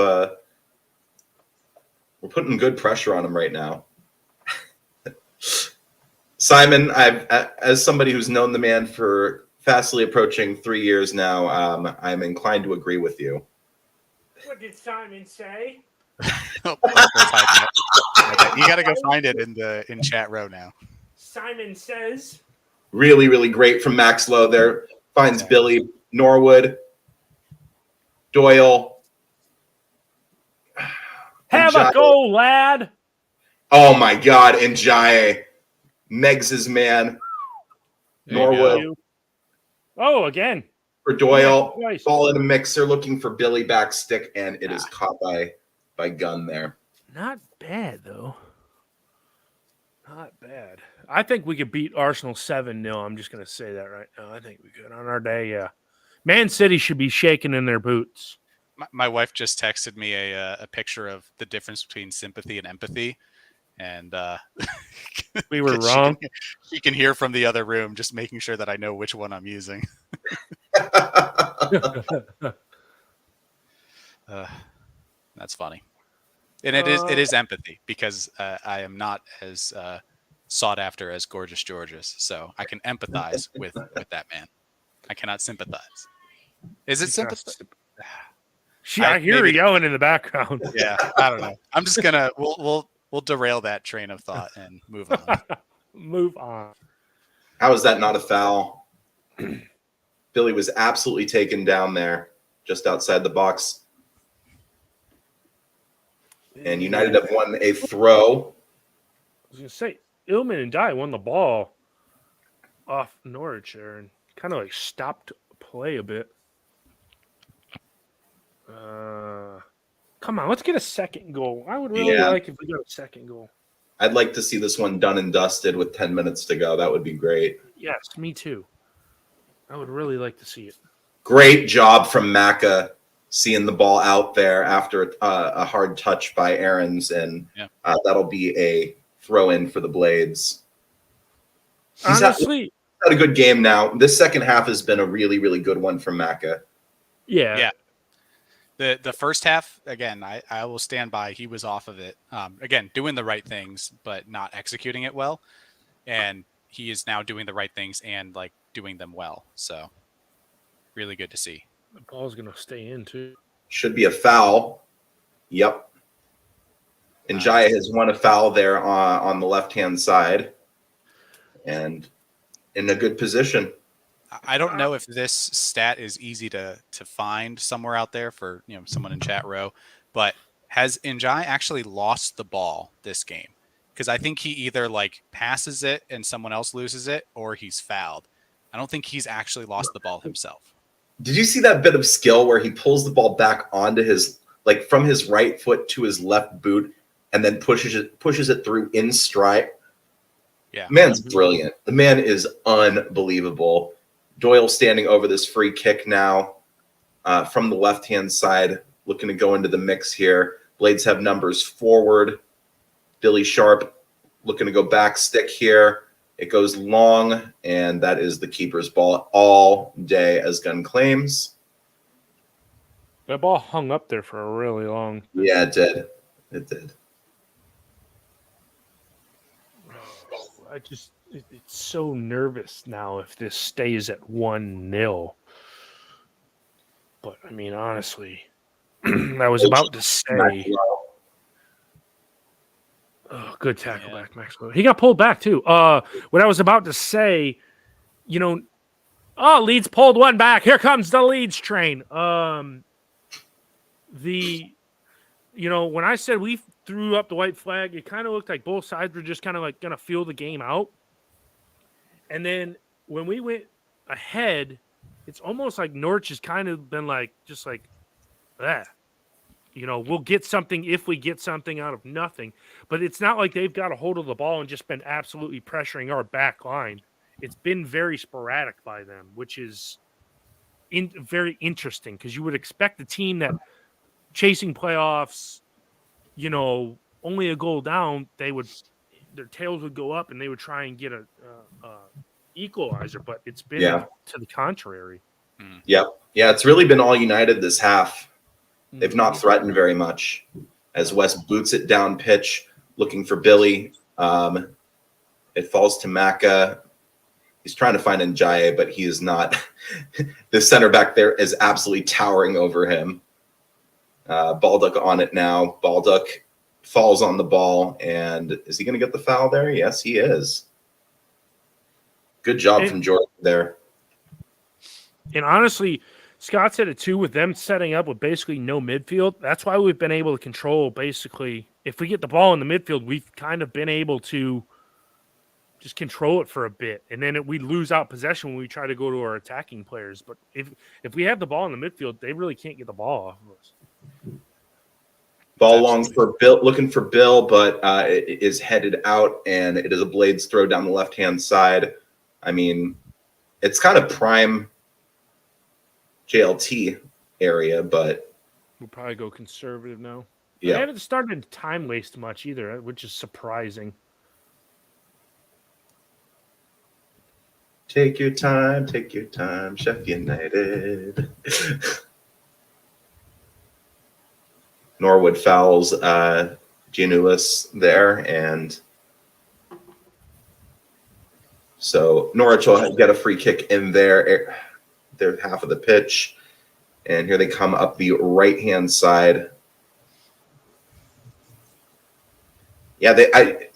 we're putting good pressure on them right now. Simon, as somebody who's known the man for fastly approaching 3 years now, I'm inclined to agree with you. What did Simon say? You got to go find it in chat row now. Simon says. Really, really great from Max Lowe there. Finds Billy, Norwood, Doyle. Have a go, lad. Oh my God, Njaye. Megs' man. Norwood. Oh, again. For Doyle. Yeah, ball in a mixer looking for Billy back stick, and it is caught by Gunn there. Not bad, though. Not bad. I think we could beat Arsenal 7-0. I'm just going to say that right now. I think we could. On our day, yeah. Man City should be shaking in their boots. My wife just texted me a picture of the difference between sympathy and empathy. And we were wrong. She can hear from the other room, just making sure that I know which one I'm using. That's funny. And it is empathy, because I am not as sought after as Gorgeous Georges, so I can empathize with that man. I cannot sympathize. Is it sympathy? I hear her yelling in the background. Yeah, I don't know. I'm just gonna we'll derail that train of thought and move on. Move on. How is that not a foul? Billy was absolutely taken down there, just outside the box. And United have won a throw. I was going to say, Illman and Dye won the ball off Norwich there and kind of like stopped play a bit. Come on, let's get a second goal. I would really like if we got a second goal. I'd like to see this one done and dusted with 10 minutes to go. That would be great. Yes, me too. I would really like to see it. Great job from Macca seeing the ball out there after a hard touch by Aarons, and that'll be a throw in for the Blades. He's Honestly, had a good game now. This second half has been a really, really good one from Macca. yeah. The first half, again, I will stand by. He was off of it. Again, doing the right things, but not executing it well. And he is now doing the right things and like doing them well. So really good to see. The ball's going to stay in too. Should be a foul. Yep. And Jaya has won a foul there on the left-hand side. And in a good position. I don't know if this stat is easy to find somewhere out there for someone in chat row, but has Njai actually lost the ball this game? Because I think he either like passes it and someone else loses it, or he's fouled. I don't think he's actually lost the ball himself. Did you see that bit of skill where he pulls the ball back onto his from his right foot to his left boot and then pushes it through in stride? Yeah, man's brilliant. The man is unbelievable. Doyle standing over this free kick now from the left-hand side, looking to go into the mix here. Blades have numbers forward. Billy Sharp looking to go back stick here. It goes long, and that is the keeper's ball all day, as Gunn claims. That ball hung up there for a really long time. Yeah, it did. It did. It's so nervous now if this stays at 1-0. But I mean, honestly, I was about to say, good tackle back, Maxwell. He got pulled back too. What I was about to say, Leeds pulled one back. Here comes the Leeds train. When I said we threw up the white flag, it kind of looked like both sides were just kind of like going to feel the game out. And then when we went ahead, it's almost like Norwich has kind of been we'll get something if we get something out of nothing. But it's not like they've got a hold of the ball and just been absolutely pressuring our back line. It's been very sporadic by them, which is very interesting because you would expect the team that chasing playoffs, only a goal down, their tails would go up and they would try and get a equalizer, but it's been to the contrary. Yep. Yeah, it's really been all United this half. They've not threatened very much as West boots it down pitch, looking for Billy. It falls to Macca. He's trying to find Njaye, but he is not. The center back there is absolutely towering over him. Baldock on it now. Baldock falls on the ball, and is he going to get the foul there? Yes, he is. Good job from Jordan there. And honestly, Scott said it too, with them setting up with basically no midfield. That's why we've been able to control basically. If we get the ball in the midfield, we've kind of been able to just control it for a bit. And then we lose out possession when we try to go to our attacking players. But if we have the ball in the midfield, they really can't get the ball off of us. Ball long for Bill, looking for Bill, but it is headed out, and it is a Blades throw down the left-hand side. I mean, it's kind of prime JLT area, but we'll probably go conservative now. Yeah, they haven't started to time waste much either, which is surprising. Take your time, Sheffield United. Norwood fouls Gianoulis there, and so Norwich will get a free kick in their half of the pitch, and here they come up the right-hand side. Yeah,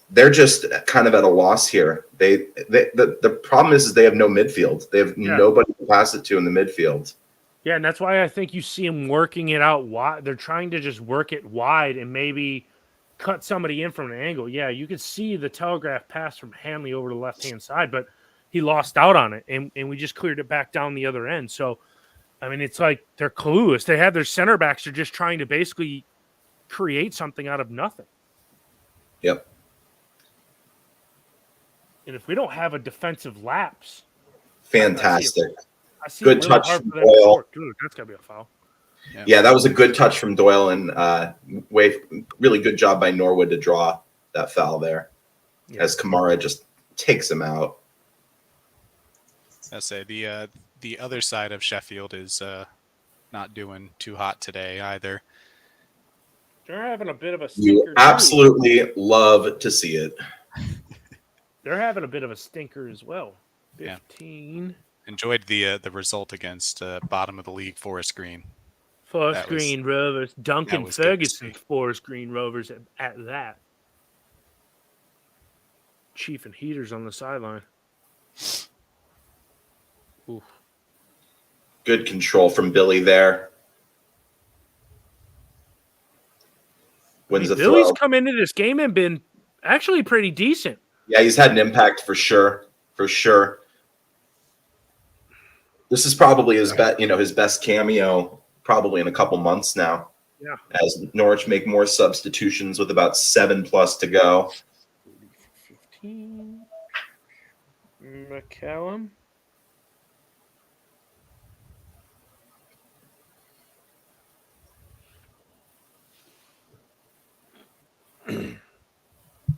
they're just kind of at a loss here. The problem is they have no midfield. They have nobody to pass it to in the midfield. Yeah, and that's why I think you see them working it out wide. They're trying to just work it wide and maybe cut somebody in from an angle. Yeah, you could see the telegraph pass from Hanley over the left-hand side, but he lost out on it, and we just cleared it back down the other end. So, I mean, it's like they're clueless. They have their center backs are just trying to basically create something out of nothing. Yep. And if we don't have a defensive lapse. Fantastic. Good really touch from Doyle. Dude, that's got to be a foul. Yeah, that was a good touch from Doyle, and really good job by Norwood to draw that foul there. as Kamara just takes him out. I say the other side of Sheffield is not doing too hot today either. They're having a bit of a stinker. You absolutely love to see it. They're having a bit of a stinker as well. 15. Yeah. Enjoyed the result against bottom of the league Forest Green. Forest Green Rovers. Duncan Ferguson Forest Green Rovers at that. Chief and Heaters on the sideline. Oof. Good control from Billy there. Wins the Billy's throw. come into this game and been actually pretty decent. Yeah, he's had an impact for sure. For sure. This is probably his best cameo probably in a couple months now. Yeah. As Norwich make more substitutions with about 7+ to go. 15. McCallum.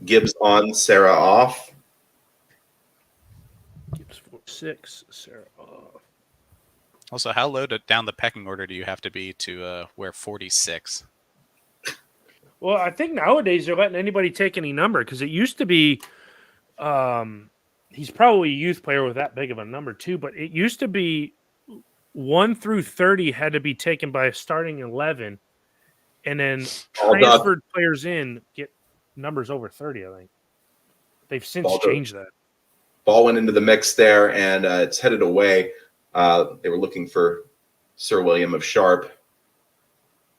Gibbs on, Sarah off. Gibbs 6, Sarah off. Also, how low down the pecking order do you have to be to wear 46? Well, I think nowadays they're letting anybody take any number because it used to be he's probably a youth player with that big of a number too, but it used to be 1 through 30 had to be taken by a starting 11, and then transferred players in get numbers over 30, I think. They've since changed that. Ball went into the mix there, and it's headed away. They were looking for Sir William of Sharp.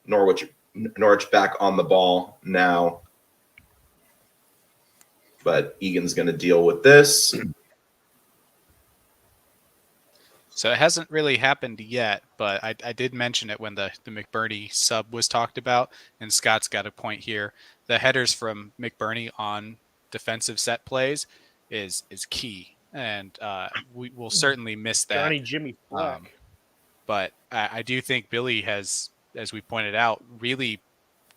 Norwich back on the ball now. But Egan's going to deal with this. So it hasn't really happened yet, but I did mention it when the McBurney sub was talked about, and Scott's got a point here. The headers from McBurney on defensive set plays is key, and we will certainly miss that. Johnny Jimmy Black. But I do think Billy has, as we pointed out, really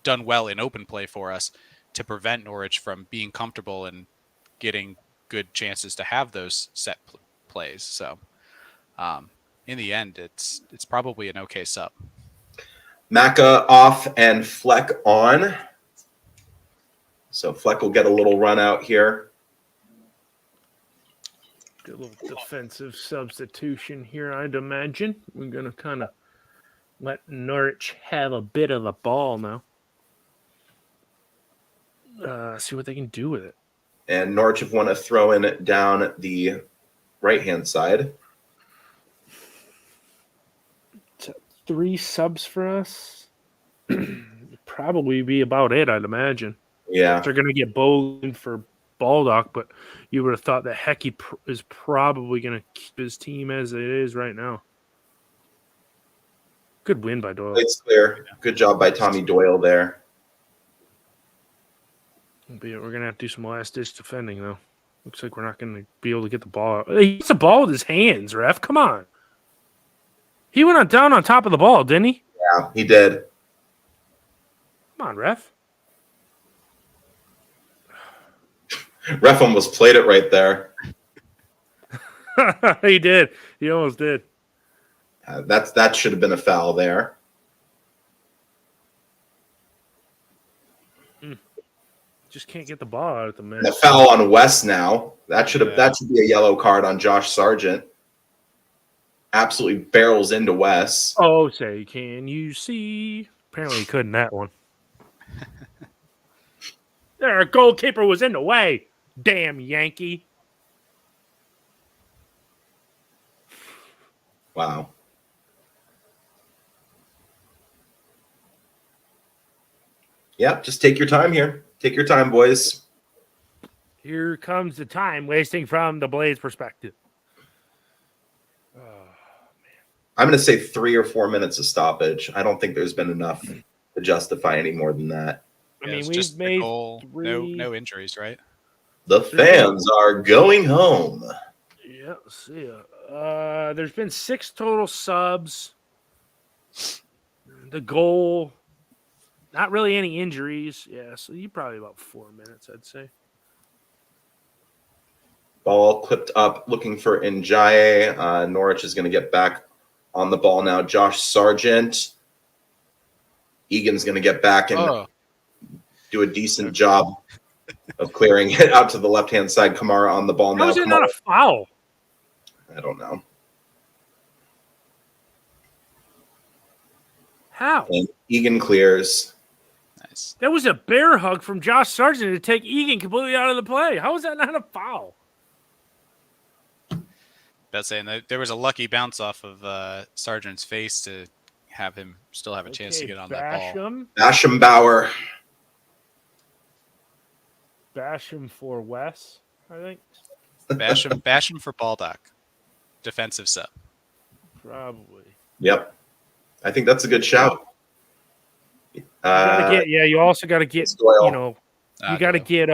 done well in open play for us to prevent Norwich from being comfortable and getting good chances to have those set plays. So in the end, it's probably an okay sub. Macca off and Fleck on. So Fleck will get a little run out here. A little defensive substitution here, I'd imagine. We're going to kind of let Norwich have a bit of the ball now. See what they can do with it. And Norwich have won a throw in down the right-hand side. 3 subs for us. Probably be about it, I'd imagine. Yeah. They're going to get Bowen for Baldock, but you would have thought that Hecky is probably going to keep his team as it is right now. Good win by Doyle. It's clear. Good job by Tommy Doyle there. We're going to have to do some last-ditch defending, though. Looks like we're not going to be able to get the ball out. He gets the ball with his hands, ref. Come on. He went down on top of the ball, didn't he? Yeah, he did. Come on, ref. Ref almost played it right there. He did. He almost did. That should have been a foul there. Just can't get the ball out at the minute. And a foul on West now. That should be a yellow card on Josh Sargent. Absolutely barrels into Wes. Oh, say, can you see? Apparently he couldn't that one. Their goalkeeper was in the way. Damn Yankee. Wow. Yeah, just take your time here. Take your time, boys. Here comes the time wasting from the Blaze perspective. Oh, man. I'm going to say 3 or 4 minutes of stoppage. I don't think there's been enough to justify any more than that. I mean, we've made no injuries, right? The fans are going home. Yeah, see ya. There's been 6 total subs. The goal, not really any injuries. Yeah, so you probably about 4 minutes, I'd say. Ball clipped up, looking for Njaye. Norwich is going to get back on the ball now. Josh Sargent. Egan's going to get back and do a decent job of clearing it out to the left-hand side. Kamara on the ball now. How is it not a foul? I don't know. How? And Egan clears. Nice. That was a bear hug from Josh Sargent to take Egan completely out of the play. How is that not a foul? That's saying that there was a lucky bounce off of Sargent's face to have him still have a chance to get on that ball. Basham Bauer. Basham for Wes, I think. Basham for Baldock. Defensive sub. Probably. Yep. I think that's a good shout. You also got to get, Doyle. you got to get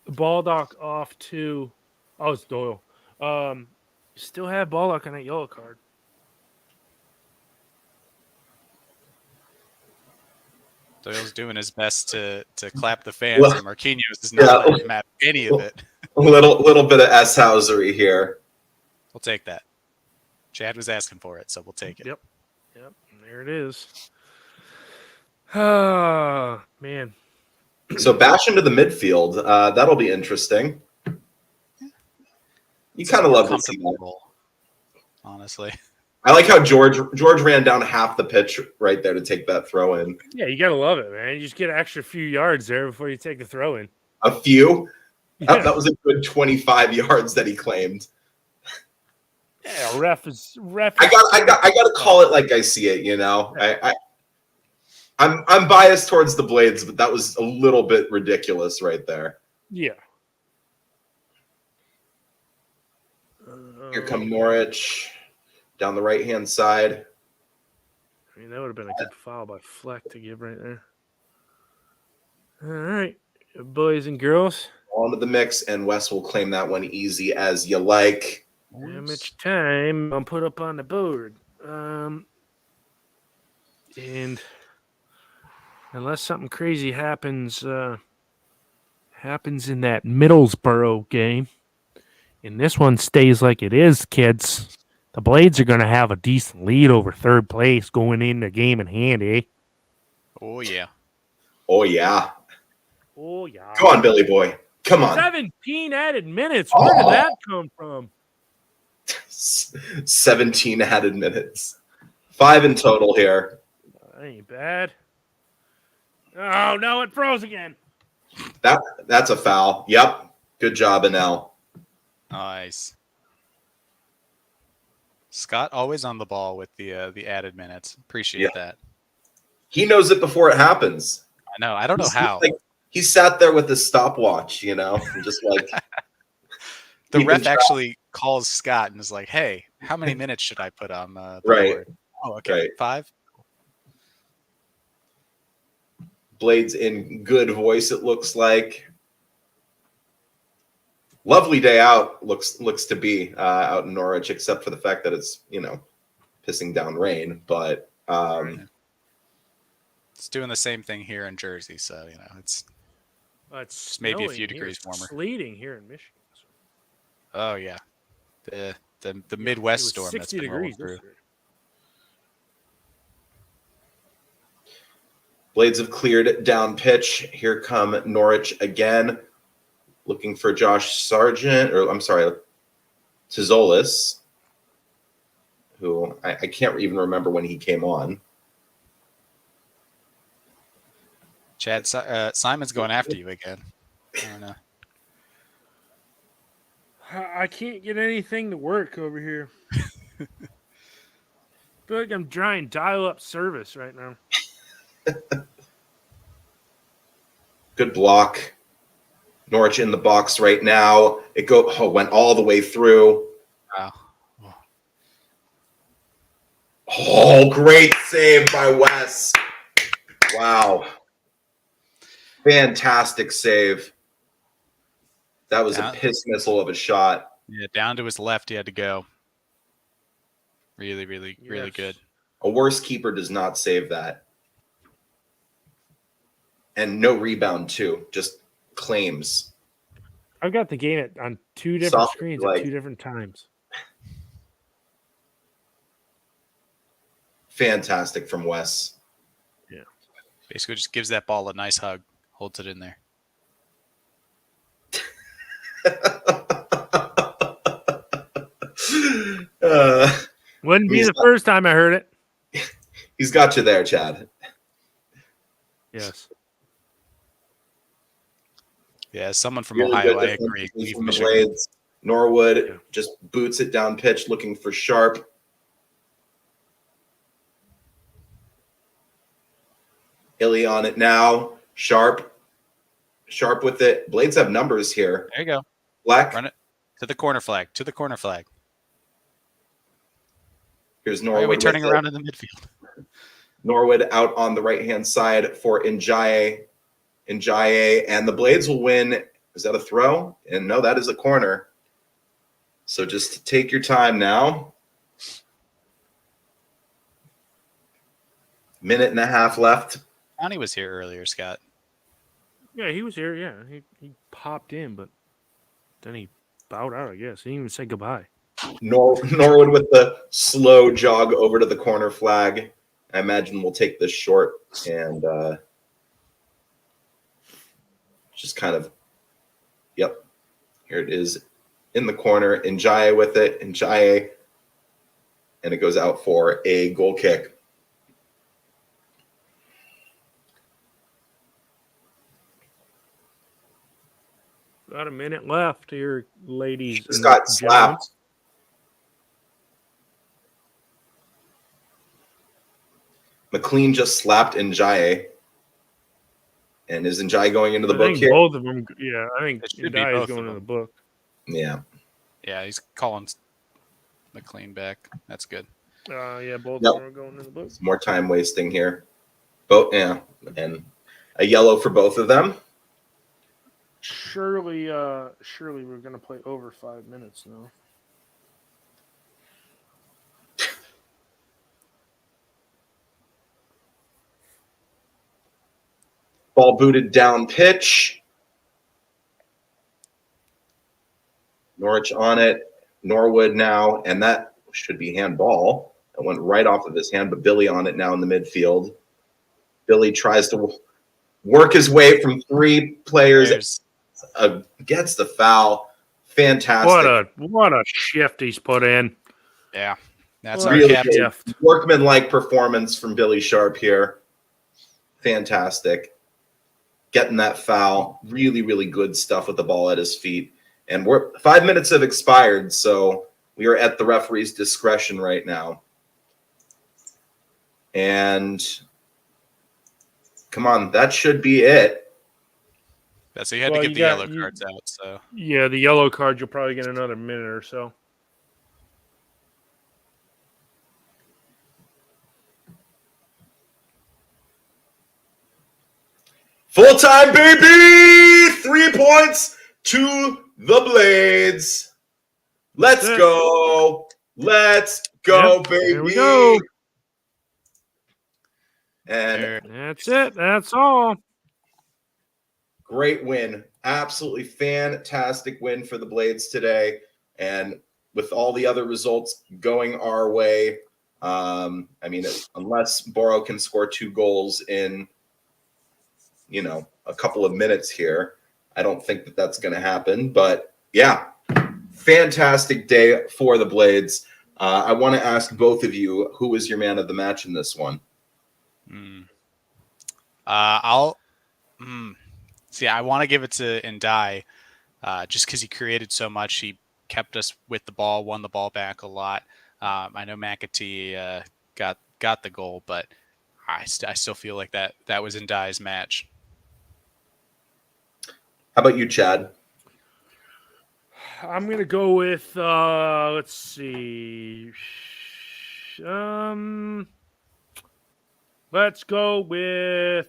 Baldock off to. Oh, it's Doyle. You still have Baldock on that yellow card. Doyle's doing his best to clap the fans, and Marquinhos is not letting him have any of it. A little bit of S-housery here. We'll take that. Chad was asking for it, so we'll take it. Yep. There it is. Oh, man. So bash into the midfield. That'll be interesting. You kind of love to see that. Honestly. I like how George ran down half the pitch right there to take that throw in. Yeah, you got to love it, man. You just get an extra few yards there before you take the throw in. A few? Yeah. That was a good 25 yards that he claimed. Yeah, ref is. I got to call it like I see it. I'm biased towards the Blades, but that was a little bit ridiculous right there. Yeah. Here come Norwich down the right-hand side. I mean, that would have been a good foul by Fleck to give right there. All right, boys and girls. Onto the mix, and Wes will claim that one easy as you like. Damage time. I'll put up on the board. And unless something crazy happens in that Middlesbrough game, and this one stays like it is, kids, the Blades are going to have a decent lead over third place going in the game in hand, eh? Oh, yeah. Oh, yeah. Oh, yeah. Come on, Billy boy. Come on. 17 added minutes. Where did that come from? 17 added minutes. 5 in total here. That ain't bad. Oh, no, it froze again. That's a foul. Yep. Good job, Anel. Nice. Scott always on the ball with the added minutes. Appreciate that. He knows it before it happens. I know. I don't know how. He sat there with his stopwatch, and just like the ref actually calls Scott and is like, "Hey, how many minutes should I put on the board?" Oh, okay, right. 5. Blades in good voice. It looks like. Lovely day out looks to be out in Norwich, except for the fact that it's pissing down rain. But it's doing the same thing here in Jersey, so it's just maybe a few degrees warmer. Sleeting here in Michigan. Oh yeah, the Midwest storm 60 that's been degrees rolling through. Blades have cleared down pitch. Here come Norwich again. Looking for Josh Sargent, or I'm sorry, Tizolis, who I can't even remember when he came on. Chad, Simon's going after you again. I don't know. I can't get anything to work over here. I feel like I'm trying dial-up service right now. Good block. Norwich in the box right now. It went all the way through. Wow. Oh, great save by Wes. Wow. Fantastic save. That was a piss missile of a shot. Yeah, down to his left he had to go. Really, really, really good. A worse keeper does not save that. And no rebound, too. Just claims. I've got the game on two different Soft, screens like- at two different times. Fantastic from Wes. Basically, just gives that ball a nice hug, holds it in there. Wouldn't be he's the first time I heard it. He's got you there, Chad. Yes. Yeah, as someone from Really Ohio, good I defense agree. Leave from the Michigan. Blades. Norwood Yeah. just boots it down pitch, looking for Sharp. Illy on it now. Sharp with it. Blades have numbers here. There you go. Black. Run it to the corner flag. To the corner flag. Here's Why are Norwood. we turning with it. around in the midfield? Norwood out on the right-hand side for Njaye, and the Blades will win. Is that a throw? And no, that is a corner. So just take your time now. Minute and a half left. Connie was here earlier, Scott. Yeah, he was here. Yeah, he popped in, but then he bowed out, I guess. He didn't even say goodbye. Norwood with the slow jog over to the corner flag. I imagine we'll take this short and just kind of, yep. Here it is in the corner. Njaye with it. Njaye. And it goes out for a goal kick. About a minute left here, ladies. Just got slapped. McLean just slapped Njaye. And is Njaye going into the I book think here? both of them. Yeah, I think It should be Ndai both is of going in them. the book. Yeah. Yeah, he's calling McLean back. That's good. Yeah, both Yep. of them are going in the book. More time wasting here. Both, yeah. And a yellow for both of them. Surely we're going to play over 5 minutes now. Ball booted down pitch. Norwich on it. Norwood now, and that should be handball. It went right off of his hand, but Billy on it now in the midfield. Billy tries to work his way from three players. Gets the foul. Fantastic. What a shift he's put in. Yeah, that's Well, our Really captain. shift. Workman-like performance from Billy Sharp here. Fantastic. Getting that foul. Really, really good stuff with the ball at his feet. And 5 minutes have expired, so we are at the referee's discretion right now. And come on, that should be it. Yeah, so you had Well, to you get the got- yellow cards out. So Yeah, the yellow card, you'll probably get another minute or so. Full time, baby! 3 points to the Blades. Let's That's it. go. Let's go, Yep, baby. here we go. And there, That's it. That's all. great win. Absolutely fantastic win for the Blades today. And with all the other results going our way, unless Boro can score 2 goals in, a couple of minutes here, I don't think that that's going to happen. But yeah, fantastic day for the Blades. I want to ask both of you, who was your man of the match in this one? I'll see. I want to give it to Ndai, just because he created so much. He kept us with the ball, won the ball back a lot. I know McAtee got the goal, but I still feel like that was Ndai's match. How about you, Chad? I'm gonna go with let's see. Let's go with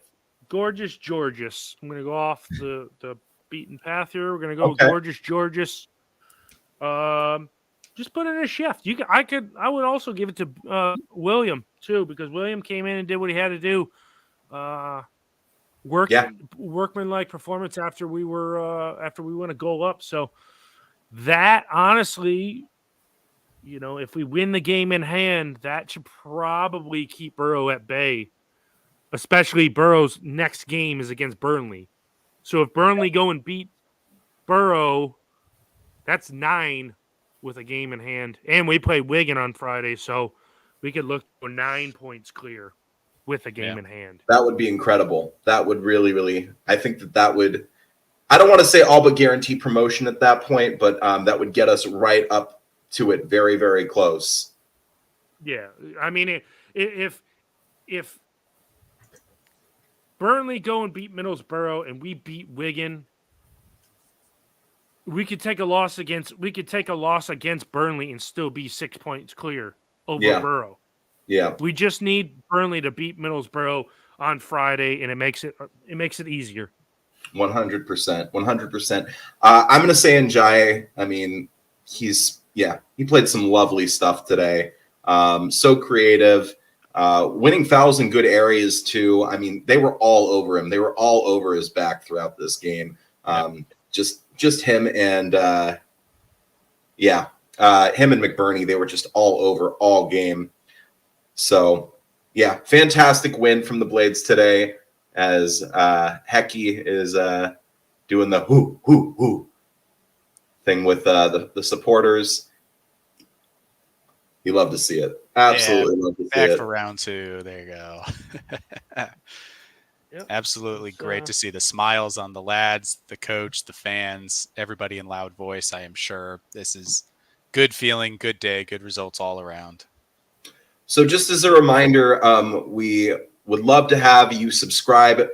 Gorgeous Georges. I'm gonna go off the beaten path here. We're gonna go with Okay. Gorgeous Georges. Just put in a shift. I would also give it to William too, because William came in and did what he had to do. workmanlike performance after we went a goal up. So that honestly, if we win the game in hand, that should probably keep Borough at bay. Especially Borough's next game is against Burnley. So if Burnley go and beat Borough, that's 9 with a game in hand. And we play Wigan on Friday, so we could look for 9 points clear with a game in hand. That would be incredible. That would really, really, I think that would, I don't want to say all but guarantee promotion at that point, but that would get us right up to it very, very close. Yeah. I mean, if Burnley go and beat Middlesbrough and we beat Wigan, we could take a loss against Burnley and still be 6 points clear over Borough. Yeah. We just need Burnley to beat Middlesbrough on Friday, and it makes it easier. 100%. 100%. I'm going to say Njaye. I mean, he played some lovely stuff today. So creative. Winning fouls in good areas too. I mean, they were all over him. They were all over his back throughout this game. Just him and him and McBurney. They were just all over all game. So yeah, fantastic win from the Blades today. As Hecky is doing the hoo hoo hoo thing with the supporters. You love to see it. Absolutely love to see it. Back for round 2. There you go. Absolutely great to see the smiles on the lads, the coach, the fans, everybody in loud voice. I am sure this is good feeling, good day, good results all around. So just as a reminder, we would love to have you subscribe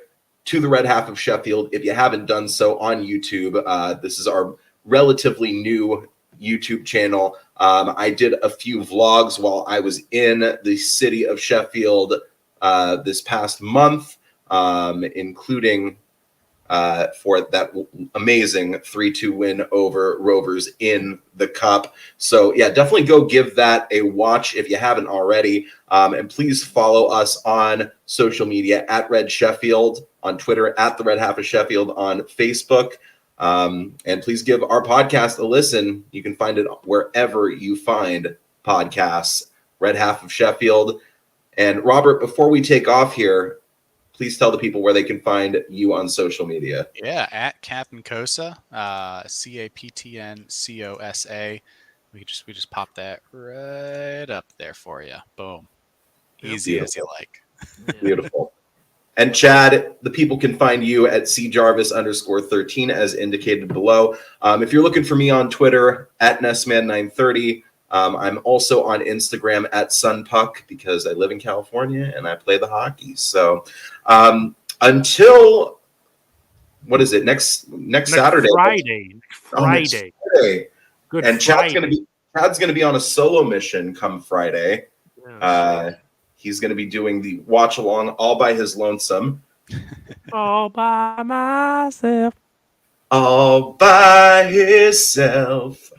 to the Red Half of Sheffield if you haven't done so on YouTube. This is our relatively new YouTube channel. I did a few vlogs while I was in the city of Sheffield this past month, including for that amazing 3-2 win over Rovers in the Cup. So yeah, definitely go give that a watch if you haven't already. And please follow us on social media at Red Sheffield, on Twitter at the Red Half of Sheffield, on Facebook. And please give our podcast a listen. You can find it wherever you find podcasts, Red Half of Sheffield. And Robert, before we take off here, please tell the people where they can find you on social media. Yeah, at Captain Kosa, CAPTNCOSA. We just pop that right up there for you. Boom. Easy as you like. Beautiful. And Chad, the people can find you at cjarvis_13 as indicated below. If you're looking for me on Twitter, at Nessman930. I'm also on Instagram at Sunpuck because I live in California and I play the hockey. So until next Saturday, Friday. Next Friday. Good. And Friday. Chad's gonna be on a solo mission come Friday. He's gonna be doing the Watchalong all by his lonesome. All by myself. All by himself.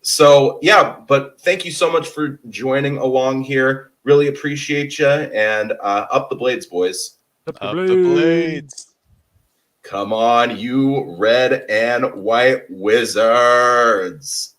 So yeah, but thank you so much for joining along here. Really appreciate you. And up the Blades, boys. Up the Blades. Come on, you red and white wizards.